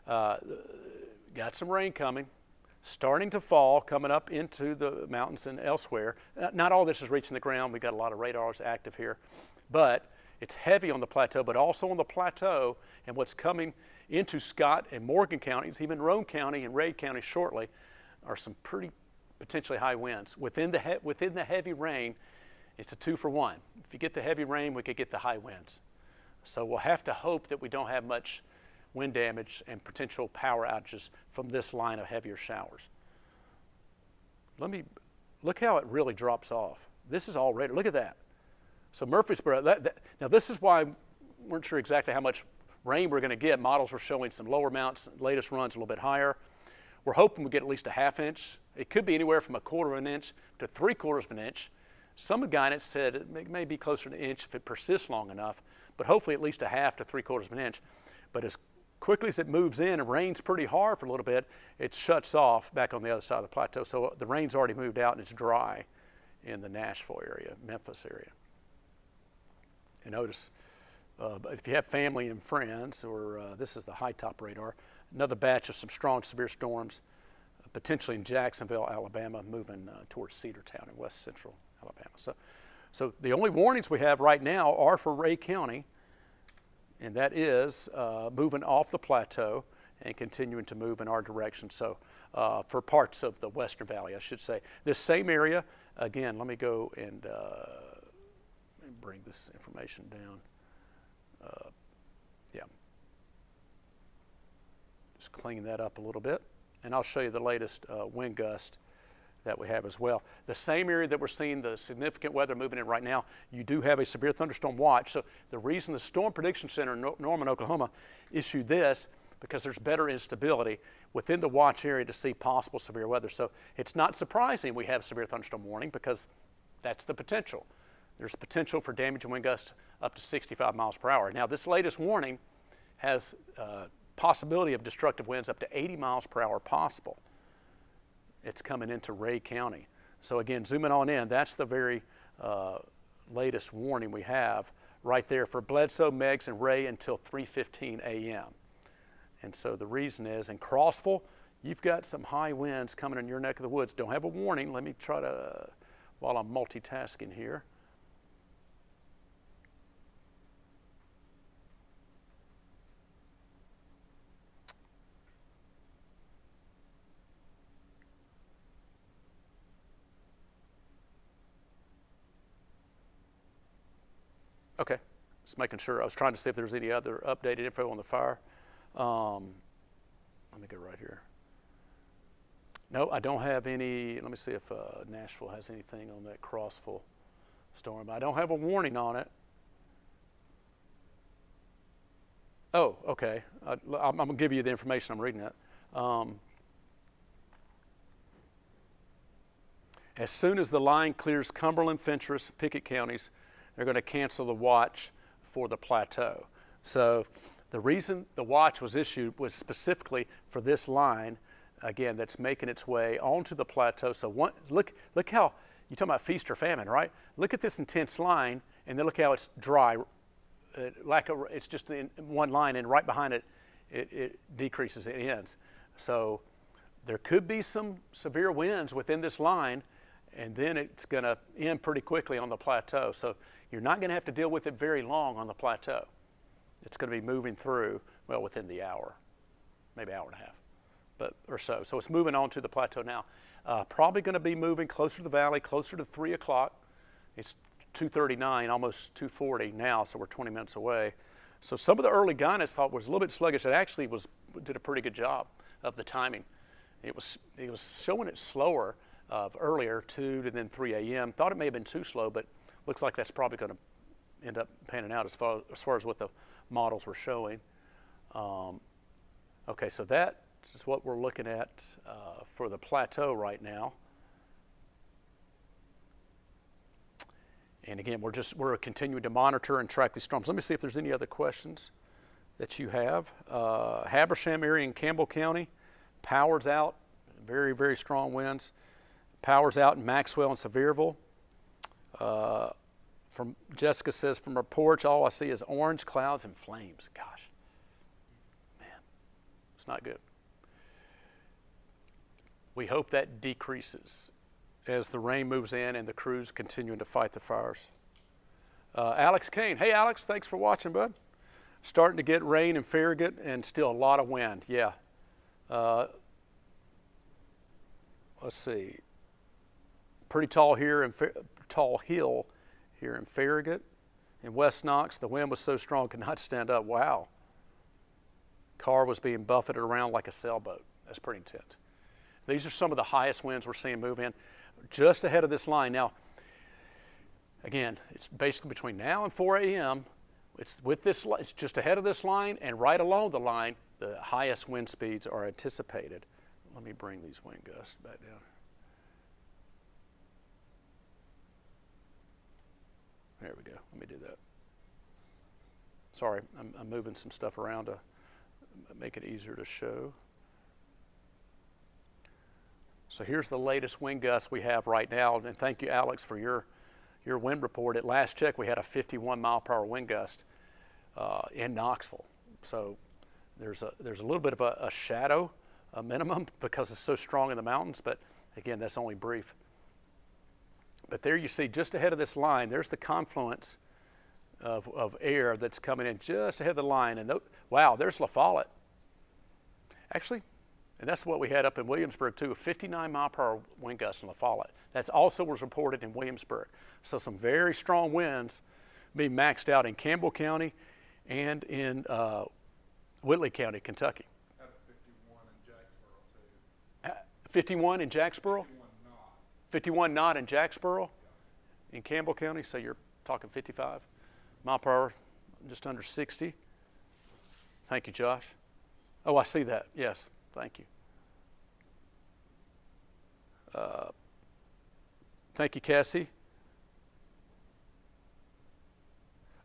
got some rain coming. Starting to fall, coming up into the mountains and elsewhere. Not all this is reaching the ground. We've got a lot of radars active here. But it's heavy on the plateau, but also on the plateau and what's coming into Scott and Morgan counties, even Roane County and Ray County shortly, are some pretty potentially high winds. Within the heavy rain, it's a 2-for-1. If you get the heavy rain, we could get the high winds. So we'll have to hope that we don't have much wind damage and potential power outages from this line of heavier showers. Look how it really drops off. This is already, look at that. So Murfreesboro, now this is why we weren't sure exactly how much rain we're going to get. Models were showing some lower amounts, latest runs a little bit higher. We're hoping we get at least a ½ inch. It could be anywhere from 1/4 of an inch to 3/4 of an inch. Some guidance said it may be closer to an inch if it persists long enough, but hopefully at least a 1/2 to 3/4 of an inch. But as quickly as it moves in and rains pretty hard for a little bit, it shuts off back on the other side of the plateau. So the rain's already moved out and it's dry in the Nashville area, Memphis area. And notice, if you have family and friends, or this is the high top radar, another batch of some strong severe storms, potentially in Jacksonville, Alabama, moving towards Cedartown in west central Alabama. So the only warnings we have right now are for Ray County, and that is moving off the plateau and continuing to move in our direction. So for parts of the Western Valley, I should say. This same area, again, let me go and bring this information down. Yeah. Just clean that up a little bit. And I'll show you the latest wind gust that we have as well. The same area that we're seeing the significant weather moving in right now, you do have a severe thunderstorm watch. So the reason the Storm Prediction Center in Norman, Oklahoma issued this, because there's better instability within the watch area to see possible severe weather. So it's not surprising we have a severe thunderstorm warning, because that's the potential. There's potential for damage and wind gusts up to 65 miles per hour. Now this latest warning has possibility of destructive winds up to 80 miles per hour possible. It's coming into Ray County. So again, zooming on in, that's the very latest warning we have right there for Bledsoe, Meigs, and Ray until 3:15 a.m. And so the reason is, in Crossville, you've got some high winds coming in your neck of the woods. Don't have a warning. Let me try to, while I'm multitasking here. Okay, just making sure. I was trying to see if there's any other updated info on the fire. Let me go right here. No, I don't have any. Let me see if Nashville has anything on that Crossville storm. I don't have a warning on it. Oh, okay. I'm going to give you the information. I'm reading it. As soon as the line clears Cumberland, Fentress, Pickett counties, they're going to cancel the watch for the plateau. So the reason the watch was issued was specifically for this line, again, that's making its way onto the plateau. So look how, you're talking about feast or famine, right? Look at this intense line, and then look how it's dry. It's just in one line, and right behind it, it decreases, it ends. So there could be some severe winds within this line, and then it's going to end pretty quickly on the plateau. So you're not going to have to deal with it very long on the plateau. It's going to be moving through, well, within the hour, maybe hour and a half, or so. So it's moving on to the plateau now. Probably going to be moving closer to the valley, closer to 3 o'clock. It's 2:39, almost 2:40 now, so we're 20 minutes away. So some of the early guidance thought was a little bit sluggish. It actually did a pretty good job of the timing. It was showing it slower earlier, 2 to then 3 a.m. Thought it may have been too slow, but looks like that's probably going to end up panning out as far as what the models were showing. Okay, so that is what we're looking at for the plateau right now. And again, we're continuing to monitor and track these storms. Let me see if there's any other questions that you have. Habersham area in Campbell County, power's out, very, very strong winds. Power's out in Maxwell and Sevierville. From Jessica says, from her porch, all I see is orange clouds and flames. Gosh, man, it's not good. We hope that decreases as the rain moves in and the crews continuing to fight the fires. Alex Kane. Hey, Alex, thanks for watching, bud. Starting to get rain in Farragut and still a lot of wind. Yeah. Let's see. Pretty tall hill here in Farragut. In West Knox, the wind was so strong could not stand up. Wow. Car was being buffeted around like a sailboat. That's pretty intense. These are some of the highest winds we're seeing move in just ahead of this line. Now, again, it's basically between now and 4 a.m. It's just ahead of this line, and right along the line, the highest wind speeds are anticipated. Let me bring these wind gusts back down. There we go. Let me do that. Sorry, I'm moving some stuff around to make it easier to show. So here's the latest wind gusts we have right now, and thank you, Alex, for your wind report. At last check, we had a 51 mile per hour wind gust in Knoxville. So there's a little bit of a shadow, a minimum, because it's so strong in the mountains, but again, that's only brief. But there you see, just ahead of this line, there's the confluence of air that's coming in just ahead of the line. And wow, there's La Follette. Actually, and that's what we had up in Williamsburg too, a 59 mile per hour wind gust in La Follette. That's also was reported in Williamsburg. So some very strong winds being maxed out in Campbell County and in Whitley County, Kentucky. 51 in Jacksboro too. 51 in Jacksboro? 51 knot. 51 knot in Jacksboro in Campbell County, so you're talking 55 mile per hour, just under 60. Thank you, Josh. Oh, I see that. Yes, thank you. Thank you, Cassie.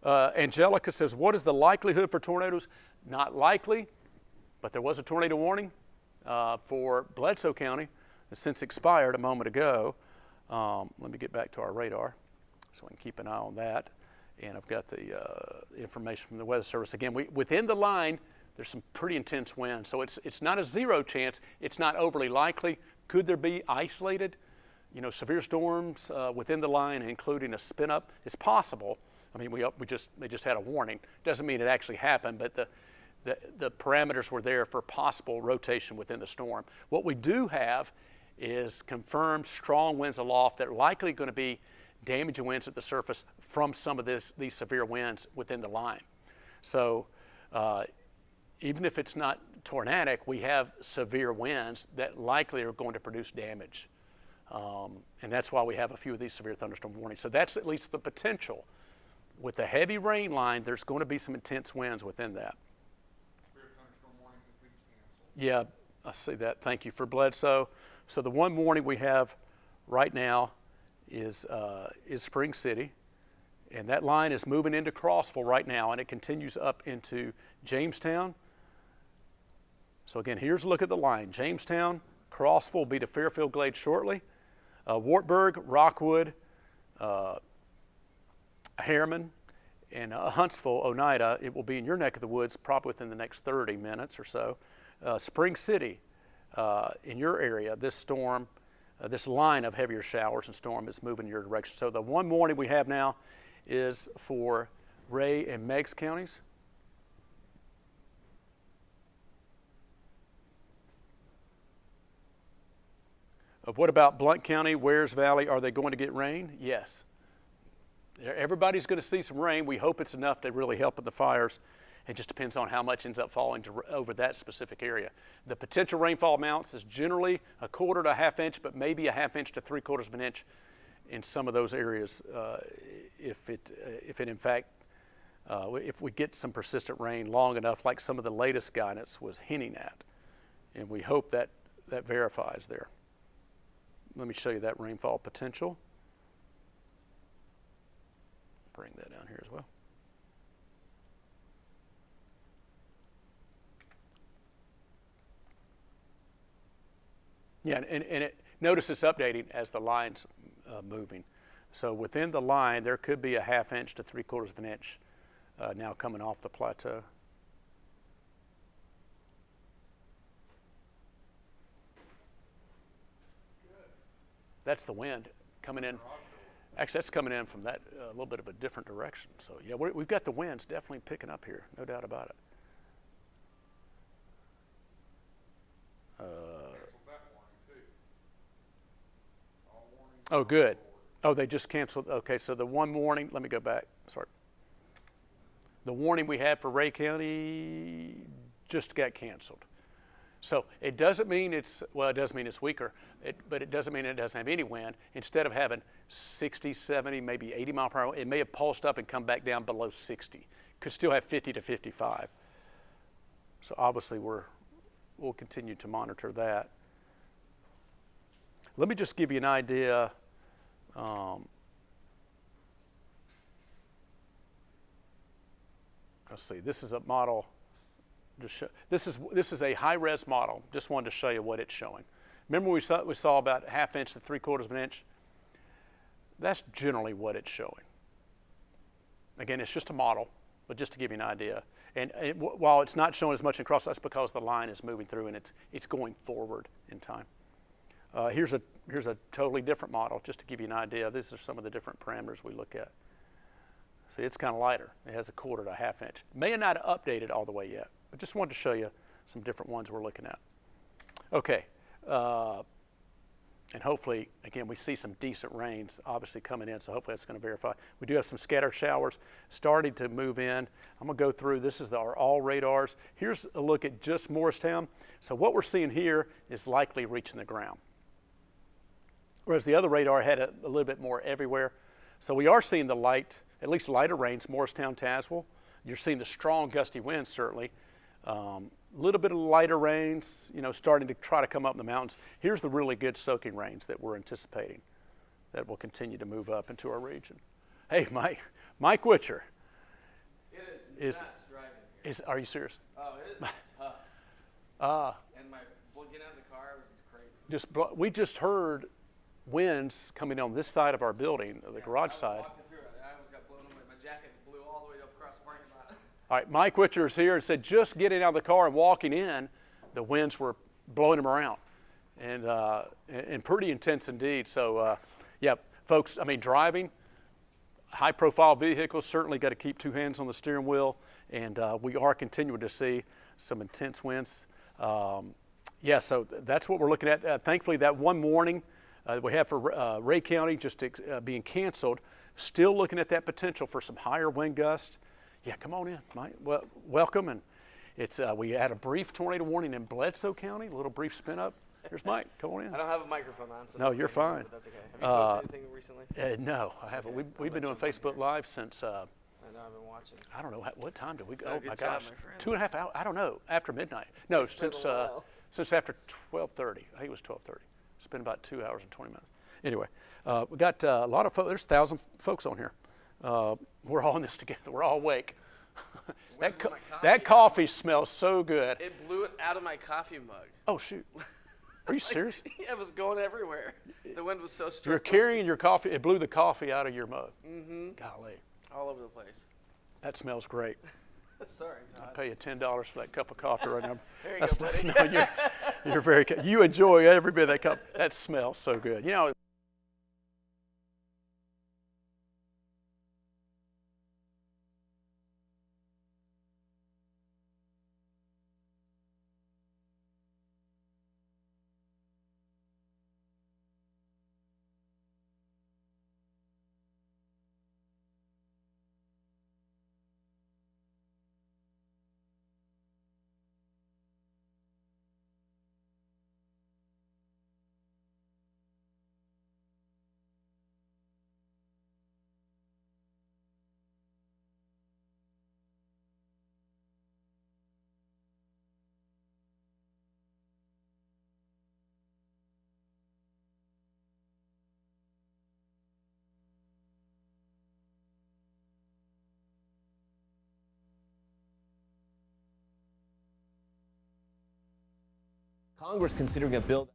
Angelica says, what is the likelihood for tornadoes? Not likely, but there was a tornado warning for Bledsoe County. It's since expired a moment ago. Let me get back to our radar so I can keep an eye on that. And I've got the information from the Weather Service. Again, within the line, there's some pretty intense winds. So it's not a zero chance. It's not overly likely. Could there be isolated, severe storms within the line, including a spin up? It's possible. I mean, they just had a warning. Doesn't mean it actually happened, but the parameters were there for possible rotation within the storm. What we do have is confirmed strong winds aloft that are likely going to be damaging winds at the surface from some of these severe winds within the line. So even if it's not tornadic, we have severe winds that likely are going to produce damage. And that's why we have a few of these severe thunderstorm warnings. So that's at least the potential. With the heavy rain line, there's going to be some intense winds within that. Severe thunderstorm warning has been canceled. Yeah, I see that. Thank you for Bledsoe. So the one warning we have right now is Spring City. And that line is moving into Crossville right now, and it continues up into Jamestown. So again, here's a look at the line. Jamestown, Crossville will be to Fairfield Glade shortly. Wartburg, Rockwood, Harriman, and Huntsville, Oneida, it will be in your neck of the woods probably within the next 30 minutes or so. Spring City, in your area, this storm, this line of heavier showers and storm is moving in your direction. So the one warning we have now is for Ray and Meigs counties. What about Blount County, Wares Valley? Are they going to get rain? Yes. Everybody's going to see some rain. We hope it's enough to really help with the fires. It just depends on how much ends up falling over that specific area. The potential rainfall amounts is generally 1/4 to 1/2 inch, but maybe 1/2 inch to 3/4 of an inch in some of those areas if we get some persistent rain long enough, like some of the latest guidance was hinting at. And we hope that verifies there. Let me show you that rainfall potential. Bring that down here as well. Yeah, and notice it's updating as the line's moving. So within the line, there could be 1/2 inch to 3/4 of an inch now coming off the plateau. That's the wind coming in. Actually, that's coming in from that a little bit of a different direction. So yeah, we've got the winds definitely picking up here, no doubt about it. Oh, good. Oh, they just canceled. Okay, so the one warning, let me go back. Sorry. The warning we had for Ray County just got canceled. So it doesn't mean it does mean it's weaker, but it doesn't mean it doesn't have any wind. Instead of having 60, 70, maybe 80 mile per hour, it may have pulsed up and come back down below 60. Could still have 50 to 55. So obviously we'll continue to monitor that. Let me just give you an idea. Let's see, this is a model. This is a high-res model. Just wanted to show you what it's showing. Remember we saw about 1/2 inch to 3/4 of an inch? That's generally what it's showing. Again, it's just a model, but just to give you an idea. And while it's not showing as much across, that's because the line is moving through and it's going forward in time. Here's a totally different model, just to give you an idea. These are some of the different parameters we look at. See, it's kind of lighter. It has 1/4 to 1/2 inch. May not have updated all the way yet, but just wanted to show you some different ones we're looking at. Okay, and hopefully, again, we see some decent rains obviously coming in, so hopefully that's going to verify. We do have some scatter showers starting to move in. I'm going to go through, this is our all radars. Here's a look at just Morristown. So what we're seeing here is likely reaching the ground, whereas the other radar had a little bit more everywhere. So we are seeing the light, at least lighter rains, Morristown, Tazewell. You're seeing the strong gusty winds, certainly. A little bit of lighter rains, starting to try to come up in the mountains. Here's the really good soaking rains that we're anticipating that will continue to move up into our region. Hey, Mike Witcher. It is nuts driving here. Are you serious? Oh, it is tough. And getting out of the car was crazy. We just heard winds coming on this side of our building, the garage side. Walking through it, I almost got blown away. My jacket blew all the way up across the parking lot. All right, Mike Witcher is here and said just getting out of the car and walking in, the winds were blowing him around, and pretty intense indeed. So, yeah, folks, driving, high-profile vehicles, certainly got to keep two hands on the steering wheel, and we are continuing to see some intense winds. Yeah, so that's what we're looking at. Thankfully, that one warning we have for Ray County just being canceled. Still looking at that potential for some higher wind gusts. Yeah, come on in, Mike. Well, welcome. And it's we had a brief tornado warning in Bledsoe County. A little brief spin up. Here's Mike. Come on in. I don't have a microphone on, so no, you're fine. But that's okay. Have you posted anything recently? No, I haven't. We've been doing Facebook Live since. I know I've been watching. I don't know what time did we go. Oh, Oh good my job, gosh, my friend. 2.5 hours. I don't know. After midnight. No, since after 12:30. I think it was 12:30. It's been about 2 hours and 20 minutes. Anyway, we got a lot of folks. There's 1,000 folks on here. We're all in this together. We're all awake. that coffee smells so good. It blew it out of my coffee mug. Oh shoot! Are you serious? It was going everywhere. The wind was so strong. You're carrying your coffee. It blew the coffee out of your mug. Mm-hmm. Golly. All over the place. That smells great. Sorry, Todd. I'll pay you $10 for that cup of coffee right now. There you go, buddy. No, you're very. You enjoy every bit of that cup. That smells so good. You know. Congress considering a bill.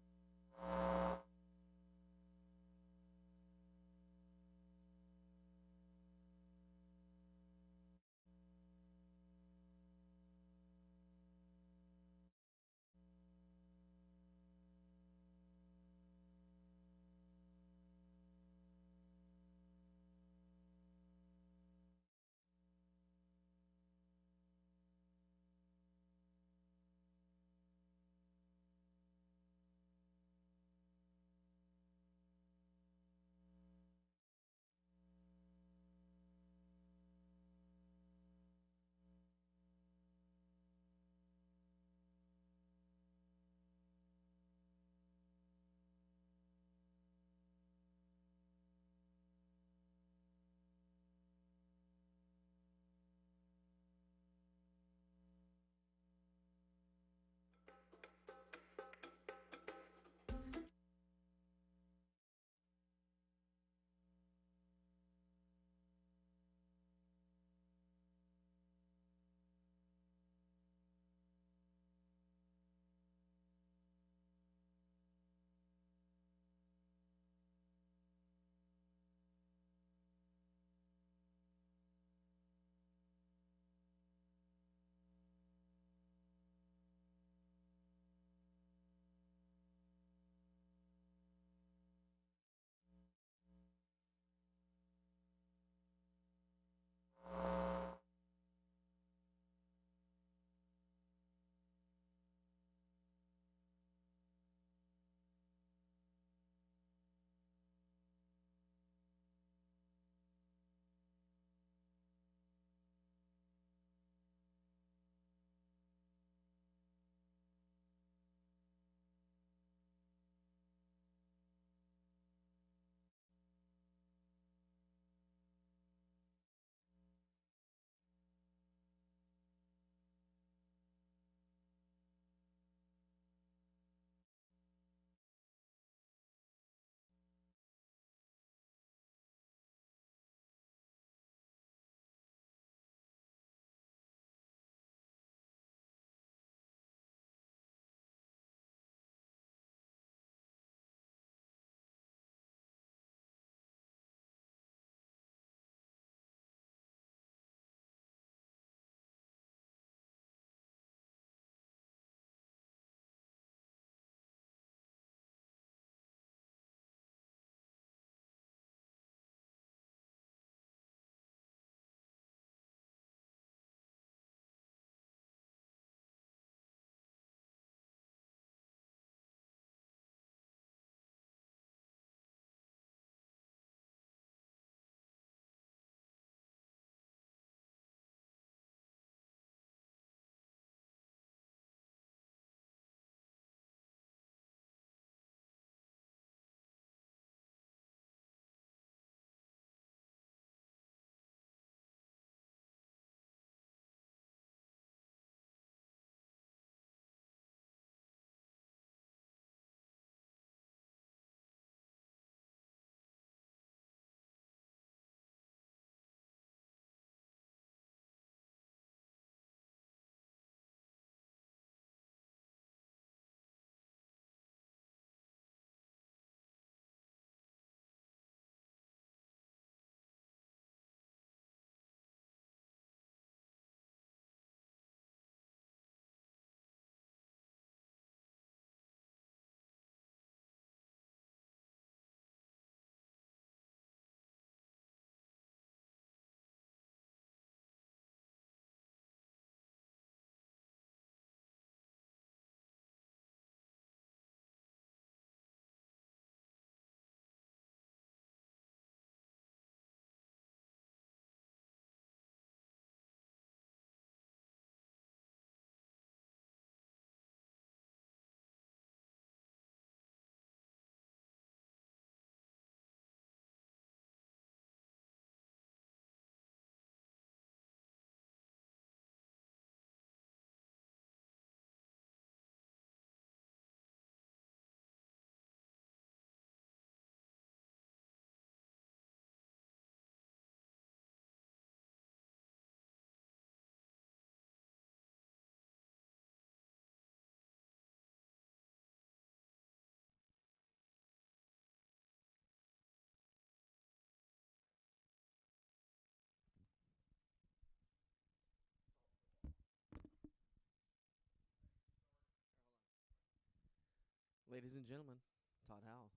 Ladies and gentlemen, Todd Howell.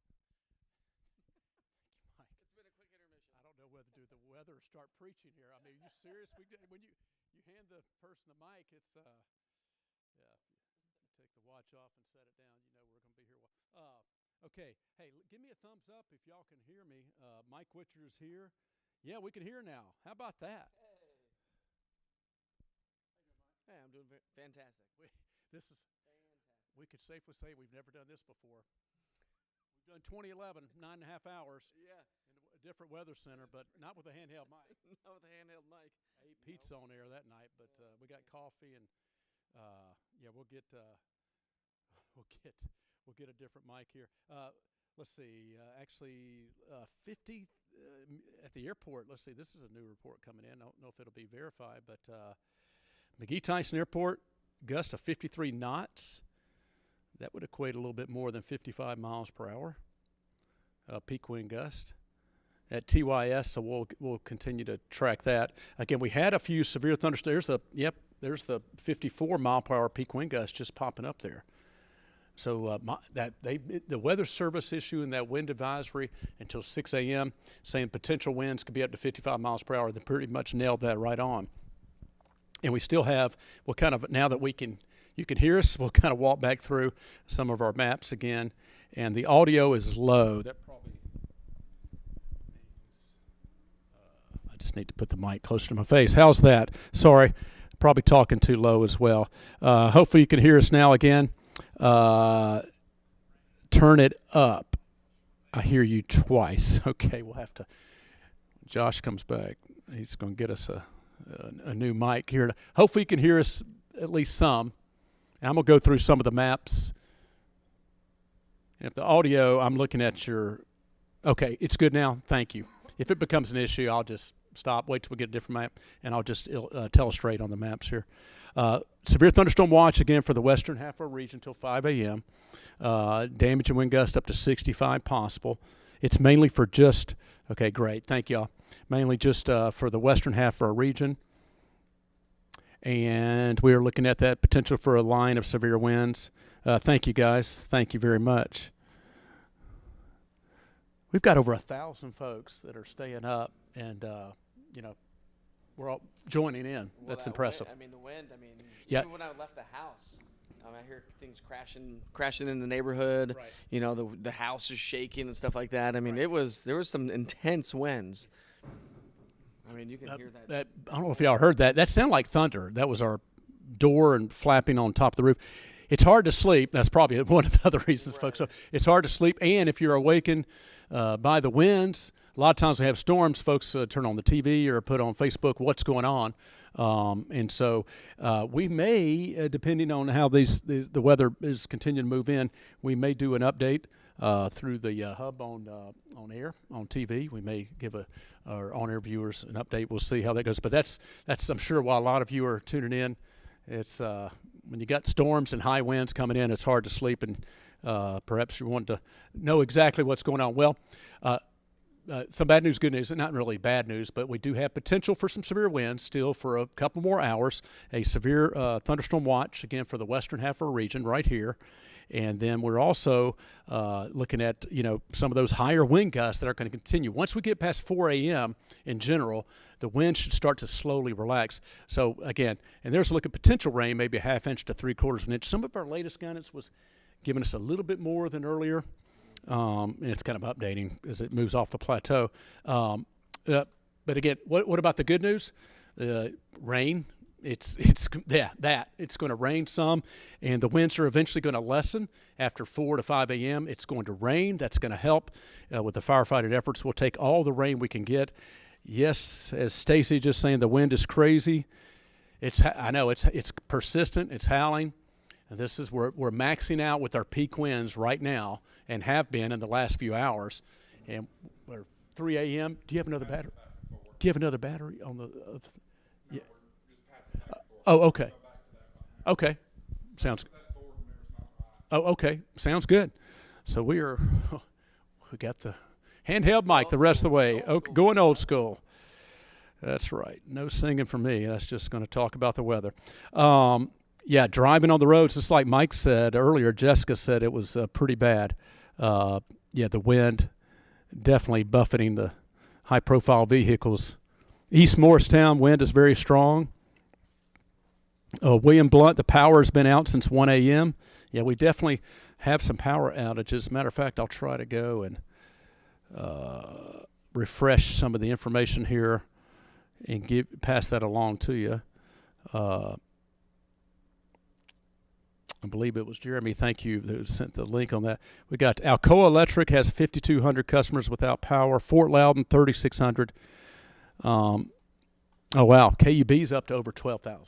Mike. It's been a quick intermission. I don't know whether to do the weather or start preaching here. I mean, are you serious? When you hand the person the mic, it's yeah. If you take the watch off and set it down, you know we're going to be here. Okay. Hey, give me a thumbs up if y'all can hear me. Mike Witcher is here. Yeah, we can hear now. How about that? Hey, I'm doing fantastic. This is. Fantastic. We could safely say we've never done this before. We've done 2011, 9.5 hours. Yeah. In a different weather center, but not with a handheld mic. Not with a handheld mic. I ate pizza on air that night, but we got coffee and yeah, we'll get a different mic here. Let's see. Actually, 50 at the airport. Let's see. This is a new report coming in. I don't know if it'll be verified, but McGee Tyson Airport, gust of 53 knots. That would equate a little bit more than 55 miles per hour. Peak wind gust at TYS, so we'll continue to track that. Again, we had a few severe thunderstorms. There's the 54 mile per hour peak wind gust just popping up there. So the Weather Service issuing that wind advisory until 6 a.m., saying potential winds could be up to 55 miles per hour. They pretty much nailed that right on. And we still have, now that you can hear us, we'll kind of walk back through some of our maps again. And the audio is low. That probably means I just need to put the mic closer to my face. How's that? Sorry, probably talking too low as well. Hopefully you can hear us now again. Turn it up. I hear you twice. Okay, we'll have to. Josh comes back. He's going to get us a new mic here. Hopefully you can hear us at least some. And I'm going to go through some of the maps. And if the audio, I'm looking at your. Okay, it's good now. Thank you. If it becomes an issue, I'll just stop, wait till we get a different map, and I'll just tell us straight on the maps here. Severe thunderstorm watch again for the western half of our region until 5 a.m. Damage and wind gust up to 65 possible. It's mainly for just, okay, great, thank y'all. Mainly just for the western half of our region. And we are looking at that potential for a line of severe winds. Thank you, guys. Thank you very much. We've got over 1,000 folks that are staying up, and we're all joining in. Well, That's that impressive. Wind, the wind. Yeah. Even when I left the house, I hear things crashing in the neighborhood. Right. The house is shaking and stuff like that. There was some intense winds. You can hear that. I don't know if y'all heard that. That sounded like thunder. That was our door and flapping on top of the roof. It's hard to sleep. That's probably one of the other reasons, folks. So it's hard to sleep, and if you're awakened by the winds, a lot of times we have storms, folks turn on the TV or put on Facebook what's going on. And so we may, depending on how the weather is continuing to move in, we may do an update through the hub on air, on TV. We may give our on-air viewers an update. We'll see how that goes. But that's I'm sure while a lot of you are tuning in, it's when you got storms and high winds coming in, it's hard to sleep, and perhaps you want to know exactly what's going on. Well, some bad news, good news. Not really bad news, but we do have potential for some severe winds still for a couple more hours. A severe thunderstorm watch, again, for the western half of our region right here. And then we're also looking at, some of those higher wind gusts that are going to continue. Once we get past 4 a.m. in general, the wind should start to slowly relax. So, again, and there's a look at potential rain, maybe a half inch to 3/4 of an inch. Some of our latest guidance was giving us a little bit more than earlier. And it's kind of updating as it moves off the plateau. But again, what about the good news? Rain. It's going to rain some, and the winds are eventually going to lessen after 4 to 5 a.m. It's going to rain. That's going to help with the firefighting efforts. We'll take all the rain we can get. Yes, as Stacy just saying, the wind is crazy. I know it's persistent. It's howling. And this is we're maxing out with our peak winds right now, and have been in the last few hours. And we're 3 a.m. Do you have another battery? Do you have another battery on the? Yeah. Oh, okay. Okay, sounds good. Oh, okay, sounds good. So we got the handheld mic the rest of the way. Okay, going old school. That's right. No singing for me. That's just going to talk about the weather. yeah, driving on the roads, just like Mike said earlier, Jessica said it was pretty bad. Yeah, the wind definitely buffeting the high-profile vehicles. East Morristown, wind is very strong. William Blunt, the power has been out since 1 a.m. Yeah, we definitely have some power outages. Matter of fact, I'll try to go and refresh some of the information here and pass that along to you. I believe it was Jeremy, thank you, who sent the link on that. We got Alcoa Electric has 5,200 customers without power. Fort Loudon, 3,600. Oh, wow. KUB's up to over 12,000.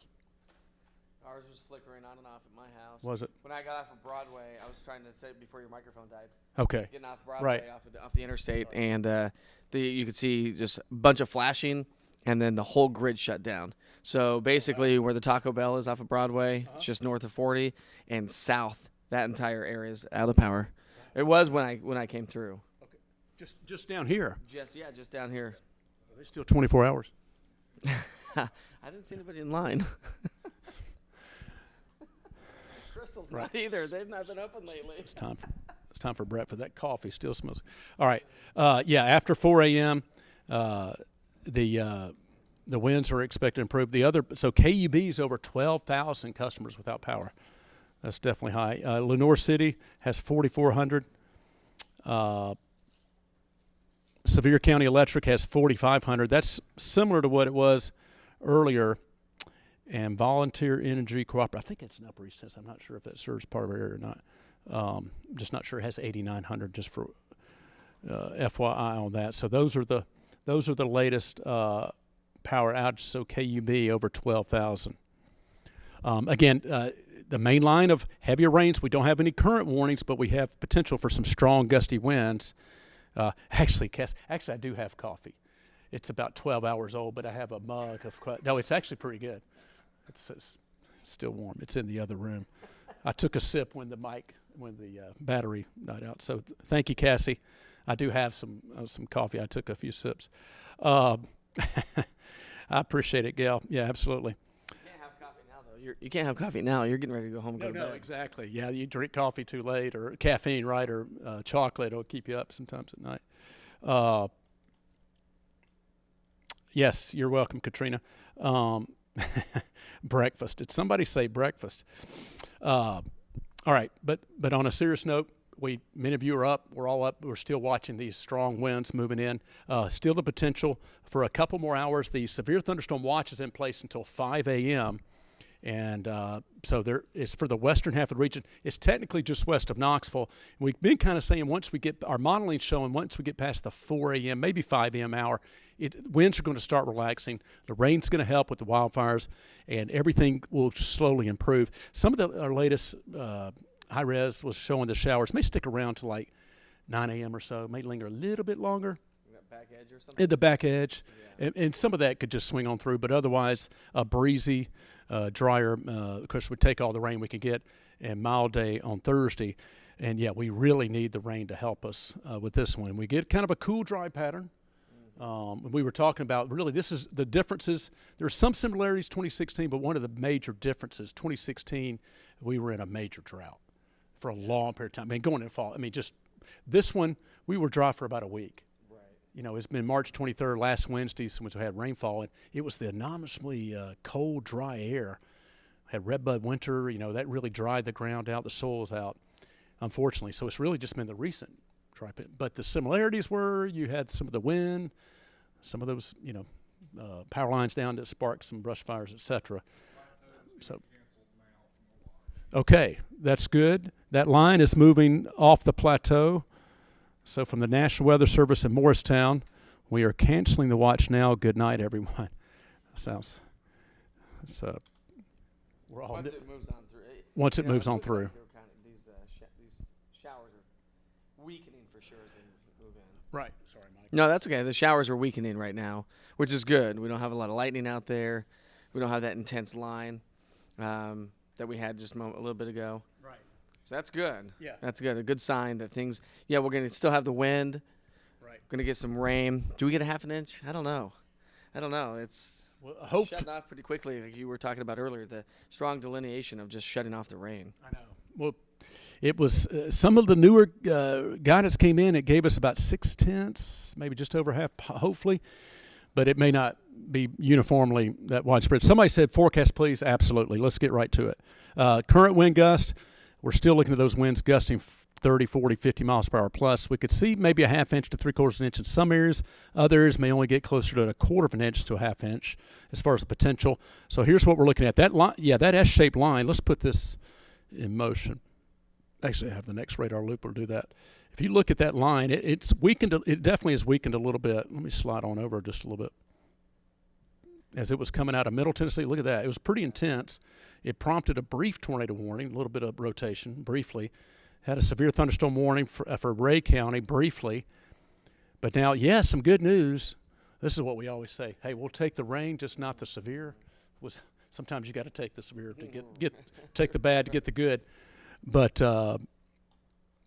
Ours was flickering on and off at my house. Was it? When I got off of Broadway, I was trying to say it before your microphone died. Okay. Getting off Broadway, Right. off the interstate, and you could see just a bunch of flashing, and then the whole grid shut down. So basically, where the Taco Bell is off of Broadway, just north of 40, and south, that entire area is out of power. It was when I came through. Okay. Just down here. Just down here. Are they still 24 hours? I didn't see anybody in line. Crystal's not either. They've not been open lately. It's time for breakfast. That coffee still smells. All right. Yeah, after 4 a.m., the winds are expected to improve. So KUB is over 12,000 customers without power. That's definitely high. Lenoir City has 4,400. Sevier County Electric has 4,500. That's similar to what it was earlier. And Volunteer Energy Cooperative, I think it's in Upper East Tennessee. I'm not sure if that serves part of our area or not. I'm just not sure. It has 8,900 just for FYI on that. So those are the latest power outages. So KUB over 12,000. Again, the main line of heavier rains. We don't have any current warnings, but we have potential for some strong gusty winds. Actually, I do have coffee. It's about 12 hours old, but I have a mug of coffee. No, it's actually pretty good. It's still warm. It's in the other room. I took a sip when the battery died out. So thank you, Cassie. I do have some coffee. I took a few sips. I appreciate it, Gail. Yeah, absolutely. You can't have coffee now, though. You can't have coffee now. You're getting ready to go home and go to bed. No, exactly. Yeah, you drink coffee too late, or caffeine, right, or chocolate will keep you up sometimes at night. Yes, you're welcome, Katrina. Breakfast. Did somebody say breakfast? All right, but on a serious note, many of you are up. We're all up. We're still watching these strong winds moving in. Still the potential for a couple more hours. The severe thunderstorm watch is in place until 5 a.m. And so there is for the western half of the region. It's technically just west of Knoxville. We've been kind of saying once we get our modeling showing once we get past the 4 a.m., maybe 5 a.m. hour, winds are going to start relaxing. The rain's going to help with the wildfires, and everything will slowly improve. Some of our latest high res was showing the showers may stick around to like 9 a.m. or so, may linger a little bit longer. That back edge or something? At the back edge, yeah. And some of that could just swing on through, but otherwise breezy, drier. Of course, we take all the rain we can get, and mild day on Thursday. And, yeah, we really need the rain to help us with this one. We get kind of a cool, dry pattern. We were talking about really this is the differences. There's some similarities 2016, but one of the major differences, 2016, we were in a major drought for a long period of time. I mean, going into fall. I mean, just this one, we were dry for about a week. Right. You know, it's been March 23rd, last Wednesday, since we had rainfall, and it was the anomalously cold, dry air. Had redbud winter, you know, that really dried the ground out, the soils out, unfortunately. So it's really just been the recent dry pit. But the similarities were you had some of the wind, some of those, you know, power lines down that sparked some brush fires, etc. So. Okay, that's good. That line is moving off the plateau. So from the National Weather Service in Morristown, we are canceling the watch now. Good night, everyone. Sounds. So we're all. Once it moves on through. Once it moves on through. Like these showers are weakening for sure as they move in. Right. Sorry, Mike. No, that's okay. The showers are weakening right now, which is good. We don't have a lot of lightning out there. We don't have that intense line. That we had just a little bit ago. Right. So that's good. Yeah. That's good. A good sign that things, we're going to still have the wind. Right. Going to get some rain. Do we get a half an inch? I don't know. It's Well, I hope. Shutting off pretty quickly, like you were talking about earlier, the strong delineation of just shutting off the rain. I know. Well, it was some of the newer guidance came in. It gave us about 6/10, maybe just over half, hopefully, but it may not be uniformly that widespread. Somebody said forecast, please. Absolutely. Let's get right to it. Current wind gust, we're still looking at those winds gusting 30, 40, 50 miles per hour plus. We could see maybe a half inch to 3/4 inch in some areas. Others may only get closer to 1/4 inch to a half inch as far as the potential. So here's what we're looking at. That line, that S-shaped line, let's put this in motion. Actually, I have the next radar loop will do that. If you look at that line, it's weakened. It definitely is weakened a little bit. Let me slide on over just a little bit. As it was coming out of Middle Tennessee, look at that. It was pretty intense. It prompted a brief tornado warning, a little bit of rotation, briefly. Had a severe thunderstorm warning for Ray County, briefly. But now, yes, some good news. This is what we always say. Hey, we'll take the rain, just not the severe. Sometimes you got to take the severe to take the bad to get the good. But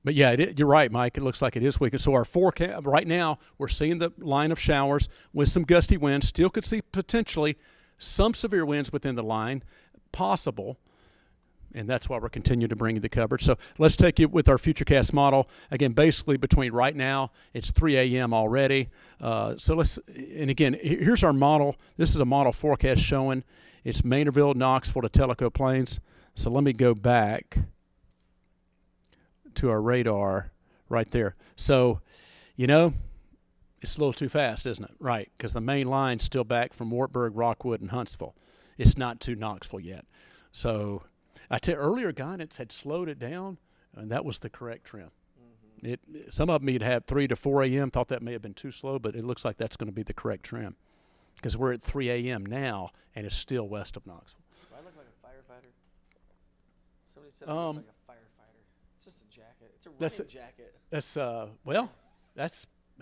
yeah, you're right, Mike. It looks like it is weakened. So our forecast right now, we're seeing the line of showers with some gusty winds. Still could see potentially some severe winds within the line, possible. And that's why we're continuing to bring you the coverage. So let's take you with our Futurecast model. Again, basically between right now, it's 3 a.m. already. And again, here's our model. This is a model forecast showing it's Maynardville, Knoxville to Tellico Plains. So let me go back to our radar right there. So, it's a little too fast, isn't it? Right, because the main line's still back from Wartburg, Rockwood, and Huntsville. It's not to Knoxville yet. So earlier guidance had slowed it down, and that was the correct trim. Mm-hmm. Some of them you'd have 3 to 4 a.m., thought that may have been too slow, but it looks like that's going to be the correct trim because we're at 3 a.m. now, and it's still west of Knoxville. Do I look like a firefighter? Somebody said I look like a firefighter. It's just a jacket. It's a running jacket.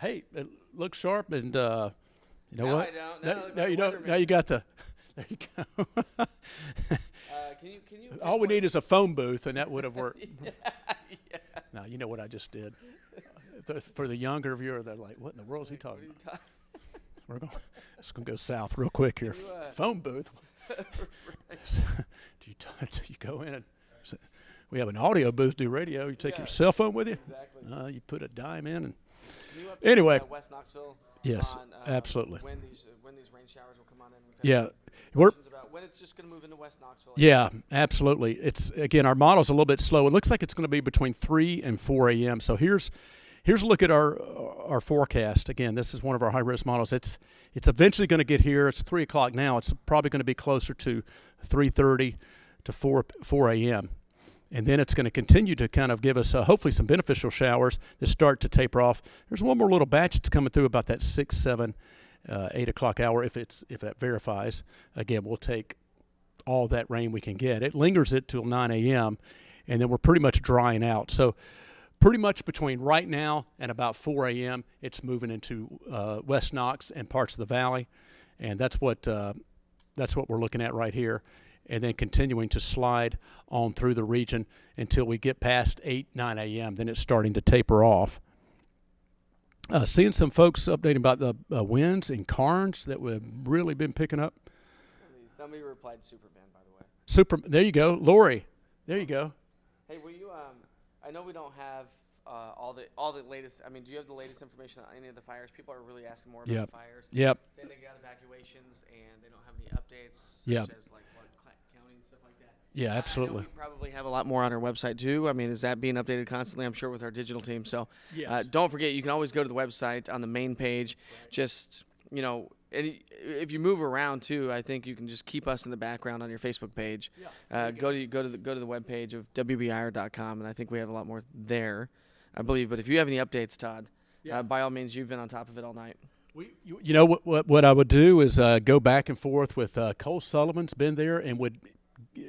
Hey, it looks sharp, and you know now what? I don't. Now you don't. Now you got the. There you go. Can you All we need is a phone booth, and that would have worked. yeah. Now you know what I just did. For the younger viewer, they're like, "What in the world is he talking about?" It's gonna go south real quick here. Phone booth. Do you go in and? We have an audio booth, do radio. You take your cell phone with you. Exactly. You put a dime in, and Can you update anyway. West Knoxville. Yes, on, absolutely. When these rain showers will come on in. Yeah, About when it's just going to move into West Knoxville. Yeah, absolutely. It's again, our model's a little bit slow. It looks like it's going to be between 3 and 4 a.m. So here's a look at our forecast. Again, this is one of our high risk models. It's eventually going to get here. It's 3 o'clock now. It's probably going to be closer to 3:30 to 4 a.m. And then it's going to continue to kind of give us hopefully some beneficial showers that start to taper off. There's one more little batch that's coming through about that 6, 7, 8 o'clock hour. If that verifies, again, we'll take all that rain we can get. It lingers it till 9 a.m. and then we're pretty much drying out. So pretty much between right now and about 4 a.m., it's moving into West Knox and parts of the valley, and that's what we're looking at right here. And then continuing to slide on through the region until we get past 8, 9 a.m. Then it's starting to taper off. Seeing some folks updating about the winds in Carnes that we've really been picking up. Somebody replied Superman, by the way. There you go. Lori, there you go. Hey, will you, I know we don't have all the latest, do you have the latest information on any of the fires? People are really asking more about the fires. Yep. Saying they got evacuations and they don't have any updates, Yep. such as like county and stuff like that. Yeah, absolutely. I know we probably have a lot more on our website too. Is that being updated constantly? I'm sure with our digital team. So Yes. don't forget, you can always go to the website on the main page. Right. Just, and if you move around too, I think you can just keep us in the background on your Facebook page. Yeah. Go to the webpage of wbir.com, and I think we have a lot more there, I believe. But if you have any updates, Todd, by all means, you've been on top of it all night. What I would do is go back and forth with Cole Sullivan's been there and would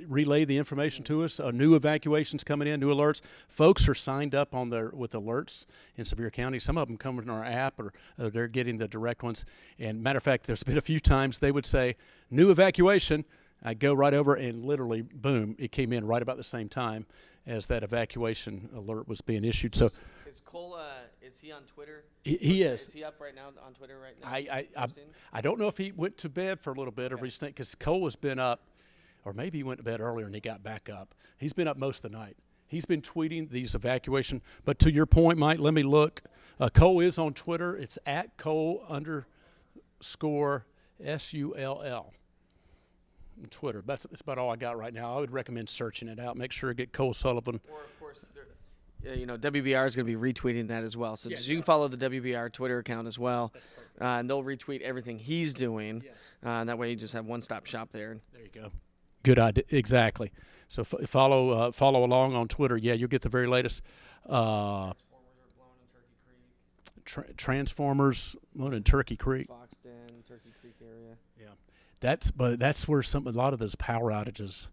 relay the information to us. New evacuations coming in, new alerts. Folks are signed up with alerts in Sevier County. Some of them come in our app, or they're getting the direct ones. And matter of fact, there's been a few times they would say new evacuation. I go right over and literally, boom, it came in right about the same time as that evacuation alert was being issued. So Is Cole, is he on Twitter? He Is is. he up right now on Twitter right now? I don't know if he went to bed for a little bit or if because Cole has been up, or maybe he went to bed earlier and he got back up. He's been up most of the night. He's been tweeting these evacuation. But to your point, Mike, let me look. Cole is on Twitter. It's at Cole_SULL. Twitter. That's about all I got right now. I would recommend searching it out. Make sure to get Cole Sullivan. Or, of course, WBR is going to be retweeting that as well. So you can follow the WBR Twitter account as well. And they'll retweet everything he's doing. Yes. And that way you just have one-stop shop there. There you go. Good idea. Exactly. So follow along on Twitter. Yeah, you'll get the very latest. Transformers blown in Turkey Creek. Foxton, Turkey Creek area. Yeah. That's where a lot of those power outages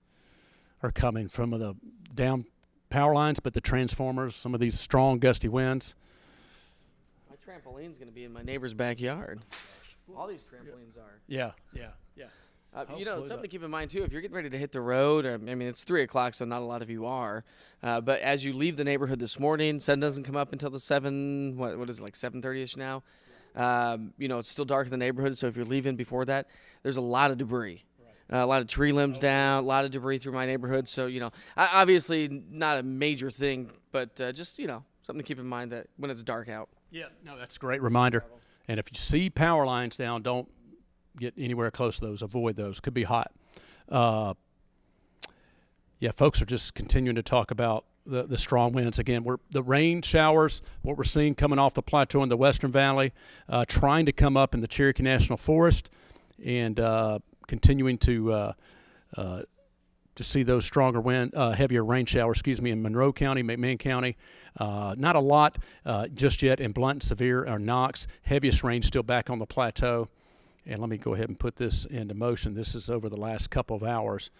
are coming from, the down power lines, but the transformers, some of these strong gusty winds. My trampoline's going to be in my neighbor's backyard. All these trampolines are. Yeah. Something to keep in mind too, if you're getting ready to hit the road, it's 3 o'clock, so not a lot of you are. But as you leave the neighborhood this morning, sun doesn't come up until the 7:30ish now. It's still dark in the neighborhood, so if you're leaving before that, there's a lot of debris. A lot of tree limbs down, a lot of debris through my neighborhood. So, obviously not a major thing, but just, something to keep in mind that when it's dark out. Yeah, no, that's a great reminder. And if you see power lines down, don't get anywhere close to those. Avoid those. Could be hot. Folks are just continuing to talk about the strong winds. Again, the rain showers, what we're seeing coming off the plateau in the Western Valley, trying to come up in the Cherokee National Forest, and continuing to see those stronger heavier rain showers, in Monroe County, McMinn County. Not a lot just yet in Blunt, Sevier, or Knox. Heaviest rain still back on the plateau. And let me go ahead and put this into motion. This is over the last couple of hours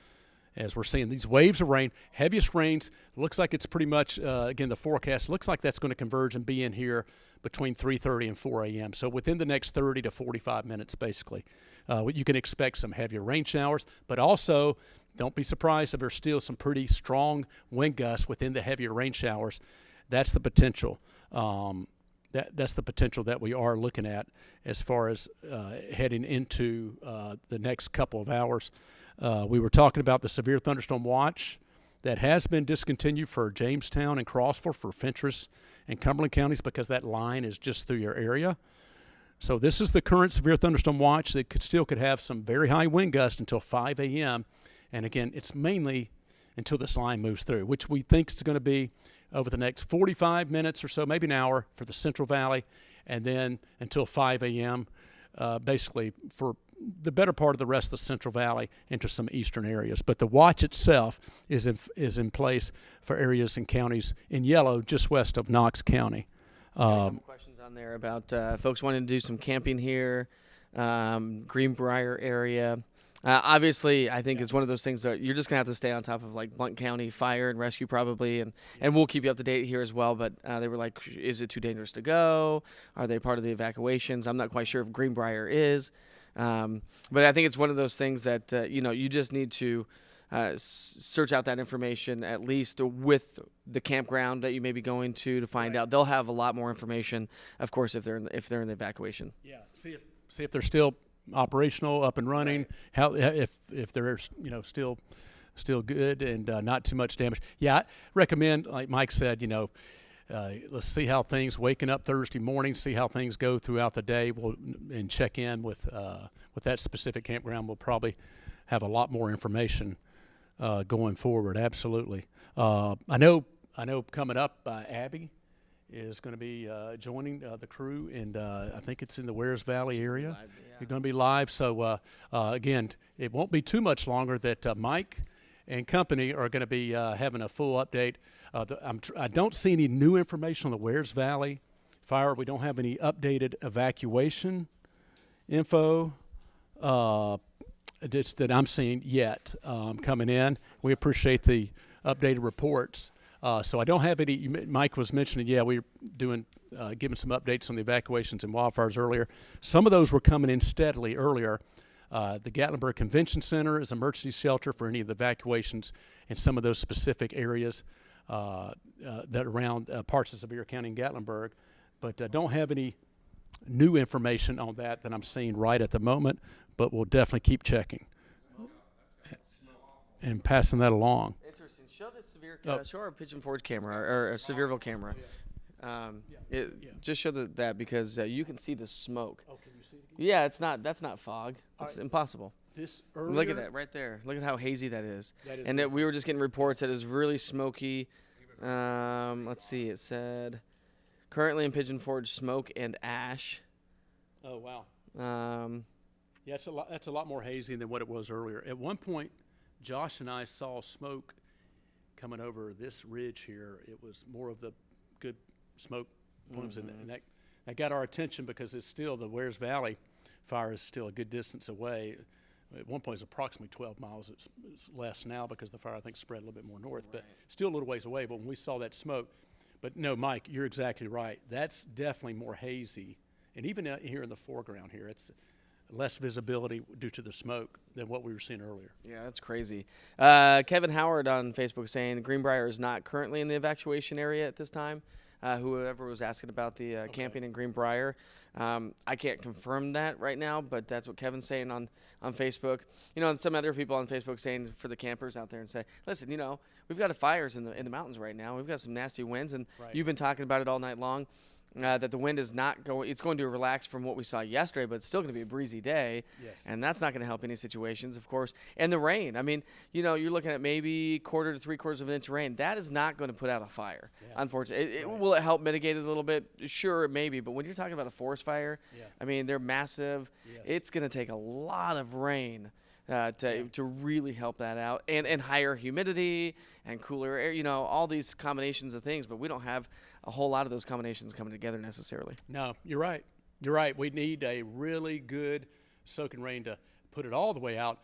as we're seeing these waves of rain. Heaviest rains, looks like it's pretty much, again, the forecast looks like that's going to converge and be in here between 3:30 and 4 a.m. So within the next 30 to 45 minutes, basically. You can expect some heavier rain showers, but also don't be surprised if there's still some pretty strong wind gusts within the heavier rain showers. That's the potential. That's the potential that we are looking at as far as heading into the next couple of hours. We were talking about the severe thunderstorm watch that has been discontinued for Jamestown and Crossville, for Fentress and Cumberland counties, because that line is just through your area. So this is the current severe thunderstorm watch that could have some very high wind gusts until 5 a.m. And again, it's mainly until this line moves through, which we think is going to be over the next 45 minutes or so, maybe an hour for the Central Valley, and then until 5 a.m. Basically for the better part of the rest of the Central Valley into some eastern areas. But the watch itself is in place for areas and counties in yellow just west of Knox County. A couple questions on there about folks wanting to do some camping here, Greenbrier area. Obviously, I think it's one of those things that you're just going to have to stay on top of, like Blount County Fire and Rescue probably, and we'll keep you up to date here as well. But they were like, is it too dangerous to go? Are they part of the evacuations? I'm not quite sure if Greenbrier is. But I think it's one of those things that, you just need to search out that information, at least with the campground that you may be going to find out. They'll have a lot more information, of course, if they're in the evacuation. Yeah, see if they're still operational, up and running. Right. How if they're still good and not too much damage. Yeah, I recommend, like Mike said, let's see how things waking up Thursday morning, see how things go throughout the day. And check in with that specific campground. We'll probably have a lot more information going forward. Absolutely. I know coming up, Abby is going to be joining the crew, and I think it's in the Wares Valley area. Live, yeah. You're going to be live. So again, it won't be too much longer that Mike and company are going to be having a full update. I don't see any new information on the Wares Valley fire. We don't have any updated evacuation info that I'm seeing yet coming in. We appreciate the updated reports. So I don't have any. Mike was mentioning, we're giving some updates on the evacuations and wildfires earlier. Some of those were coming in steadily earlier. The Gatlinburg Convention Center is emergency shelter for any of the evacuations in some of those specific areas. that around parts of Sevier County and Gatlinburg, but don't have any new information on that I'm seeing right at the moment, but we'll definitely keep checking and passing that along. Interesting. Show the Sevier, show our Pigeon Forge camera or a Sevierville camera. Just show that because you can see the smoke. Oh, can you see it again? Yeah, it's not. That's not fog. It's impossible. This earlier, Look at that right there. Look at how hazy that is. That is And we were just getting reports that it was really smoky. Let's see. It said currently in Pigeon Forge, smoke and ash. Oh wow. Yeah, That's a lot more hazy than what it was earlier. At one point, Josh and I saw smoke coming over this ridge here. It was more of the good smoke plumes, and that got our attention because it's still the Wares Valley fire is still a good distance away. At one point, it was approximately 12 miles. It's less now because the fire, I think, spread a little bit more north, but still a little ways away. But when we saw that smoke, but no, Mike, you're exactly right. That's definitely more hazy. And even out here in the foreground here, it's less visibility due to the smoke than what we were seeing earlier. Yeah, that's crazy. Kevin Howard on Facebook saying Greenbrier is not currently in the evacuation area at this time. Whoever was asking about the camping in Greenbrier. I can't confirm that right now, but that's what Kevin's saying on Facebook. You know, and some other people on Facebook saying for the campers out there and say, listen, you know, we've got fires in the mountains right now. We've got some nasty winds, and you've been talking about it all night long. That the wind is not going, it's going to relax from what we saw yesterday, but it's still going to be a breezy day. Yes. And that's not going to help any situations, of course. And the rain, I mean, you know, you're looking at maybe 1/4 to 3/4 of an inch of rain. That is not going to put out a fire, unfortunately. Will it help mitigate it a little bit? Sure, maybe. But when you're talking about a forest fire, I mean, they're massive. Yes. It's going to take a lot of rain to really help that out, and higher humidity and cooler air, you know, all these combinations of things, but we don't have a whole lot of those combinations coming together necessarily. No, you're right. You're right. We need a really good soaking rain to put it all the way out,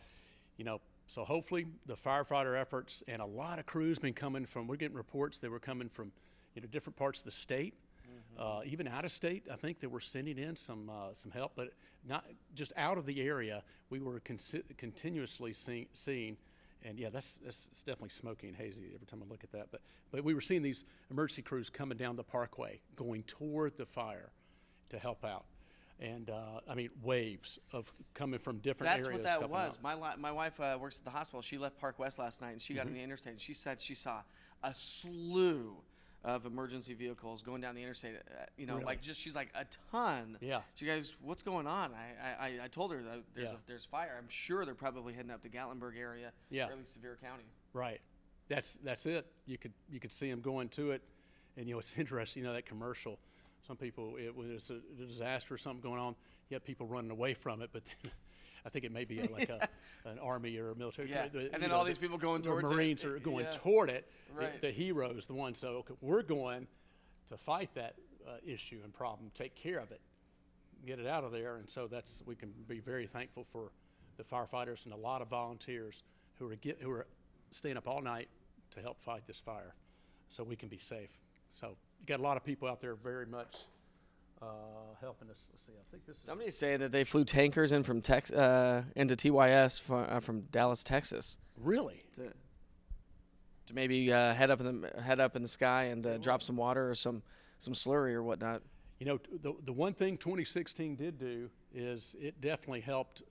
you know. So hopefully the firefighter efforts, and a lot of crews been coming from, we're getting reports they were coming from, you know, different parts of the state. Even out of state, I think they were sending in some help, but not just out of the area. We were continuously seeing, and yeah, that's definitely smoky and hazy every time I look at that. But we were seeing these emergency crews coming down the parkway, going toward the fire to help out, and I mean waves of coming from different areas. That's what that was. Out. My wife works at the hospital. She left Park West last night, and she got on the interstate. And she said she saw a slew of emergency vehicles going down the interstate, you know, Really? like just, she's like a ton. Yeah. She goes, what's going on? I told her that there's fire. I'm sure they're probably heading up to Gatlinburg area, or at least Sevier County. Right. That's it. You could see them going to it, and you know it's interesting. You know that commercial. Some people, when it's a disaster or something going on, you have people running away from it, but then I think it may be like an army or a military. Yeah. And then all these people going towards it. Marines are going toward it. Right. The heroes, the ones. So okay, we're going to fight that issue and problem, take care of it, get it out of there, and so we can be very thankful for the firefighters and a lot of volunteers who are staying up all night to help fight this fire, so we can be safe. So you got a lot of people out there very much helping us. Let's see. I think this. Somebody's saying that they flew tankers in from into TYS from Dallas, Texas, Really? to maybe head up in the sky and drop some water or some slurry or whatnot. You know, the one thing 2016 did do is it definitely helped.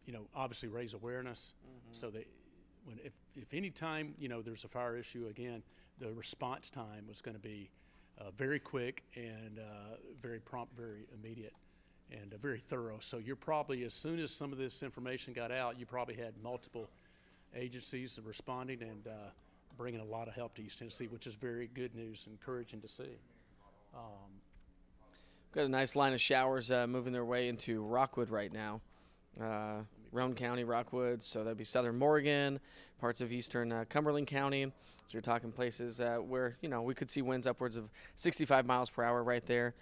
You know, obviously raise awareness, so that if any time you know there's a fire issue again, the response time was going to be very quick and very prompt, very immediate, and very thorough. So you're probably, as soon as some of this information got out, you probably had multiple agencies responding and bringing a lot of help to East Tennessee, which is very good news, encouraging to see. Got a nice line of showers moving their way into Rockwood right now. Roane County, Rockwood, so that'd be southern Morgan, parts of eastern Cumberland County. So you're talking places where, you know, we could see winds upwards of 65 miles per hour right there,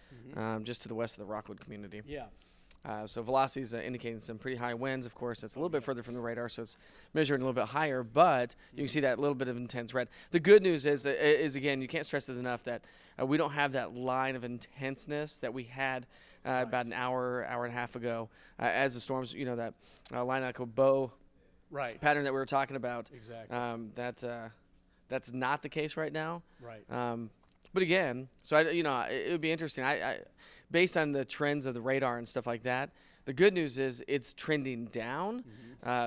just to the west of the Rockwood community. Yeah. So velocity is indicating some pretty high winds. Of course, it's a little bit further from the radar, so it's measuring a little bit higher, but you can see that little bit of intense red. The good news is again, you can't stress it enough that we don't have that line of intenseness that we had about an hour and a half ago as the storms, you know, that line like a bow Right. pattern that we were talking about. Exactly. That's not the case right now. Right. But again, so it would be interesting. I based on the trends of the radar and stuff like that. The good news is it's trending down.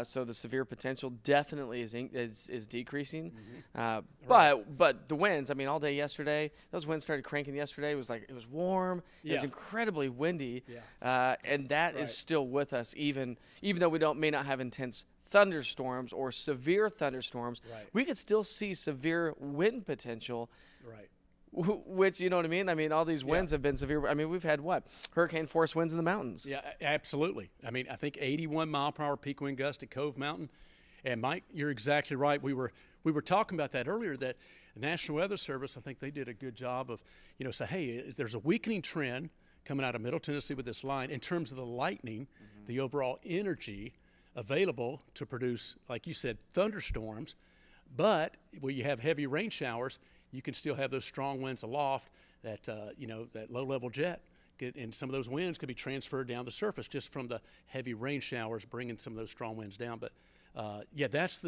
So the severe potential definitely is decreasing. But the winds, I mean, all day yesterday, those winds started cranking yesterday. It was warm. It was incredibly windy. And that is still with us, even though we may not have intense thunderstorms or severe thunderstorms. We could still see severe wind potential. Right. Which, you know what I mean? I mean, all these winds have been severe. I mean, we've had hurricane force winds in the mountains. Yeah, absolutely. I mean, I think 81 mile per hour peak wind gust at Cove Mountain. And Mike, you're exactly right. We were talking about that earlier, that the National Weather Service, I think they did a good job of, say, hey, there's a weakening trend coming out of Middle Tennessee with this line in terms of the lightning, the overall energy available to produce, like you said, thunderstorms. But where you have heavy rain showers, you can still have those strong winds aloft that, that low-level jet. And some of those winds could be transferred down the surface just from the heavy rain showers, bringing some of those strong winds down. But, that's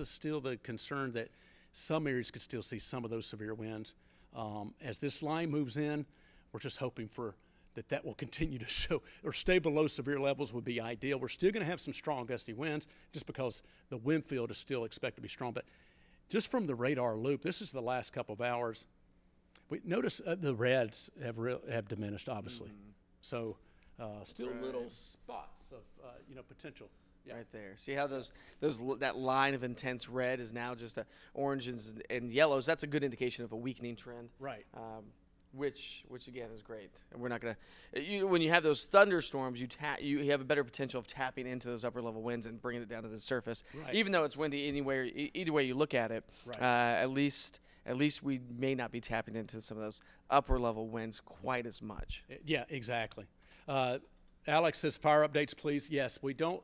still the concern, that some areas could still see some of those severe winds. As this line moves in, we're just hoping for that will continue to show or stay below severe levels would be ideal. We're still going to have some strong gusty winds just because the wind field is still expected to be strong. But just from the radar loop, this is the last couple of hours. We notice the reds have diminished, obviously. So still little spots of potential. Yeah. Right there. See how that line of intense red is now just oranges and yellows. That's a good indication of a weakening trend. Right. Which again is great. And we're not gonna. When you have those thunderstorms, you have a better potential of tapping into those upper level winds and bringing it down to the surface. Right. Even though it's windy anywhere, either way you look at it, Right. At least we may not be tapping into some of those upper level winds quite as much. Yeah, exactly. Alex says fire updates, please. Yes, we don't.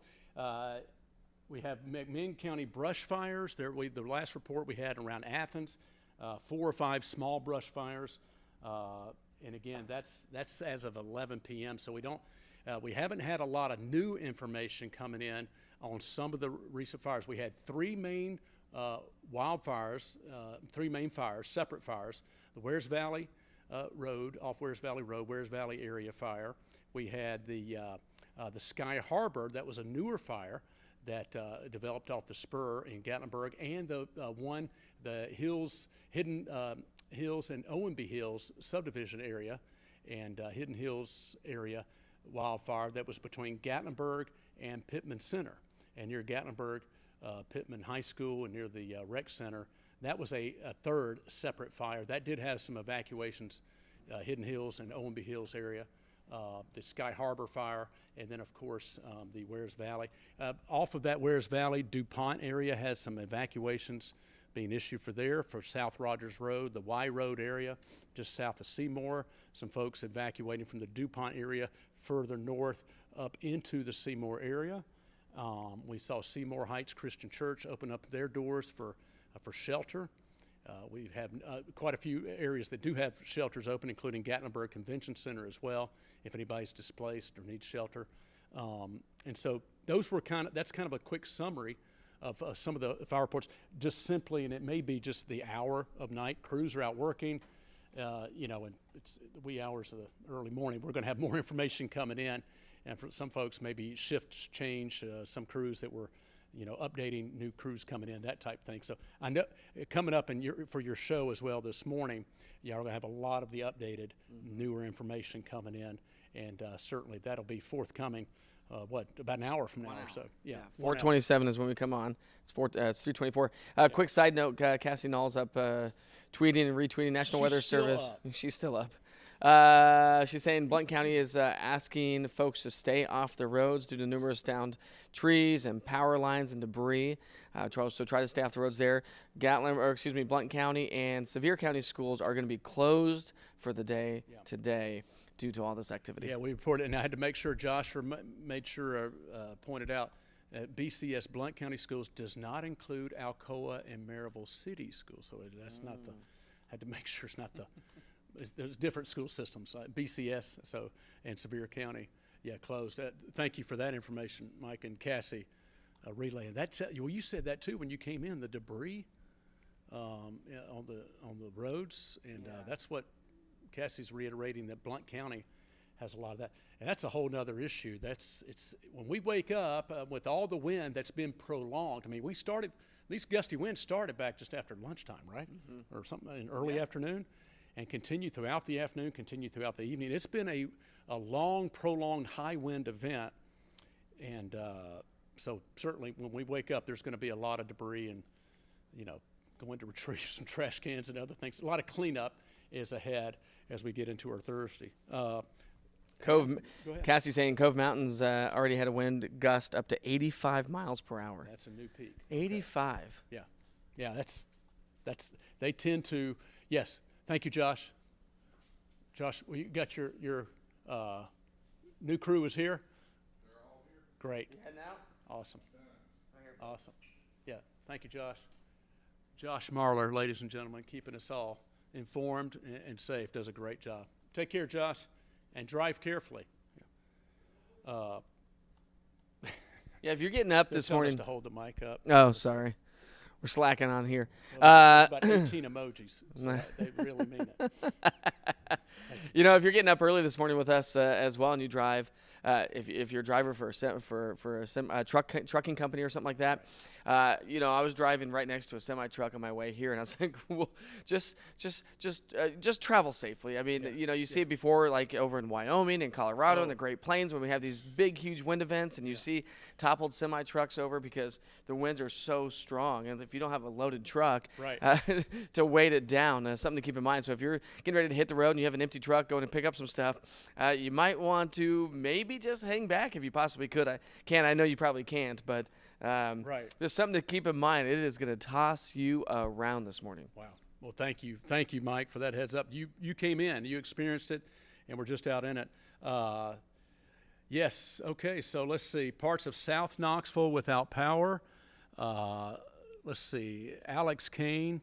We have McMinn County brush fires. The last report we had around Athens, 4 or 5 small brush fires. And again, that's as of 11 p.m. So we haven't had a lot of new information coming in on some of the recent fires. We had 3 main wildfires, 3 main fires, separate fires. The Wares Valley Road, off Wares Valley Road, Wares Valley area fire. We had the Sky Harbor, that was a newer fire that developed off the spur in Gatlinburg, and the Hidden Hills and Owenby Hills subdivision area, and Hidden Hills area wildfire that was between Gatlinburg and Pittman Center, and near Gatlinburg, Pittman High School, and near the rec center. That was a third separate fire that did have some evacuations, Hidden Hills and Owenby Hills area. The Sky Harbor fire, and then of course the Wares Valley. Off of that Wares Valley, DuPont area has some evacuations being issued for South Rogers Road, the Y Road area, just south of Seymour. Some folks evacuating from the DuPont area further north up into the Seymour area. We saw Seymour Heights Christian Church open up their doors for shelter. We have quite a few areas that do have shelters open, including Gatlinburg Convention Center as well, if anybody's displaced or needs shelter. And so that's kind of a quick summary of some of the fire reports, just simply, and it may be just the hour of night. Crews are out working, and it's the wee hours of the early morning. We're going to have more information coming in, and for some folks, maybe shifts change, some crews that were updating new crews coming in, that type of thing. So I know coming up for your show as well this morning, y'all are going to have a lot of the updated, newer information coming in, and certainly that'll be forthcoming. About an hour from now or so? Yeah, 4:27 is when we come on. It's 3:24. Quick side note: Cassie Knoll's up tweeting and retweeting National Weather Service. She's still up. She's saying Blount County is asking folks to stay off the roads due to numerous downed trees and power lines and debris. So try to stay off the roads there. Blount County and Sevier County schools are going to be closed for the day today due to all this activity. Yeah, we reported, and I had to make sure Joshua made sure pointed out BCS Blount County Schools does not include Alcoa and Maryville City Schools. So that's not had to make sure it's not the. There's different school systems, BCS, and Sevier County, closed. Thank you for that information, Mike and Cassie, relaying that. Well, you said that too when you came in. The debris on the roads, and that's what Cassie's reiterating, that Blount County has a lot of that, and that's a whole nother issue. It's when we wake up with all the wind that's been prolonged. I mean, these gusty winds started back just after lunchtime, right, or something in early afternoon, and continue throughout the afternoon, continue throughout the evening. It's been a long, prolonged high wind event, and so certainly when we wake up, there's going to be a lot of debris, and going to retrieve some trash cans and other things. A lot of cleanup is ahead as we get into our Thursday. Cove, Cassie saying Cove Mountains already had a wind gust up to 85 miles per hour. That's a new peak. 85. Okay. Yeah. That's they tend to. Yes. Thank you, Josh. Josh, well, you got your new crew is here. They're all here. Great. You heading out? Awesome. Awesome. Yeah. Thank you, Josh. Josh Marler, ladies and gentlemen, keeping us all informed and safe. Does a great job. Take care, Josh, and drive carefully. Yeah, if you're getting up this Tell us morning. to hold the mic up. Oh, sorry. We're slacking on here. About 18 emojis. So they really mean it. If you're getting up early this morning with us as well, and you drive, if you're a driver for a trucking company or something like that, I was driving right next to a semi truck on my way here, and I was like, well, just travel safely. I mean, you see it before, like over in Wyoming and Colorado and the Great Plains, when we have these big, huge wind events, and you see toppled semi trucks over because the winds are so strong, and if you don't have a loaded truck, Right. to weight it down, something to keep in mind. So if you're getting ready to hit the road and you have an empty truck going to pick up some stuff, you might want to maybe just hang back if you possibly could. I know you probably can't, but Right. there's something to keep in mind. It is going to toss you around this morning. Wow. Well, thank you, Mike, for that heads up. You came in, you experienced it, and we're just out in it. Yes. Okay. So let's see. Parts of South Knoxville without power. Let's see. Alex Kane.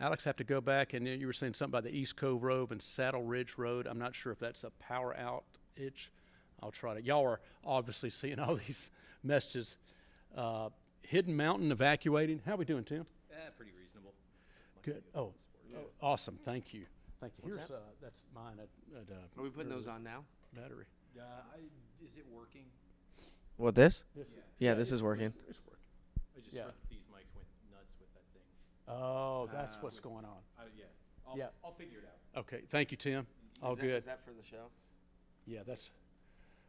Alex, have to go back, and you were saying something about the East Cove Road and Saddle Ridge Road. I'm not sure if that's a power outage. I'll try to. Y'all are obviously seeing all these messages. Hidden Mountain evacuating. How are we doing, Tim? Pretty reasonable. Good. Oh, awesome. Thank you. Here's that? that's mine at Are we putting those on now? battery. Is it working? What, this? This, Yeah, this is working. It's working. I just Yeah. heard these mics went nuts with that thing. Oh, that's what's going on. I'll figure it out. Okay. Thank you, Tim. All good. Is that for the show? Yeah,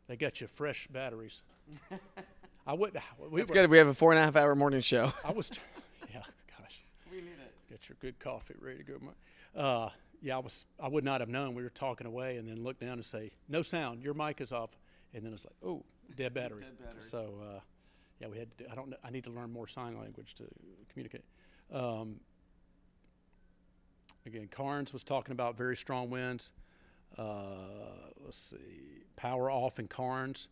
they got you fresh batteries. I would. It's good. We have a 4.5 hour morning show. Yeah, gosh. We need it. Get your good coffee ready to go. I would not have known. We were talking away, and then look down and say, "No sound. Your mic is off." And then it's like, "Oh, dead battery." Dead battery. So, we had to. I need to learn more sign language to communicate. Again, Carnes was talking about very strong winds. Let's see, power off in Carnes.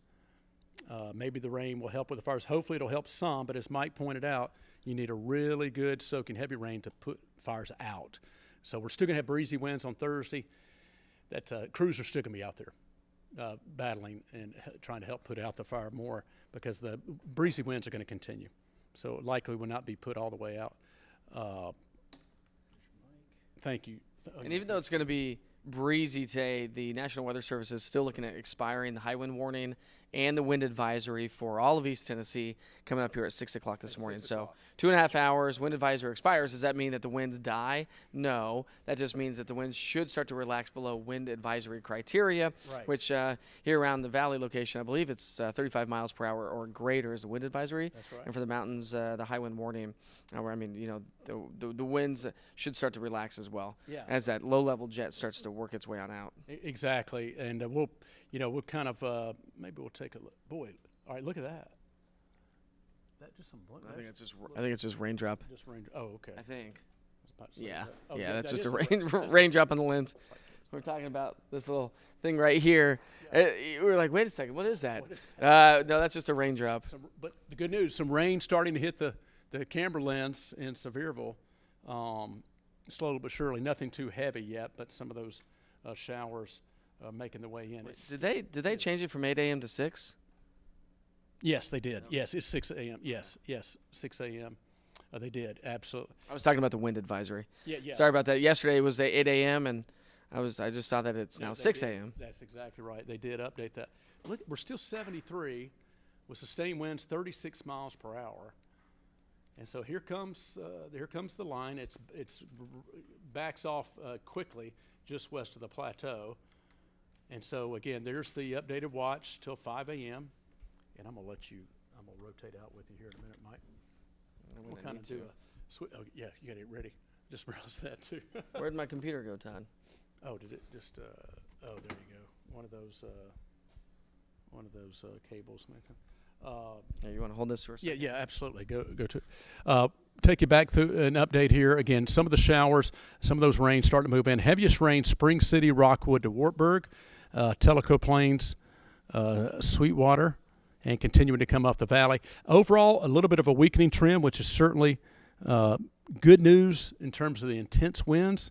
Maybe the rain will help with the fires. Hopefully it'll help some, but as Mike pointed out, you need a really good soaking heavy rain to put fires out. So we're still going to have breezy winds on Thursday. That crews are still going to be out there battling and trying to help put out the fire more because the breezy winds are going to continue. So it likely will not be put all the way out. Thank you. And even though it's going to be breezy today, the National Weather Service is still looking at expiring the high wind warning and the wind advisory for all of East Tennessee coming up here at 6 o'clock this morning. So 2.5 hours, wind advisory expires. Does that mean that the winds die? No. That just means that the winds should start to relax below wind advisory criteria, Right. which here around the valley location, I believe it's 35 miles per hour or greater is the wind advisory. That's right. And for the mountains, the high wind warning, the winds should start to relax as well Yeah. as that low-level jet starts to work its way on out. Exactly, and we'll kind of maybe we'll take a look. Boy, all right, look at that. That just some. I think it's just raindrop. just rain. Oh, okay. I think. I was about to say Yeah. that. Oh, Yeah, that's that just is a raindrop on the lens. We're talking about this little thing right here. We were like, wait a second, what is that? No, that's just a raindrop. But the good news, some rain starting to hit the Camberlands in Sevierville, slowly but surely. Nothing too heavy yet, but some of those showers making their way in. Did they change it from 8 a.m. to 6? Yes, they did. Yes, it's 6 a.m. Yes, 6 a.m. They did, absolutely. I was talking about the wind advisory. Yeah. Sorry about that. Yesterday it was at 8 a.m. and I just saw that it's now They 6 did. a.m. That's exactly right. They did update that. Look, we're still 73 with sustained winds 36 miles per hour. And so here comes the line. It's backs off quickly just west of the plateau. And so again, there's the updated watch till 5 a.m. And I'm gonna rotate out with you here in a minute, Mike. We'll kind of do a oh yeah, you gotta get ready. Just realized that too. Where'd my computer go, Todd? Oh, did it just? Oh, there you go. One of those cables, man. Yeah, you want to hold this for a second? Yeah, absolutely. Go to. Take you back through an update here. Again, some of the showers, some of those rains starting to move in. Heaviest rain: Spring City, Rockwood to Wartburg, Tellico Plains, Sweetwater, and continuing to come up the valley. Overall, a little bit of a weakening trend, which is certainly good news in terms of the intense winds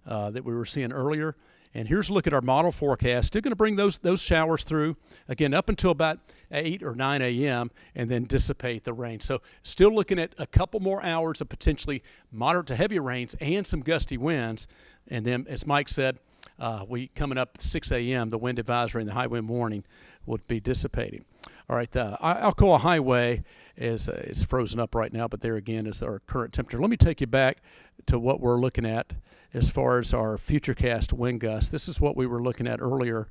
that we were seeing earlier. And here's a look at our model forecast. Still going to bring those showers through, again, up until about 8 or 9 a.m. and then dissipate the rain. So still looking at a couple more hours of potentially moderate to heavy rains and some gusty winds. And then, as Mike said, coming up at 6 a.m., the wind advisory and the high wind warning would be dissipating. All right, Alcoa Highway is frozen up right now, but there again is our current temperature. Let me take you back to what we're looking at as far as our Futurecast wind gusts. This is what we were looking at earlier,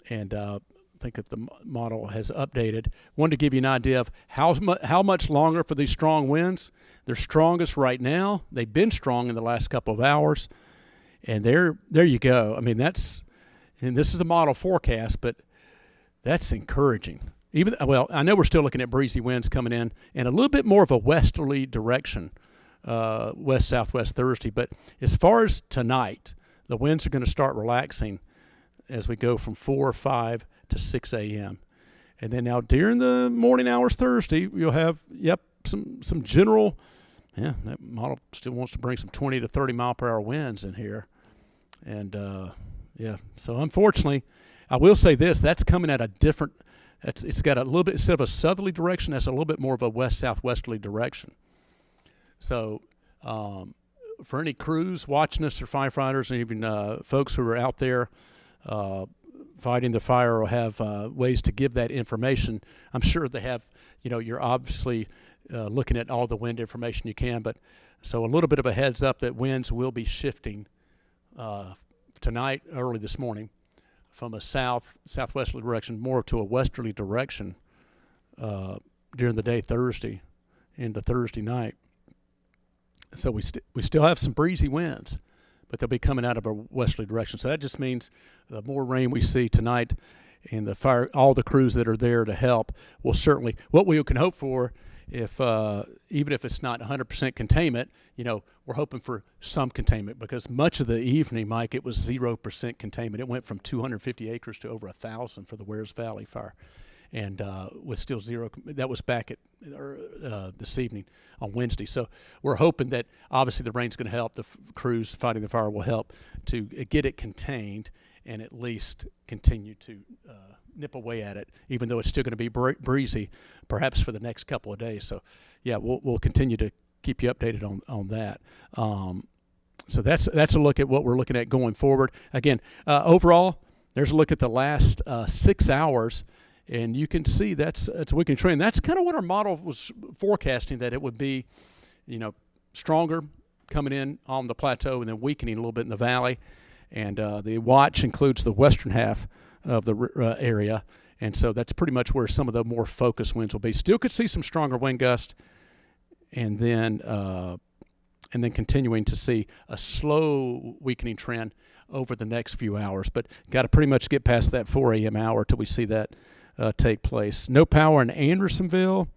and I think that the model has updated. Wanted to give you an idea of how much longer for these strong winds. They're strongest right now. They've been strong in the last couple of hours, and there you go. I mean, and this is a model forecast, but that's encouraging. I know we're still looking at breezy winds coming in and a little bit more of a westerly direction, west-southwest Thursday. But as far as tonight, the winds are going to start relaxing as we go from 4 or 5 to 6 a.m. And then now during the morning hours Thursday, you'll have, some general, that model still wants to bring some 20 to 30 mile per hour winds in here. And, so unfortunately, I will say this, that's coming at a different, it's got a little bit, instead of a southerly direction, that's a little bit more of a west-southwesterly direction. So for any crews watching us or firefighters and even folks who are out there fighting the fire or have ways to give that information, I'm sure they have, you're obviously looking at all the wind information you can, but so a little bit of a heads up that winds will be shifting tonight, early this morning, from a southwesterly direction more to a westerly direction during the day Thursday into Thursday night. So we still have some breezy winds, but they'll be coming out of a westerly direction. So that just means the more rain we see tonight and the fire, all the crews that are there to help will certainly, what we can hope for, if even if it's not 100% containment, we're hoping for some containment, because much of the evening, Mike, it was 0% containment. It went from 250 acres to over 1,000 for the Wares Valley fire, and with still zero. That was back at this evening on Wednesday. So we're hoping that obviously the rain's going to help. The crews fighting the fire will help to get it contained and at least continue to nip away at it, even though it's still going to be breezy, perhaps for the next couple of days. So, we'll continue to keep you updated on that. So that's a look at what we're looking at going forward. Again, overall, there's a look at the last 6 hours, and you can see that's a weakening trend. That's kind of what our model was forecasting, that it would be, stronger coming in on the plateau and then weakening a little bit in the valley. And the watch includes the western half of the area, and so that's pretty much where some of the more focused winds will be. Still could see some stronger wind gusts, and then continuing to see a slow weakening trend over the next few hours. But got to pretty much get past that 4 a.m. hour till we see that take place. No power in Andersonville.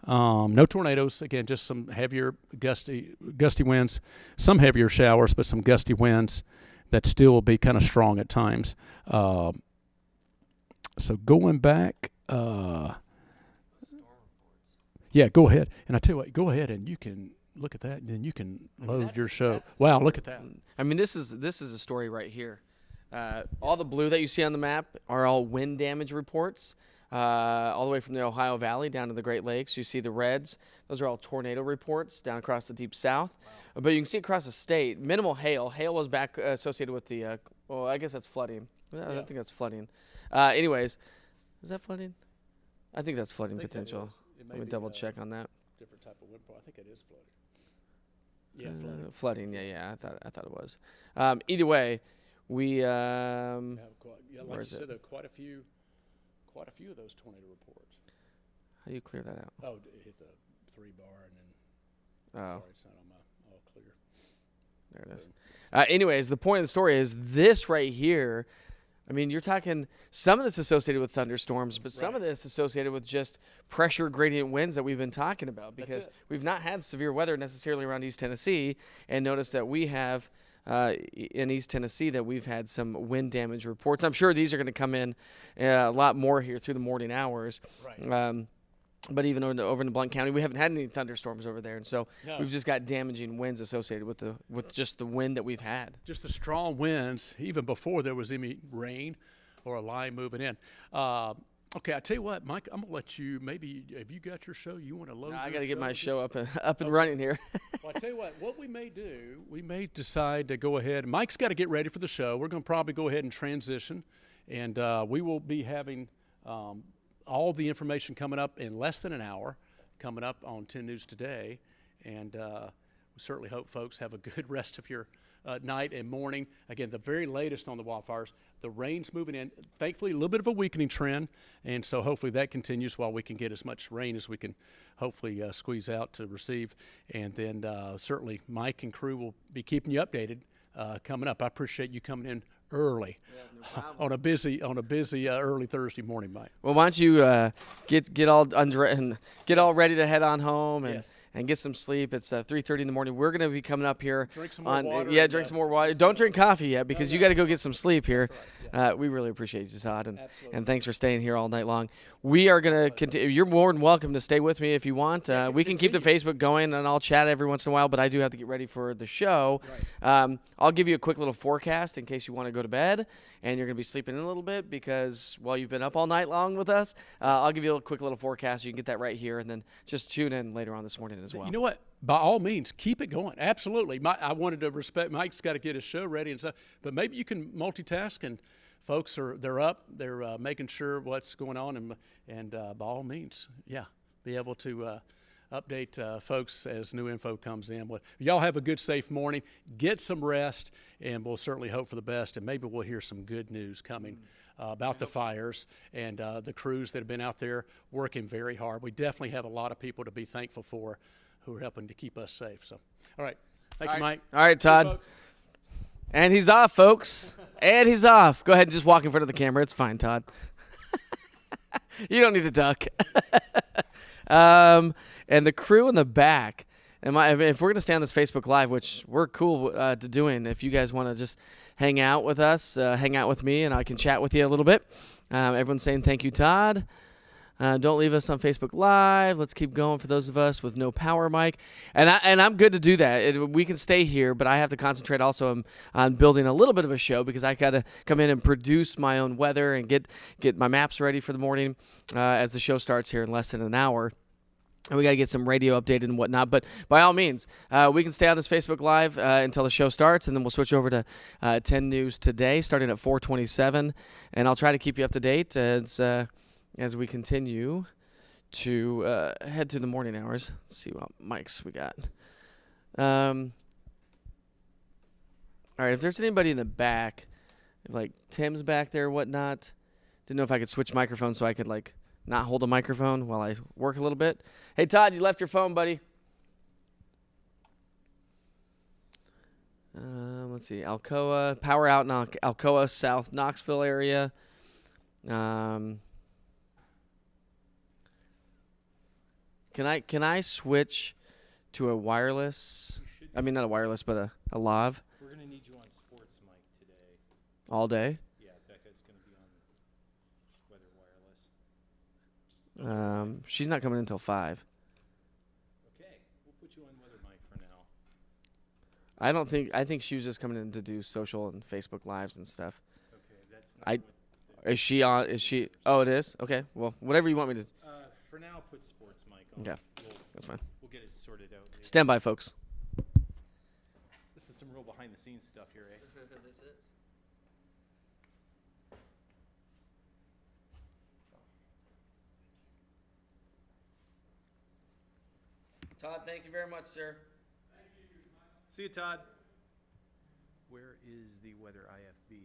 No tornadoes. Again, just some heavier gusty winds, some heavier showers, but some gusty winds that still will be kind of strong at times. So going back, go ahead. And I tell you what, go ahead and you can look at that, and then you can load your show. Wow, look at that. I mean, this is a story right here. All the blue that you see on the map are all wind damage reports, all the way from the Ohio Valley down to the Great Lakes. You see the reds; those are all tornado reports down across the deep south. Wow. But you can see across the state, minimal hail. Hail was back associated with the. Well, I guess that's flooding. I think that's flooding. Anyways, is that flooding? I think that's flooding potential. Let me double check on that. Different type of wind. I think it is flooding. Yeah, flooding. Flooding. Yeah. I thought it was. Either way, we. Have like where you is said, it? there are quite a few of those tornado reports. How do you clear that out? Oh, it hit the 3 bar and then. Oh. Sorry, it's not on my all clear. There it is. Anyways, the point of the story is this right here. I mean, you're talking some of this associated with thunderstorms, but some of this associated with just pressure gradient winds that we've been talking about, because we've not had severe weather necessarily around East Tennessee. And notice that we have in East Tennessee that we've had some wind damage reports. I'm sure these are going to come in a lot more here through the morning hours. Right. But even over in Blount County, we haven't had any thunderstorms over there, and so No. we've just got damaging winds associated with just the wind that we've had. Just the strong winds, even before there was any rain or a line moving in. Okay, I tell you what, Mike, I'm gonna let you. Maybe have you got your show? You want to load? I your got to get my show? show up and running here. Well, I tell you what we may do, we may decide to go ahead. Mike's got to get ready for the show. We're going to probably go ahead and transition, and we will be having all the information coming up in less than an hour, coming up on 10 News Today, and we certainly hope folks have a good rest of your night and morning. Again, the very latest on the wildfires. The rain's moving in. Thankfully, a little bit of a weakening trend, and so hopefully that continues while we can get as much rain as we can hopefully squeeze out to receive. And then certainly Mike and crew will be keeping you updated coming up. I appreciate you coming in early on a busy early Thursday morning, Mike. Well, why don't you get all under and get all ready to head on home and. Yes. And get some sleep. It's 3:30 in the morning. We're going to be coming up here. Drink some more water. Yeah, drink some more water. Don't drink coffee yet because you got to go get some sleep here. Right, we really appreciate you, Todd, and thanks for staying here all night long. We are going to continue. You're more than welcome to stay with me if you want. We can keep the Facebook going, and I'll chat every once in a while, but I do have to get ready for the show. Right. I'll give you a quick little forecast in case you want to go to bed, and you're going to be sleeping in a little bit because, well, you've been up all night long with us. I'll give you a quick little forecast. You can get that right here, and then just tune in later on this morning as well. You know what? By all means, keep it going. Absolutely. I wanted to respect Mike's got to get his show ready and stuff, but maybe you can multitask, and folks they're up, they're making sure what's going on, and by all means, yeah, be able to update folks as new info comes in. Well, y'all have a good, safe morning. Get some rest, and we'll certainly hope for the best, and maybe we'll hear some good news coming about the fires and the crews that have been out there working very hard. We definitely have a lot of people to be thankful for who are helping to keep us safe. So, all right. Thank you, Mike. All right, Todd. And he's off, folks. And he's off. Go ahead and just walk in front of the camera. It's fine, Todd. You don't need to duck. And the crew in the back. If we're going to stay on this Facebook Live, which we're cool to doing, if you guys want to just hang out with us, hang out with me, and I can chat with you a little bit. Everyone's saying thank you, Todd. Don't leave us on Facebook Live. Let's keep going for those of us with no power mic. And I'm good to do that. We can stay here, but I have to concentrate also on building a little bit of a show because I got to come in and produce my own weather and get my maps ready for the morning as the show starts here in less than an hour. And we got to get some radio updated and whatnot. But by all means, we can stay on this Facebook Live until the show starts, and then we'll switch over to 10 News Today starting at 4:27. And I'll try to keep you up to date as we continue to head through the morning hours. Let's see what mics we got. All right, if there's anybody in the back, like Tim's back there or whatnot, didn't know if I could switch microphones so I could, like, not hold a microphone while I work a little bit. Hey, Todd, you left your phone, buddy. Let's see. Alcoa, power out in Alcoa, South Knoxville area. Can I switch to a wireless? I mean, not a wireless, but a lav. We're going to need you on sports mic today. All day? Yeah, Becca's going to be on weather wireless. She's not coming until 5. Okay, we'll put you on weather mic for now. I think she was just coming in to do social and Facebook Lives and stuff. Is she on? Is she? Oh, it is. Okay. Well, whatever you want me to. For now, put sports mic on. Yeah, We'll, that's fine. We'll get it sorted out later. Stand by, folks. This is some real behind-the-scenes stuff here, eh? This is. Todd, thank you very much, sir. See you, Todd. Where is the weather IFB?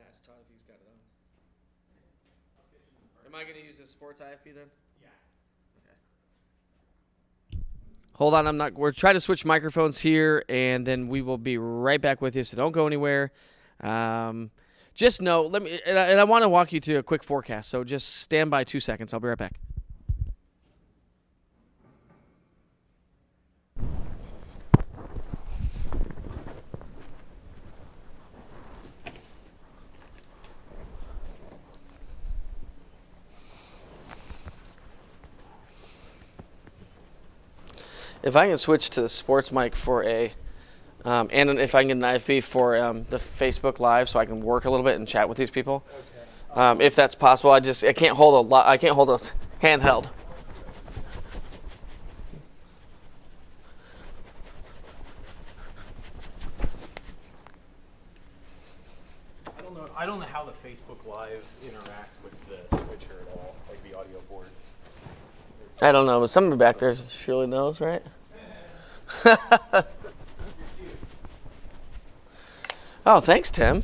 Ask Todd if he's got it on. Am I going to use the sports IFB then? Yeah. Okay. Hold on, we're trying to switch microphones here, and then we will be right back with you, so don't go anywhere. Just know, and I want to walk you through a quick forecast, so just stand by 2 seconds. I'll be right back. If I can switch to the sports mic for and if I can get an IFB for the Facebook Live, so I can work a little bit and chat with these people, if that's possible. I can't hold I can't hold a handheld. I don't know how the Facebook Live interacts with the switcher at all, like the audio board. I don't know, but somebody back there surely knows, right? Oh, thanks, Tim.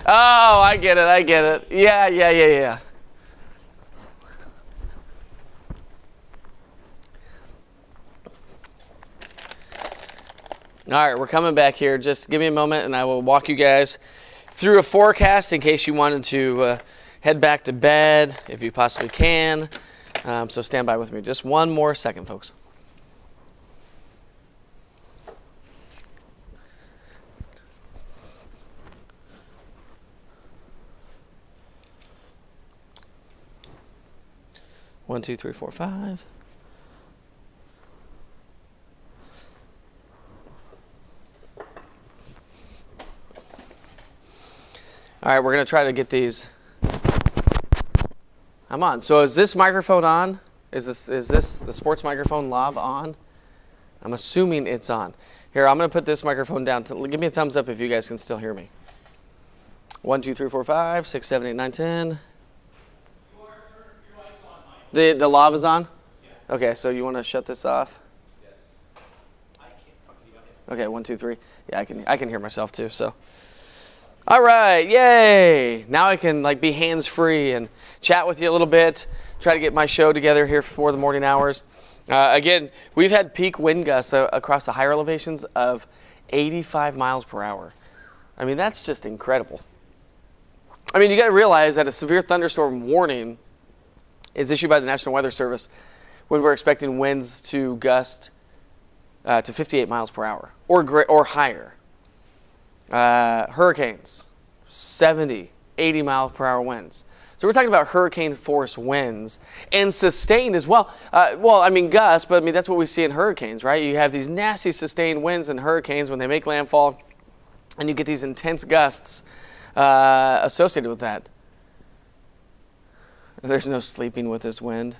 Oh, I get it. Yeah. All right, we're coming back here. Just give me a moment, and I will walk you guys through a forecast in case you wanted to head back to bed, if you possibly can. So stand by with me. Just one more second, folks. One, two, three, four, five. All right, we're going to try to get these. I'm on. So is this microphone on? Is this the sports microphone lav on? I'm assuming it's on. Here, I'm going to put this microphone down. Give me a thumbs up if you guys can still hear me. 1, 2, 3, 4, 5, 6, 7, 8, 9, 10. The lav is on? Yeah. Okay, so you want to shut this off? Yes. I can't fucking Okay, 1, 2, 3. Yeah, I can hear myself too. So, all right, yay! Now I can be hands free and chat with you a little bit. Try to get my show together here for the morning hours. Again, we've had peak wind gusts across the higher elevations of 85 miles per hour. I mean, that's just incredible. I mean, you got to realize that a severe thunderstorm warning is issued by the National Weather Service when we're expecting winds to gust to 58 miles per hour or higher. Hurricanes, 70, 80 miles per hour winds. So we're talking about hurricane force winds and sustained as well. Gusts, but that's what we see in hurricanes, right? You have these nasty sustained winds in hurricanes when they make landfall, and you get these intense gusts associated with that. There's no sleeping with this wind.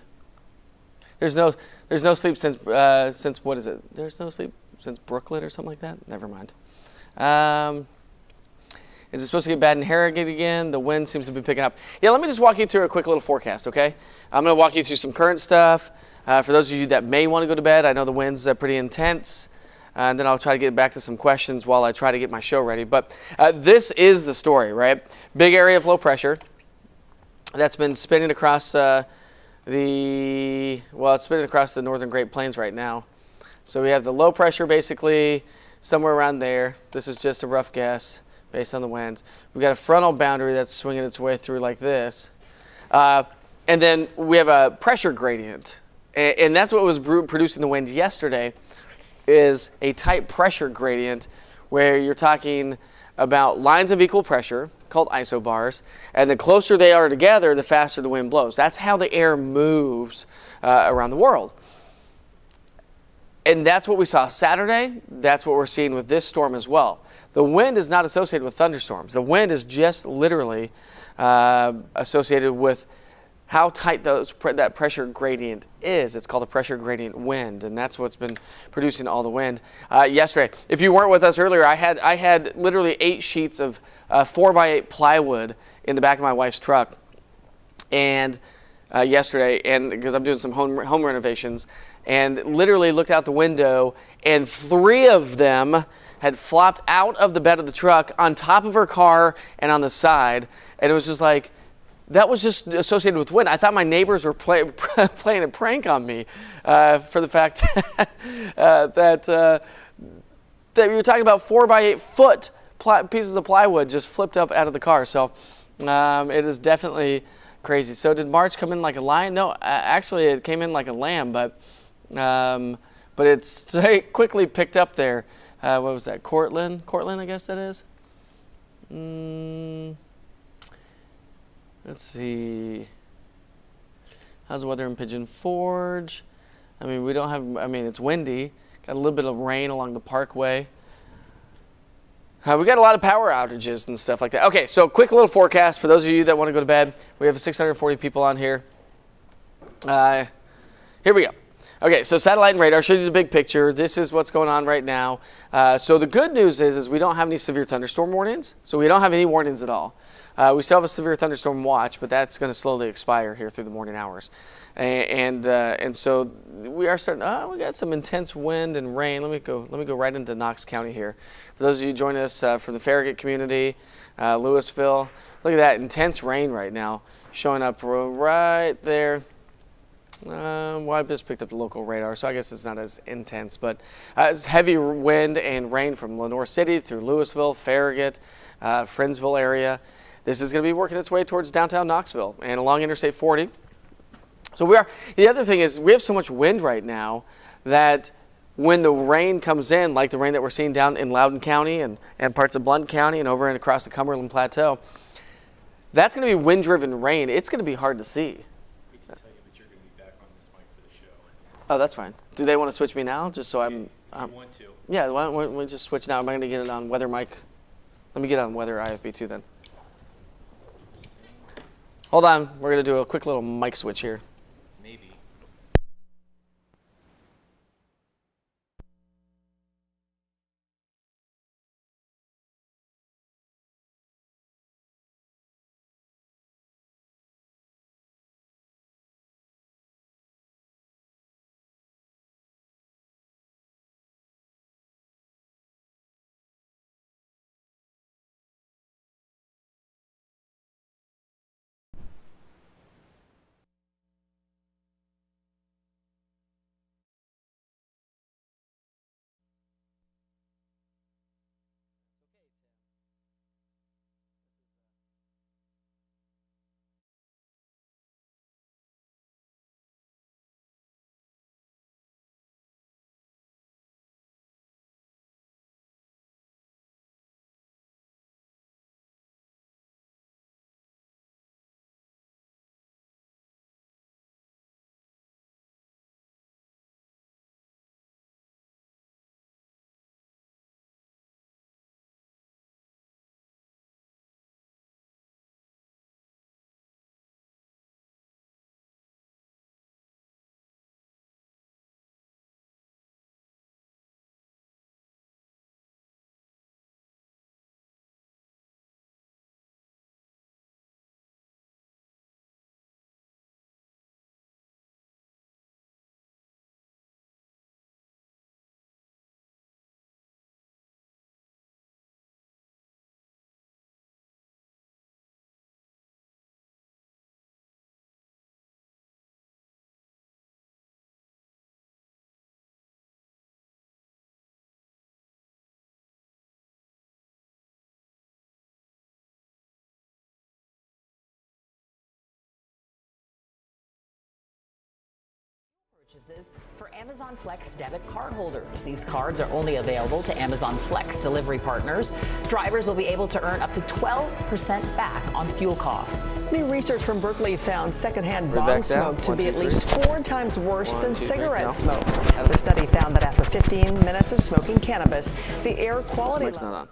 There's no sleep since what is it? There's no sleep since Brooklyn or something like that? Never mind. Is it supposed to get bad in Harrogate again? The wind seems to be picking up. Yeah, let me just walk you through a quick little forecast, okay? I'm going to walk you through some current stuff. For those of you that may want to go to bed, I know the wind's pretty intense. And then I'll try to get back to some questions while I try to get my show ready. But this is the story, right? Big area of low pressure that's been spinning across it's spinning across the northern Great Plains right now. So we have the low pressure basically somewhere around there. This is just a rough guess based on the winds. We've got a frontal boundary that's swinging its way through like this. And then we have a pressure gradient. And that's what was producing the wind yesterday, is a tight pressure gradient where you're talking about lines of equal pressure called isobars, and the closer they are together, the faster the wind blows. That's how the air moves around the world. And that's what we saw Saturday. That's what we're seeing with this storm as well. The wind is not associated with thunderstorms. The wind is just literally associated with how tight that pressure gradient is. It's called a pressure gradient wind, and that's what's been producing all the wind. Yesterday, if you weren't with us earlier, I had literally 8 sheets of 4x8 plywood in the back of my wife's truck, and yesterday, and because I'm doing some home renovations, and literally looked out the window, and 3 of them had flopped out of the bed of the truck on top of her car and on the side, and it was just like, that was just associated with wind. I thought my neighbors were playing a prank on me for the fact that we were talking about 4x8 foot pieces of plywood just flipped up out of the car. So it is definitely crazy. So did March come in like a lion? No, actually it came in like a lamb, but it's quickly picked up there. What was that? Cortland, I guess that is. Let's see. How's the weather in Pigeon Forge? I mean, it's windy. Got a little bit of rain along the parkway. We got a lot of power outages and stuff like that. Okay, so quick little forecast for those of you that want to go to bed. We have 640 people on here. Here we go. Okay, so satellite and radar showed you the big picture. This is what's going on right now. So the good news is we don't have any severe thunderstorm warnings. So we don't have any warnings at all. We still have a severe thunderstorm watch, but that's going to slowly expire here through the morning hours. And so we are starting. We got some intense wind and rain. Let me go right into Knox County here. For those of you joining us from the Farragut community, Louisville, look at that intense rain right now showing up right there. Well, I just picked up the local radar, so I guess it's not as intense, but it's heavy wind and rain from Lenore City through Louisville, Farragut, Friendsville area. This is going to be working its way towards downtown Knoxville and along Interstate 40. So the other thing is we have so much wind right now that when the rain comes in, like the rain that we're seeing down in Loudoun County and parts of Blount County and over and across the Cumberland Plateau, that's going to be wind-driven rain. It's going to be hard to see. We can tell you, but you're going to be back on this mic for the show. Oh, that's fine. Do they want to switch me now? Just so I'm. If you want to. Yeah, why don't we just switch now? Am I going to get it on weather mic? Let me get it on weather IFB2 then. Hold on. We're going to do a quick little mic switch here. Maybe. Purchases for Amazon Flex debit card holders. These cards are only available to Amazon Flex delivery partners. Drivers will be able to earn up to 12% back on fuel costs. New research from Berkeley found secondhand We're bong back down. smoke to 1, be 2, at least 4 times worse One, than 2, 3. cigarette No. smoke. The study found that after 15 minutes of smoking cannabis, the air This quality mic's not on.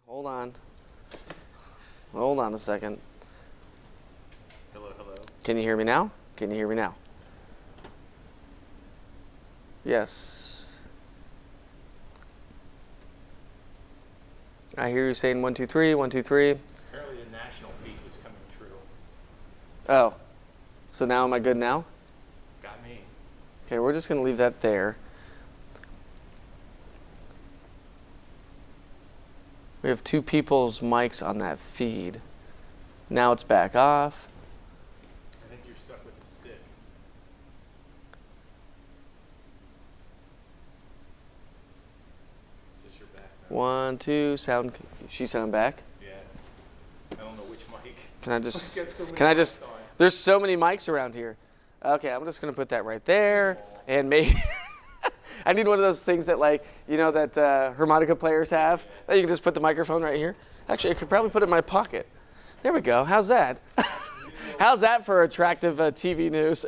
Hold on. Hold on a second. Hello, hello. Can you hear me now? Can you hear me now? Yes. I hear you saying 1, 2, 3, 1, 2, 3. Apparently the national feed was coming through. Oh. So now am I good now? Got me. Okay, we're just going to leave that there. We have 2 people's mics on that feed. Now it's back off. I think you're stuck with the stick. Is this your back now? 1, 2, sound. She sound back. Yeah. I don't know which mic. Can I just? I've got so many Can I just? mics on. There's so many mics around here. Okay, I'm just gonna put that right there, and maybe I need one of those things that, like, you know, that harmonica players have. That you can just put the microphone right here. Actually, I could probably put it in my pocket. There we go. How's that? How's that for attractive TV news?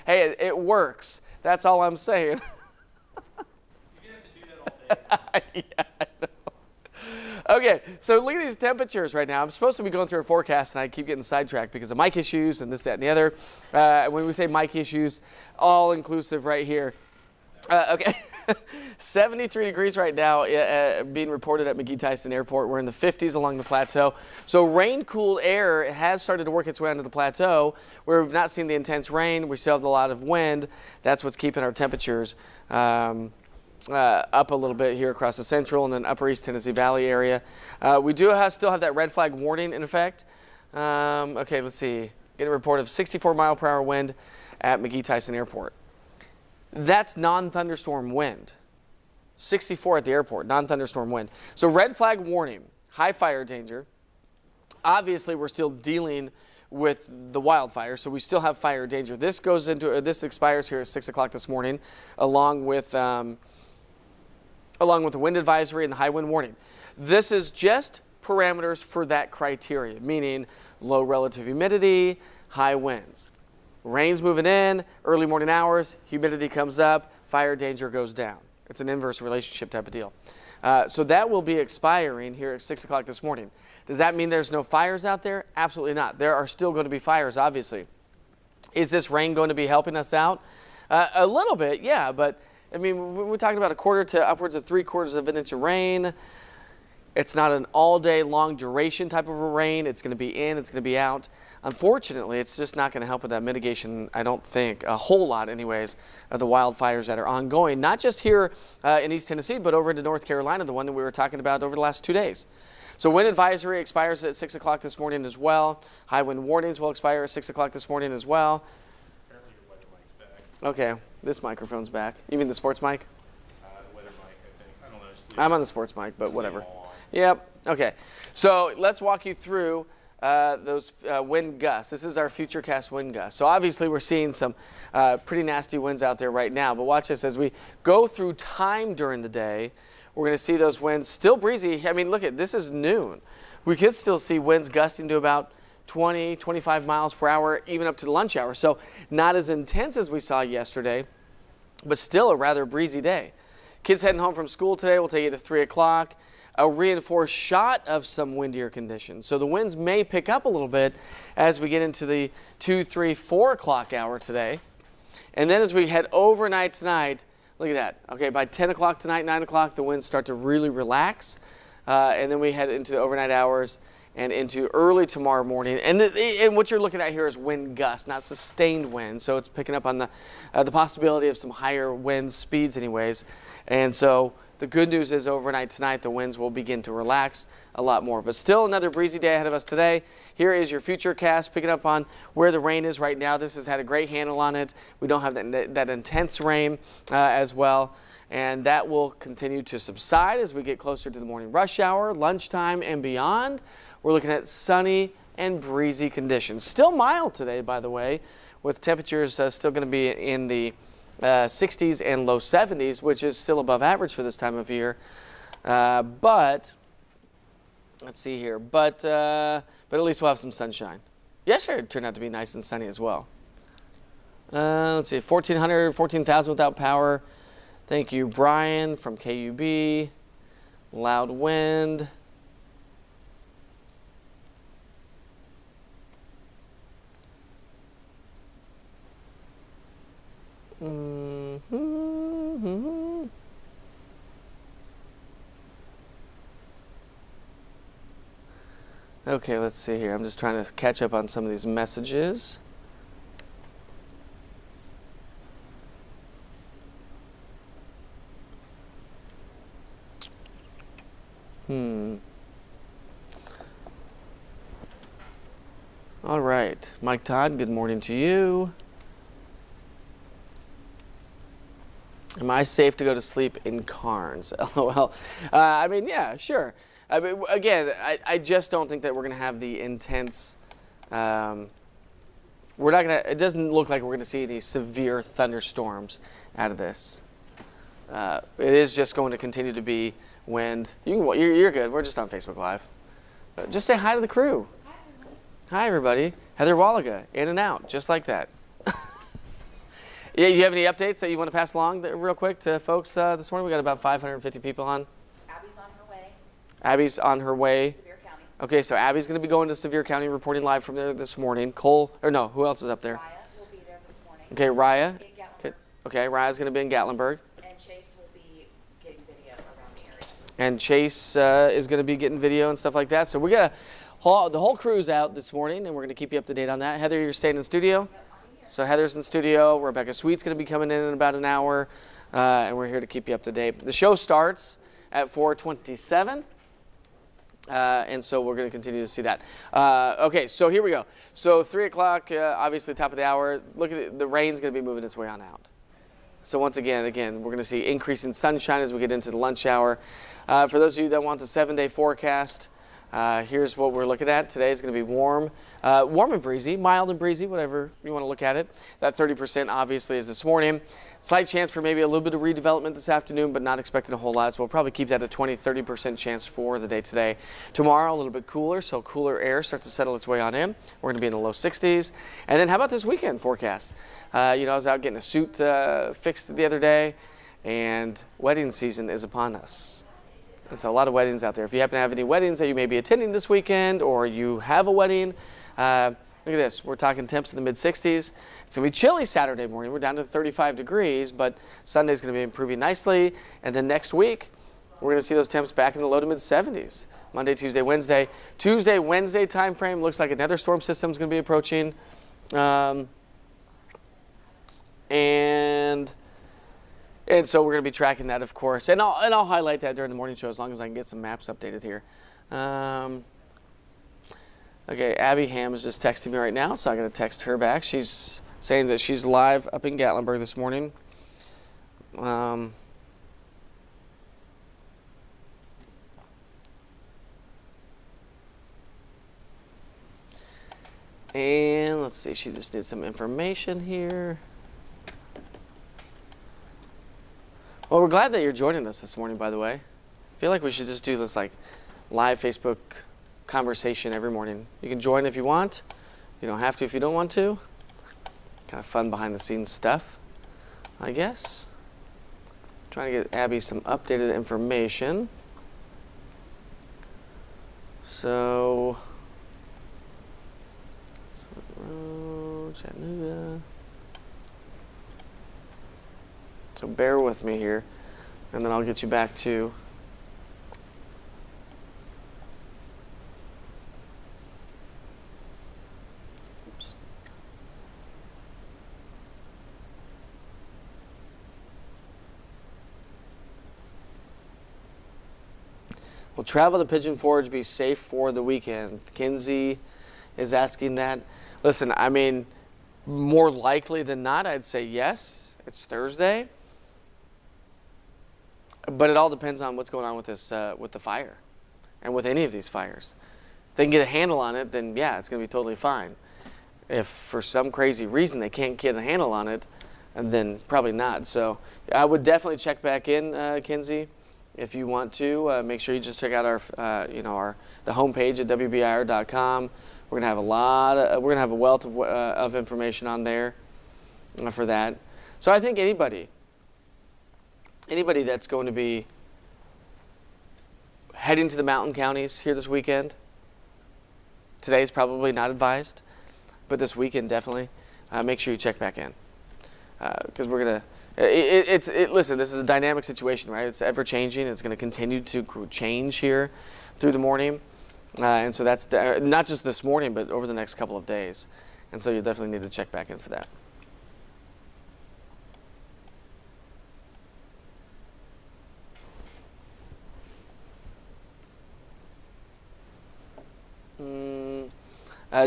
Hey, it works. That's all I'm saying. You're going to have to do that all day. Yeah, I know. Okay, so look at these temperatures right now. I'm supposed to be going through a forecast, and I keep getting sidetracked because of mic issues and this, that, and the other. When we say mic issues, all inclusive right here. Okay, 73 degrees right now being reported at McGee-Tyson Airport. We're in the 50s along the plateau. So rain-cooled air has started to work its way onto the plateau where we've not seen the intense rain. We still have a lot of wind. That's what's keeping our temperatures up a little bit here across the central and then upper East Tennessee Valley area. We do still have that red flag warning in effect. Okay, let's see. Getting a report of 64-mile-per-hour wind at McGee-Tyson Airport. That's non-thunderstorm wind. 64 at the airport, non-thunderstorm wind. So red flag warning, high fire danger. Obviously, we're still dealing with the wildfire, so we still have fire danger. This this expires here at 6 o'clock this morning, along with the wind advisory and the high wind warning. This is just parameters for that criteria, meaning low relative humidity, high winds. Rain's moving in, early morning hours, humidity comes up, fire danger goes down. It's an inverse relationship type of deal. So that will be expiring here at 6 o'clock this morning. Does that mean there's no fires out there? Absolutely not. There are still going to be fires, obviously. Is this rain going to be helping us out? A little bit, yeah, but I mean, we're talking about a quarter to upwards of 3/4 of an inch of rain. It's not an all-day long duration type of a rain. It's going to be in, it's going to be out. Unfortunately, it's just not going to help with that mitigation, I don't think, a whole lot anyways, of the wildfires that are ongoing, not just here in East Tennessee, but over into North Carolina, the one that we were talking about over the last 2 days. So wind advisory expires at 6 o'clock this morning as well. High wind warnings will expire at 6 o'clock this morning as well. Apparently your weather mic's back. Okay, this microphone's back. You mean the sports mic? The weather mic, I think. I don't know. Just leave I'm it- on the sports mic, but leave whatever. them all on. Yep. Okay. So let's walk you through those wind gusts. This is our Futurecast wind gusts. So obviously we're seeing some pretty nasty winds out there right now. But watch this as we go through time during the day. We're going to see those winds still breezy. I mean, look at this is noon. We could still see winds gusting to about 20, 25 miles per hour, even up to the lunch hour. So not as intense as we saw yesterday, but still a rather breezy day. Kids heading home from school today will take you to 3 o'clock. A reinforced shot of some windier conditions. So the winds may pick up a little bit as we get into the 2, 3, 4 o'clock hour today. And then as we head overnight tonight, look at that. Okay, by 10 o'clock tonight, 9 o'clock, the winds start to really relax. And then we head into the overnight hours. and into early tomorrow morning. And what you're looking at here is wind gusts, not sustained wind. So it's picking up on the possibility of some higher wind speeds anyways. And so the good news is overnight tonight, the winds will begin to relax a lot more. But still another breezy day ahead of us today. Here is your Futurecast, picking up on where the rain is right now. This has had a great handle on it. We don't have that intense rain as well. And that will continue to subside as we get closer to the morning rush hour, lunchtime, and beyond. We're looking at sunny and breezy conditions. Still mild today, by the way, with temperatures still going to be in the 60s and low 70s, which is still above average for this time of year. But let's see here. But at least we'll have some sunshine. Yesterday it turned out to be nice and sunny as well. Let's see, 14,000 without power. Thank you, Brian from KUB. Loud wind. Okay, let's see here. I'm just trying to catch up on some of these messages. All right, Mike Todd, good morning to you. Am I safe to go to sleep in Carnes? LOL. I mean, yeah, sure. I mean, again, I just don't think that we're going to have the intense. We're not going to. It doesn't look like we're going to see any severe thunderstorms out of this. It is just going to continue to be wind. You're good. We're just on Facebook Live. Just say hi to the crew. Hi, everybody. Heather Wallaga, in and out, just like that. Yeah, you have any updates that you want to pass along real quick to folks this morning? We got about 550 people on. Abby's on her way. Abby's on her way. Sevier County. Okay, so Abby's going to be going to Sevier County, reporting live from there this morning. Who else is up there? Raya will be there this morning. Okay, Raya. In Gatlinburg. Okay, Raya's going to be in Gatlinburg. And Chase will be getting video around the area. And Chase is going to be getting video and stuff like that. So we got the whole crew's out this morning, and we're going to keep you up to date on that. Heather, you're staying in the studio? So Heather's in the studio. Rebecca Sweet's going to be coming in about an hour, and we're here to keep you up to date. The show starts at 4:27, and so we're going to continue to see that. Okay, so here we go. So 3 o'clock, obviously top of the hour. Look at it, the rain's going to be moving its way on out. So once again, we're going to see increasing sunshine as we get into the lunch hour. For those of you that want the 7-day forecast, here's what we're looking at. Today is going to be warm and breezy, mild and breezy, whatever you want to look at it. That 30% obviously is this morning. Slight chance for maybe a little bit of redevelopment this afternoon, but not expecting a whole lot. So we'll probably keep that at 20-30% chance for the day today. Tomorrow, a little bit cooler, so cooler air starts to settle its way on in. We're going to be in the low 60s. And then how about this weekend forecast? I was out getting a suit fixed the other day, and wedding season is upon us. And so a lot of weddings out there. If you happen to have any weddings that you may be attending this weekend, or you have a wedding, look at this. We're talking temps in the mid-60s. It's going to be chilly Saturday morning. We're down to 35 degrees, but Sunday's going to be improving nicely. And then next week, we're going to see those temps back in the low to mid-70s. Monday, Tuesday, Wednesday. Tuesday, Wednesday time frame looks like another storm system is going to be approaching. And so we're going to be tracking that, of course. And I'll highlight that during the morning show as long as I can get some maps updated here. Okay, Abby Ham is just texting me right now, so I'm going to text her back. She's saying that she's live up in Gatlinburg this morning. And let's see, she just did some information here. Well, we're glad that you're joining us this morning, by the way. I feel like we should just do this like live Facebook conversation every morning. You can join if you want. You don't have to if you don't want to. Kind of fun behind the scenes stuff, I guess. Trying to get Abby some updated information. So Chattanooga. So bear with me here, and then I'll get you back to Will travel to Pigeon Forge be safe for the weekend? Kinsey is asking that. Listen, I mean, more likely than not, I'd say yes. It's Thursday. But it all depends on what's going on with this, with the fire and with any of these fires. If they can get a handle on it, then yeah, it's going to be totally fine. If for some crazy reason they can't get a handle on it, then probably not. So I would definitely check back in, Kinsey. If you want to, make sure you just check out our, the homepage at wbir.com. We're gonna have we're gonna have a wealth of information on there for that. So I think anybody that's going to be heading to the mountain counties here this weekend, today is probably not advised, but this weekend definitely, make sure you check back in, because we're gonna. Listen, this is a dynamic situation, right? It's ever changing. It's going to continue to change here through the morning. And so that's not just this morning, but over the next couple of days. And so you definitely need to check back in for that.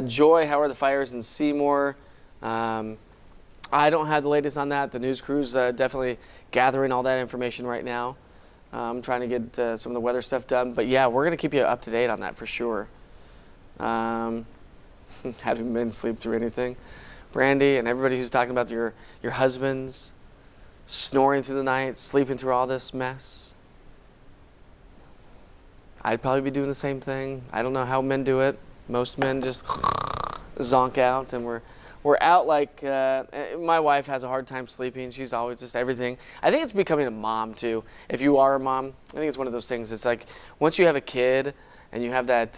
Joy, how are the fires in Seymour? I don't have the latest on that. The news crew's definitely gathering all that information right now. I'm trying to get some of the weather stuff done. But yeah, we're going to keep you up to date on that for sure. How do men sleep through anything? Brandy and everybody who's talking about your husbands snoring through the night, sleeping through all this mess. I'd probably be doing the same thing. I don't know how men do it. Most men just zonk out, and we're out like, my wife has a hard time sleeping. She's always just everything. I think it's becoming a mom too. If you are a mom, I think it's one of those things. It's like once you have a kid and you have that,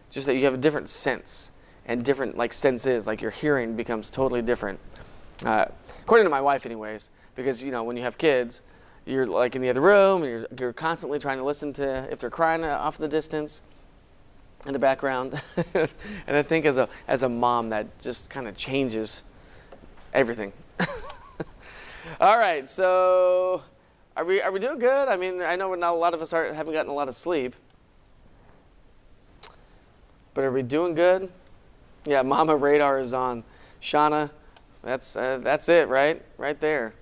just that you have a different sense and different like senses, like your hearing becomes totally different. According to my wife anyways, because when you have kids, you're like in the other room and you're constantly trying to listen to if they're crying off in the distance in the background. And I think as a mom, that just kind of changes everything. All right, so are we doing good? I mean, I know not a lot of us haven't gotten a lot of sleep, but are we doing good? Yeah, Mama Radar is on. Shauna, that's it, right? Right there.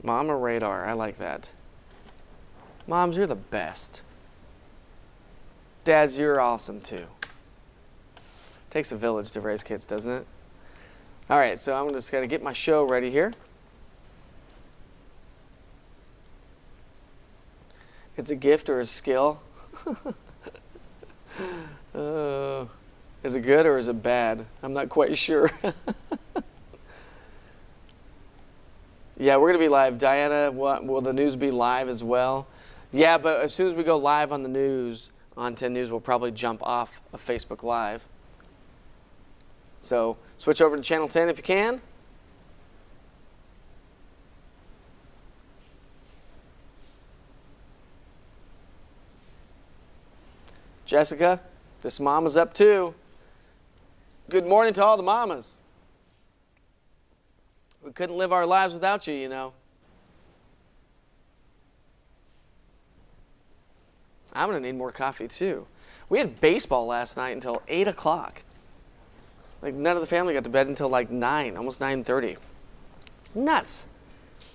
Mama Radar, I like that. Moms, you're the best. Dads, you're awesome too. Takes a village to raise kids, doesn't it? All right, so I'm just going to get my show ready here. It's a gift or a skill? Is it good or is it bad? I'm not quite sure. Yeah, we're going to be live. Diana, will the news be live as well? Yeah, but as soon as we go live on the news, on 10 News, we'll probably jump off of Facebook Live. So switch over to Channel 10 if you can. Jessica, this mama's up too. Good morning to all the mamas. We couldn't live our lives without you, I'm going to need more coffee, too. We had baseball last night until 8 o'clock. Like, none of the family got to bed until like 9, almost 9:30. Nuts.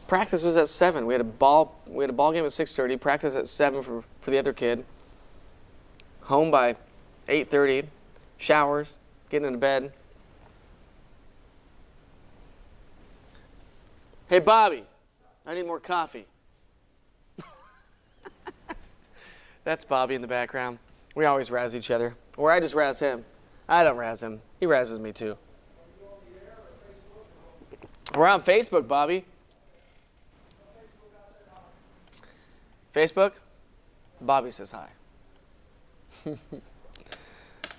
Practice was at 7. We had a ball game at 6:30, practice at 7 for the other kid. Home by 8:30, showers, getting into bed. Hey, Bobby, I need more coffee. That's Bobby in the background. We always razz each other. Or I just razz him. I don't razz him. He razzes me too. We're on Facebook, Bobby. Facebook? Bobby says hi.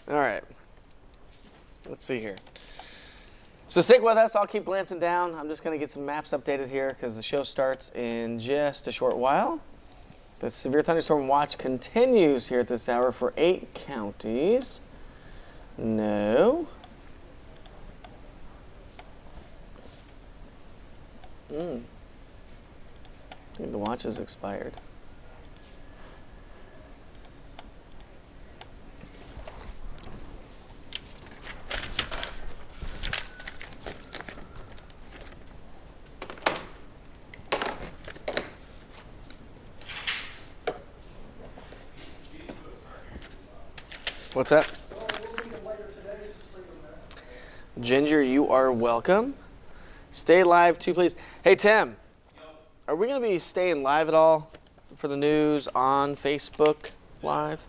All right. Let's see here. So stick with us. I'll keep glancing down. I'm just going to get some maps updated here because the show starts in just a short while. The severe thunderstorm watch continues here at this hour for 8 counties. No. I think the watch has expired. What's that? Ginger, you are welcome. Stay live too, please. Hey, Tim. Are we going to be staying live at all for the news on Facebook Live?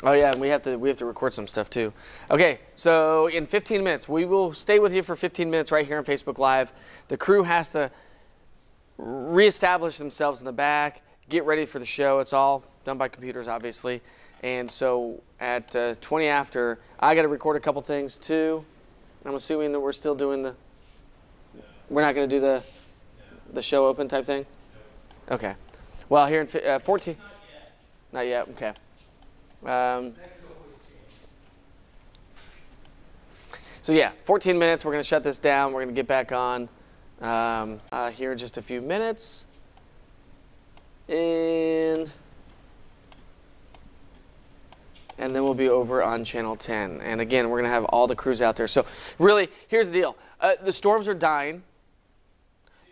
Oh yeah, and we have to record some stuff too. Okay, so in 15 minutes, we will stay with you for 15 minutes right here on Facebook Live. The crew has to reestablish themselves in the back, get ready for the show. It's all done by computers, obviously. And so at 20 after, I got to record a couple things too. I'm assuming that we're still doing the. We're not going to do the show open type thing. Okay. Well, here in 14. Not yet. Okay. So yeah, 14 minutes. We're going to shut this down. We're going to get back on here in just a few minutes. And then we'll be over on Channel 10. And again, we're going to have all the crews out there. So really, here's the deal. The storms are dying.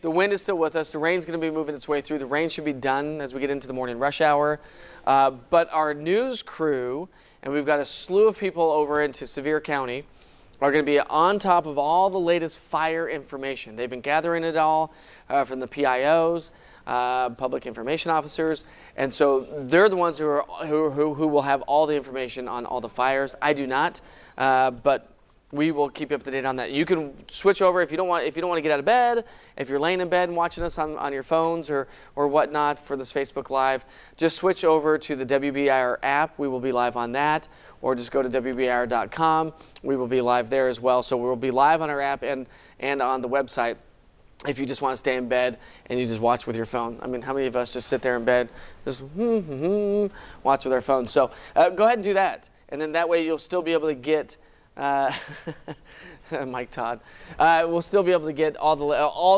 The wind is still with us. The rain's going to be moving its way through. The rain should be done as we get into the morning rush hour. But our news crew, and we've got a slew of people over into Sevier County, are going to be on top of all the latest fire information. They've been gathering it all from the PIOs, public information officers, and so they're the ones who will have all the information on all the fires. I do not, but we will keep you up to date on that. You can switch over if you don't want to get out of bed. If you're laying in bed and watching us on your phones or whatnot for this Facebook Live, just switch over to the WBIR app. We will be live on that, or just go to WBIR.com. We will be live there as well. So we'll be live on our app and on the website. If you just want to stay in bed and you just watch with your phone. I mean, how many of us just sit there in bed, just watch with our phones? So go ahead and do that, and then that way you'll still be able to get. Mike Todd. We'll still be able to get all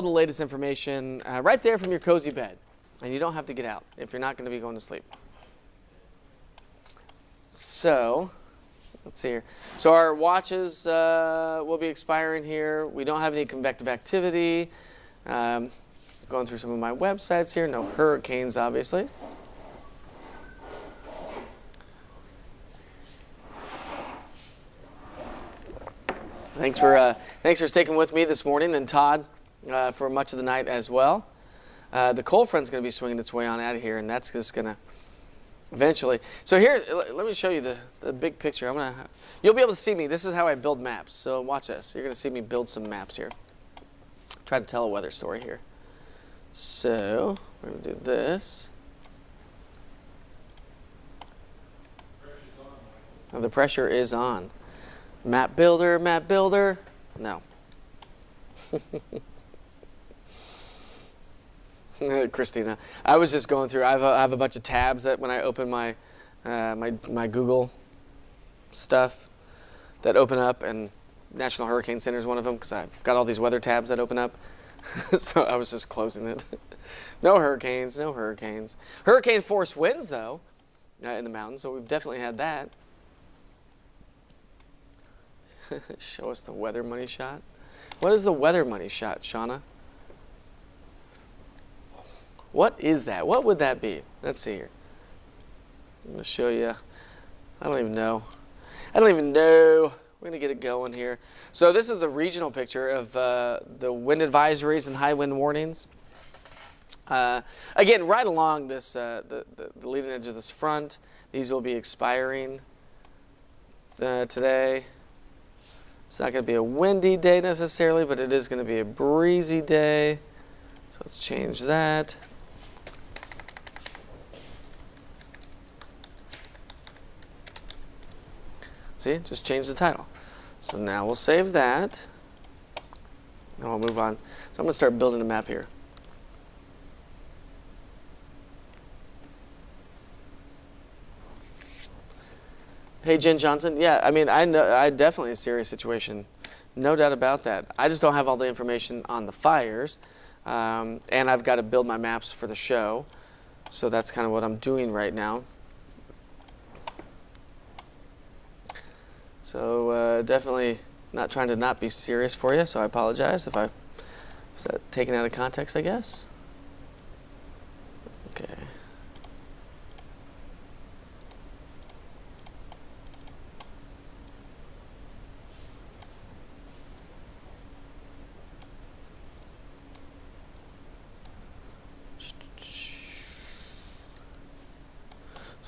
the latest information right there from your cozy bed, and you don't have to get out if you're not going to be going to sleep. So, let's see here. So our watches will be expiring here. We don't have any convective activity. Going through some of my websites here. No hurricanes, obviously. Thanks for sticking with me this morning, and Todd for much of the night as well. The cold front's going to be swinging its way on out of here, and that's just going to eventually. So here, let me show you the big picture. You'll be able to see me. This is how I build maps. So watch this. You're going to see me build some maps here. Try to tell a weather story here. So we're going to do this. Now, the pressure is on. Map builder. No. Christina, I was just going through. I have a bunch of tabs that when I open my my Google stuff that open up, and National Hurricane Center is one of them because I've got all these weather tabs that open up. So I was just closing it. No hurricanes. Hurricane force winds though in the mountains, so we've definitely had that. Show us the weather money shot. What is the weather money shot, Shauna? What is that? What would that be? Let's see here. I'm going to show you. I don't even know. We're going to get it going here. So this is the regional picture of the wind advisories and high wind warnings. Again, right along this, the leading edge of this front, these will be expiring today. It's not going to be a windy day necessarily, but it is going to be a breezy day. So let's change that. See, just change the title. So now we'll save that. And we'll move on. So I'm going to start building a map here. Hey, Jen Johnson. Yeah, I mean, I know, definitely a serious situation. No doubt about that. I just don't have all the information on the fires. And I've got to build my maps for the show. So that's kind of what I'm doing right now. So definitely not trying to not be serious for you, so I apologize if I was that taken out of context, I guess. Okay.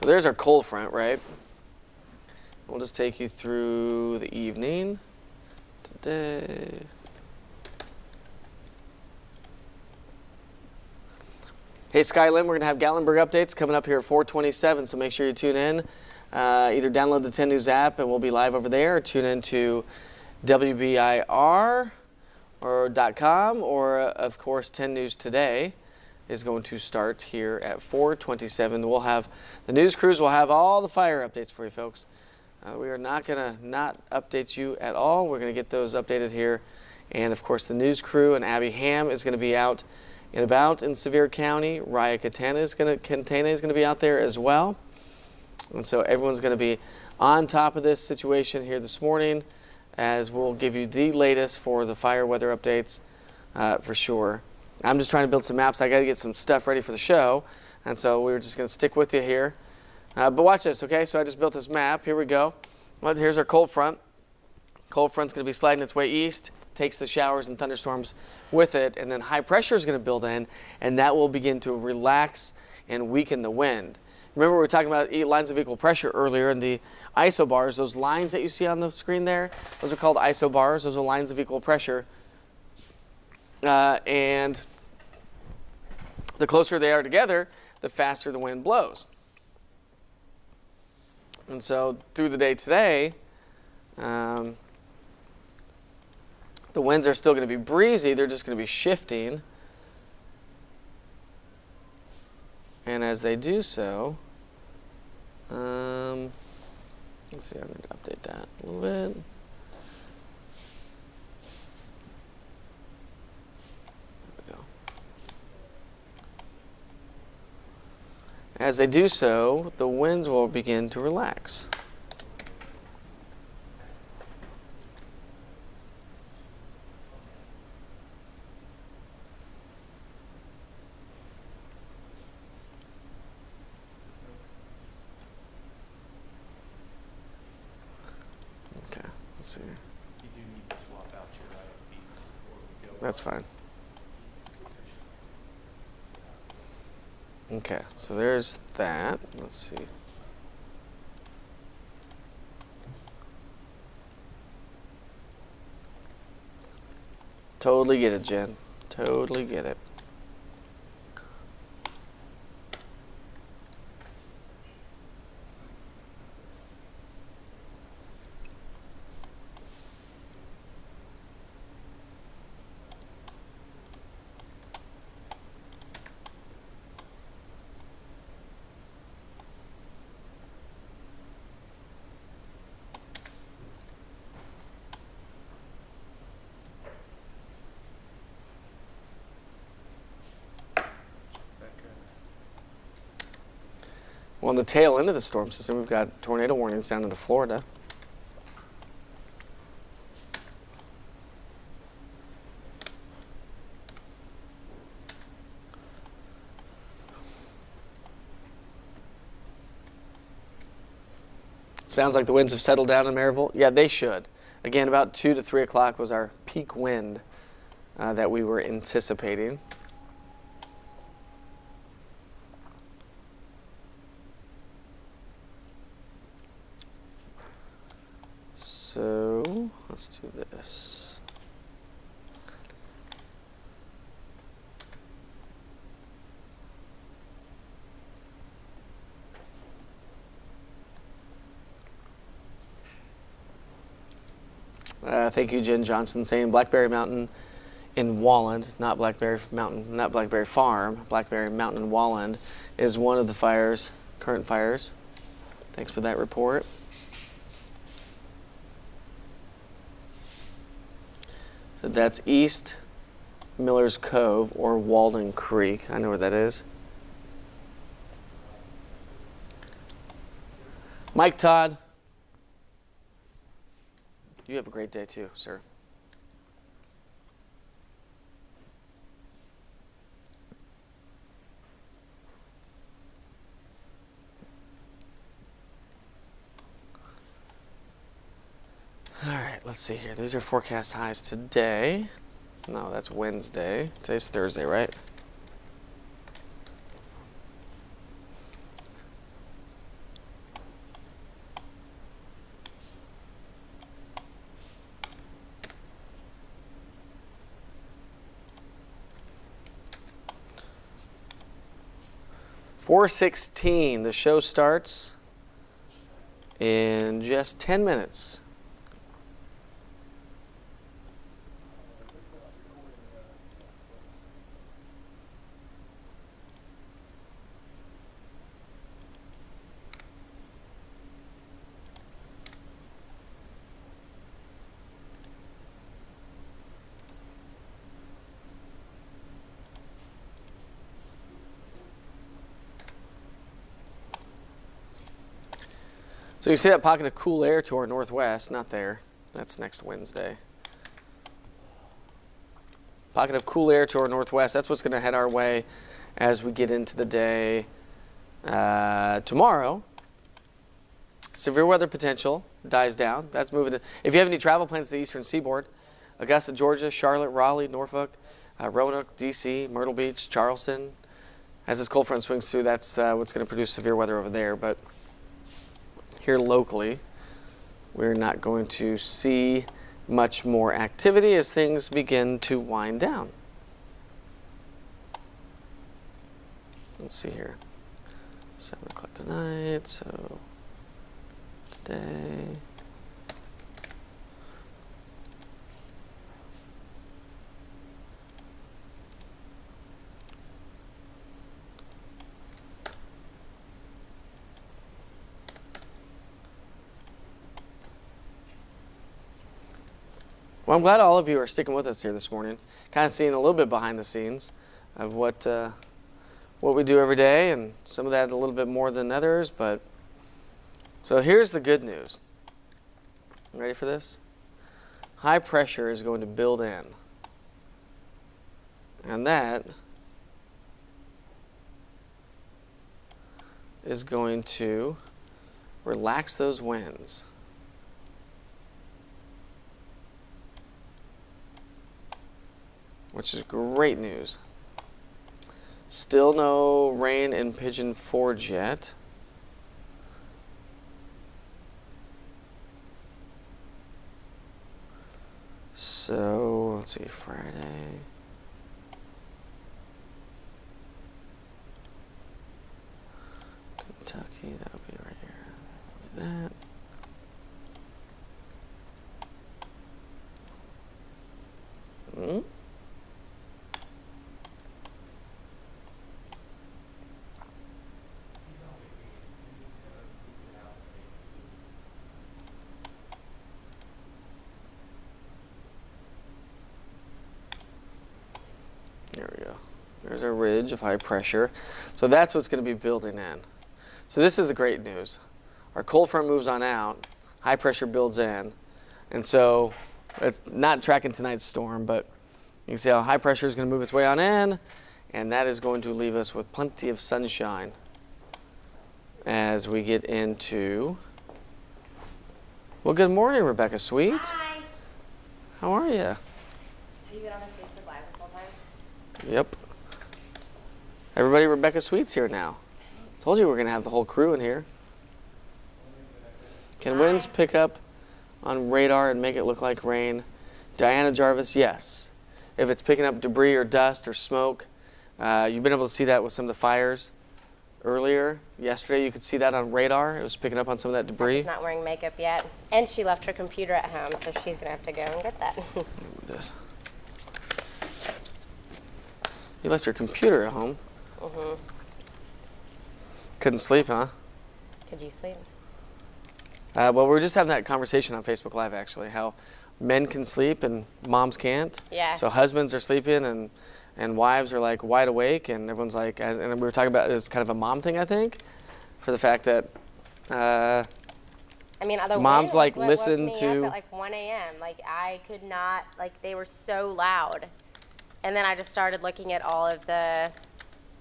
So there's our cold front, right? We'll just take you through the evening today. Hey, Skylim, we're going to have Gatlinburg updates coming up here at 4:27, so make sure you tune in. Either download the 10 News app and we'll be live over there, or tune in to WBIR or .com, or of course 10 News Today is going to start here at 4:27. We'll have the news crews will have all the fire updates for you folks. We are not going to not update you at all. We're going to get those updated here. And of course the news crew and Abby Ham is going to be out and about in Sevier County. Raya Catena is going to be out there as well. And so everyone's going to be on top of this situation here this morning, as we'll give you the latest for the fire weather updates for sure. I'm just trying to build some maps. I got to get some stuff ready for the show, and so we're just going to stick with you here. But watch this, okay? So I just built this map. Here we go. Well, here's our cold front. Cold front's going to be sliding its way east, takes the showers and thunderstorms with it, and then high pressure is going to build in, and that will begin to relax and weaken the wind. Remember, we were talking about lines of equal pressure earlier, and the isobars, those lines that you see on the screen there, those are called isobars. Those are lines of equal pressure. And the closer they are together, the faster the wind blows. And so through the day today, the winds are still going to be breezy. They're just going to be shifting. And as they do so, let's see, I'm going to update that a little bit. There we go. As they do so, the winds will begin to relax. Let's see. You do need to swap out your IFBs before we go. That's fine. Okay, so there's that. Let's see. Totally get it, Jen. Totally get it. Well, on the tail end of the storm system, we've got tornado warnings down into Florida. Sounds like the winds have settled down in Maryville. Yeah, they should. Again, about 2 to 3 o'clock was our peak wind that we were anticipating. So let's do this. Thank you, Jen Johnson, saying Blackberry Mountain in Walland, not Blackberry Mountain, not Blackberry Farm, Blackberry Mountain in Walland is one of the fires, current fires. Thanks for that report. So that's East Miller's Cove or Walden Creek. I know where that is. Mike Todd, you have a great day too, sir. All right, let's see here. These are forecast highs today. No, that's Wednesday. Today's Thursday, right? 4:16. The show starts in just 10 minutes. So you see that pocket of cool air to our northwest, not there. That's next Wednesday. Pocket of cool air to our northwest. That's what's going to head our way as we get into the day tomorrow. Severe weather potential dies down. That's moving to, if you have any travel plans to the eastern seaboard, Augusta, Georgia, Charlotte, Raleigh, Norfolk, Roanoke, D.C., Myrtle Beach, Charleston. As this cold front swings through, that's what's going to produce severe weather over there. But here locally, we're not going to see much more activity as things begin to wind down. Let's see here. 7 o'clock tonight, so today. Well, I'm glad all of you are sticking with us here this morning. Kind of seeing a little bit behind the scenes of what we do every day, and some of that a little bit more than others. But so here's the good news. Ready for this? High pressure is going to build in, and that is going to relax those winds. Which is great news. Still no rain in Pigeon Forge yet. So, let's see, Friday. Kentucky, that'll be right here. That'll be that. There we go. There's our ridge of high pressure. So that's what's going to be building in. So this is the great news. Our cold front moves on out, high pressure builds in, and so it's not tracking tonight's storm, but you can see how high pressure is going to move its way on in, and that is going to leave us with plenty of sunshine as we get into, well, good morning, Rebecca Sweet. Hi. How are you? Have you been on this Facebook Live this whole time? Yep. Everybody, Rebecca Sweet's here now. Told you we're going to have the whole crew in here. Can winds pick up on radar and make it look like rain? Diana Jarvis, yes. If it's picking up debris or dust or smoke, you've been able to see that with some of the fires earlier. Yesterday you could see that on radar. It was picking up on some of that debris. She's not wearing makeup yet, and she left her computer at home, so she's gonna have to go and get that. This. You left your computer at home? Mm-hmm. Couldn't sleep, huh? Could you sleep? Well, we were just having that conversation on Facebook Live, actually, how men can sleep and moms can't. Yeah. So husbands are sleeping and wives are like wide awake, and everyone's like, and we were talking about it as kind of a mom thing, I think, for the fact that I mean, other moms like woke listen me to up at like 1 a.m. Like I could not, like they were so loud. And then I just started looking at all of the,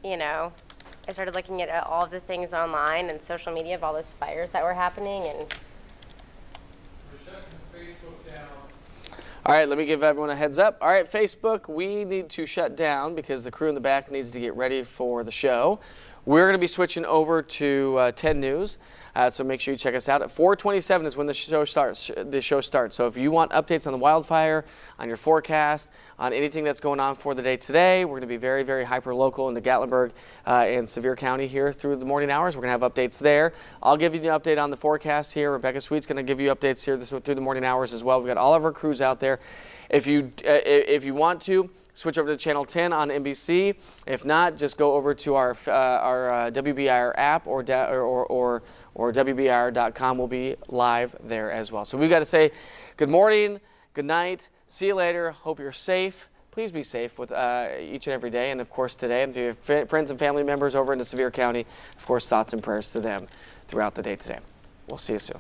I started looking at all of the things online and social media of all those fires that were happening, and We're shutting Facebook down. All right, let me give everyone a heads up. All right, Facebook, we need to shut down because the crew in the back needs to get ready for the show. We're going to be switching over to 10 News, so make sure you check us out. At 4:27 is when the show starts. So if you want updates on the wildfire, on your forecast, on anything that's going on for the day today, we're going to be very, very hyper-local in the Gatlinburg and Sevier County here through the morning hours. We're going to have updates there. I'll give you an update on the forecast here. Rebecca Sweet's going to give you updates here through the morning hours as well. We've got all of our crews out there. If you want to, switch over to Channel 10 on NBC. If not, just go over to our WBIR app or WBIR.com. We'll be live there as well. So we've got to say good morning, good night, see you later. Hope you're safe. Please be safe with each and every day, and of course today. And if you have friends and family members over in the Sevier County, of course, thoughts and prayers to them throughout the day today. We'll see you soon.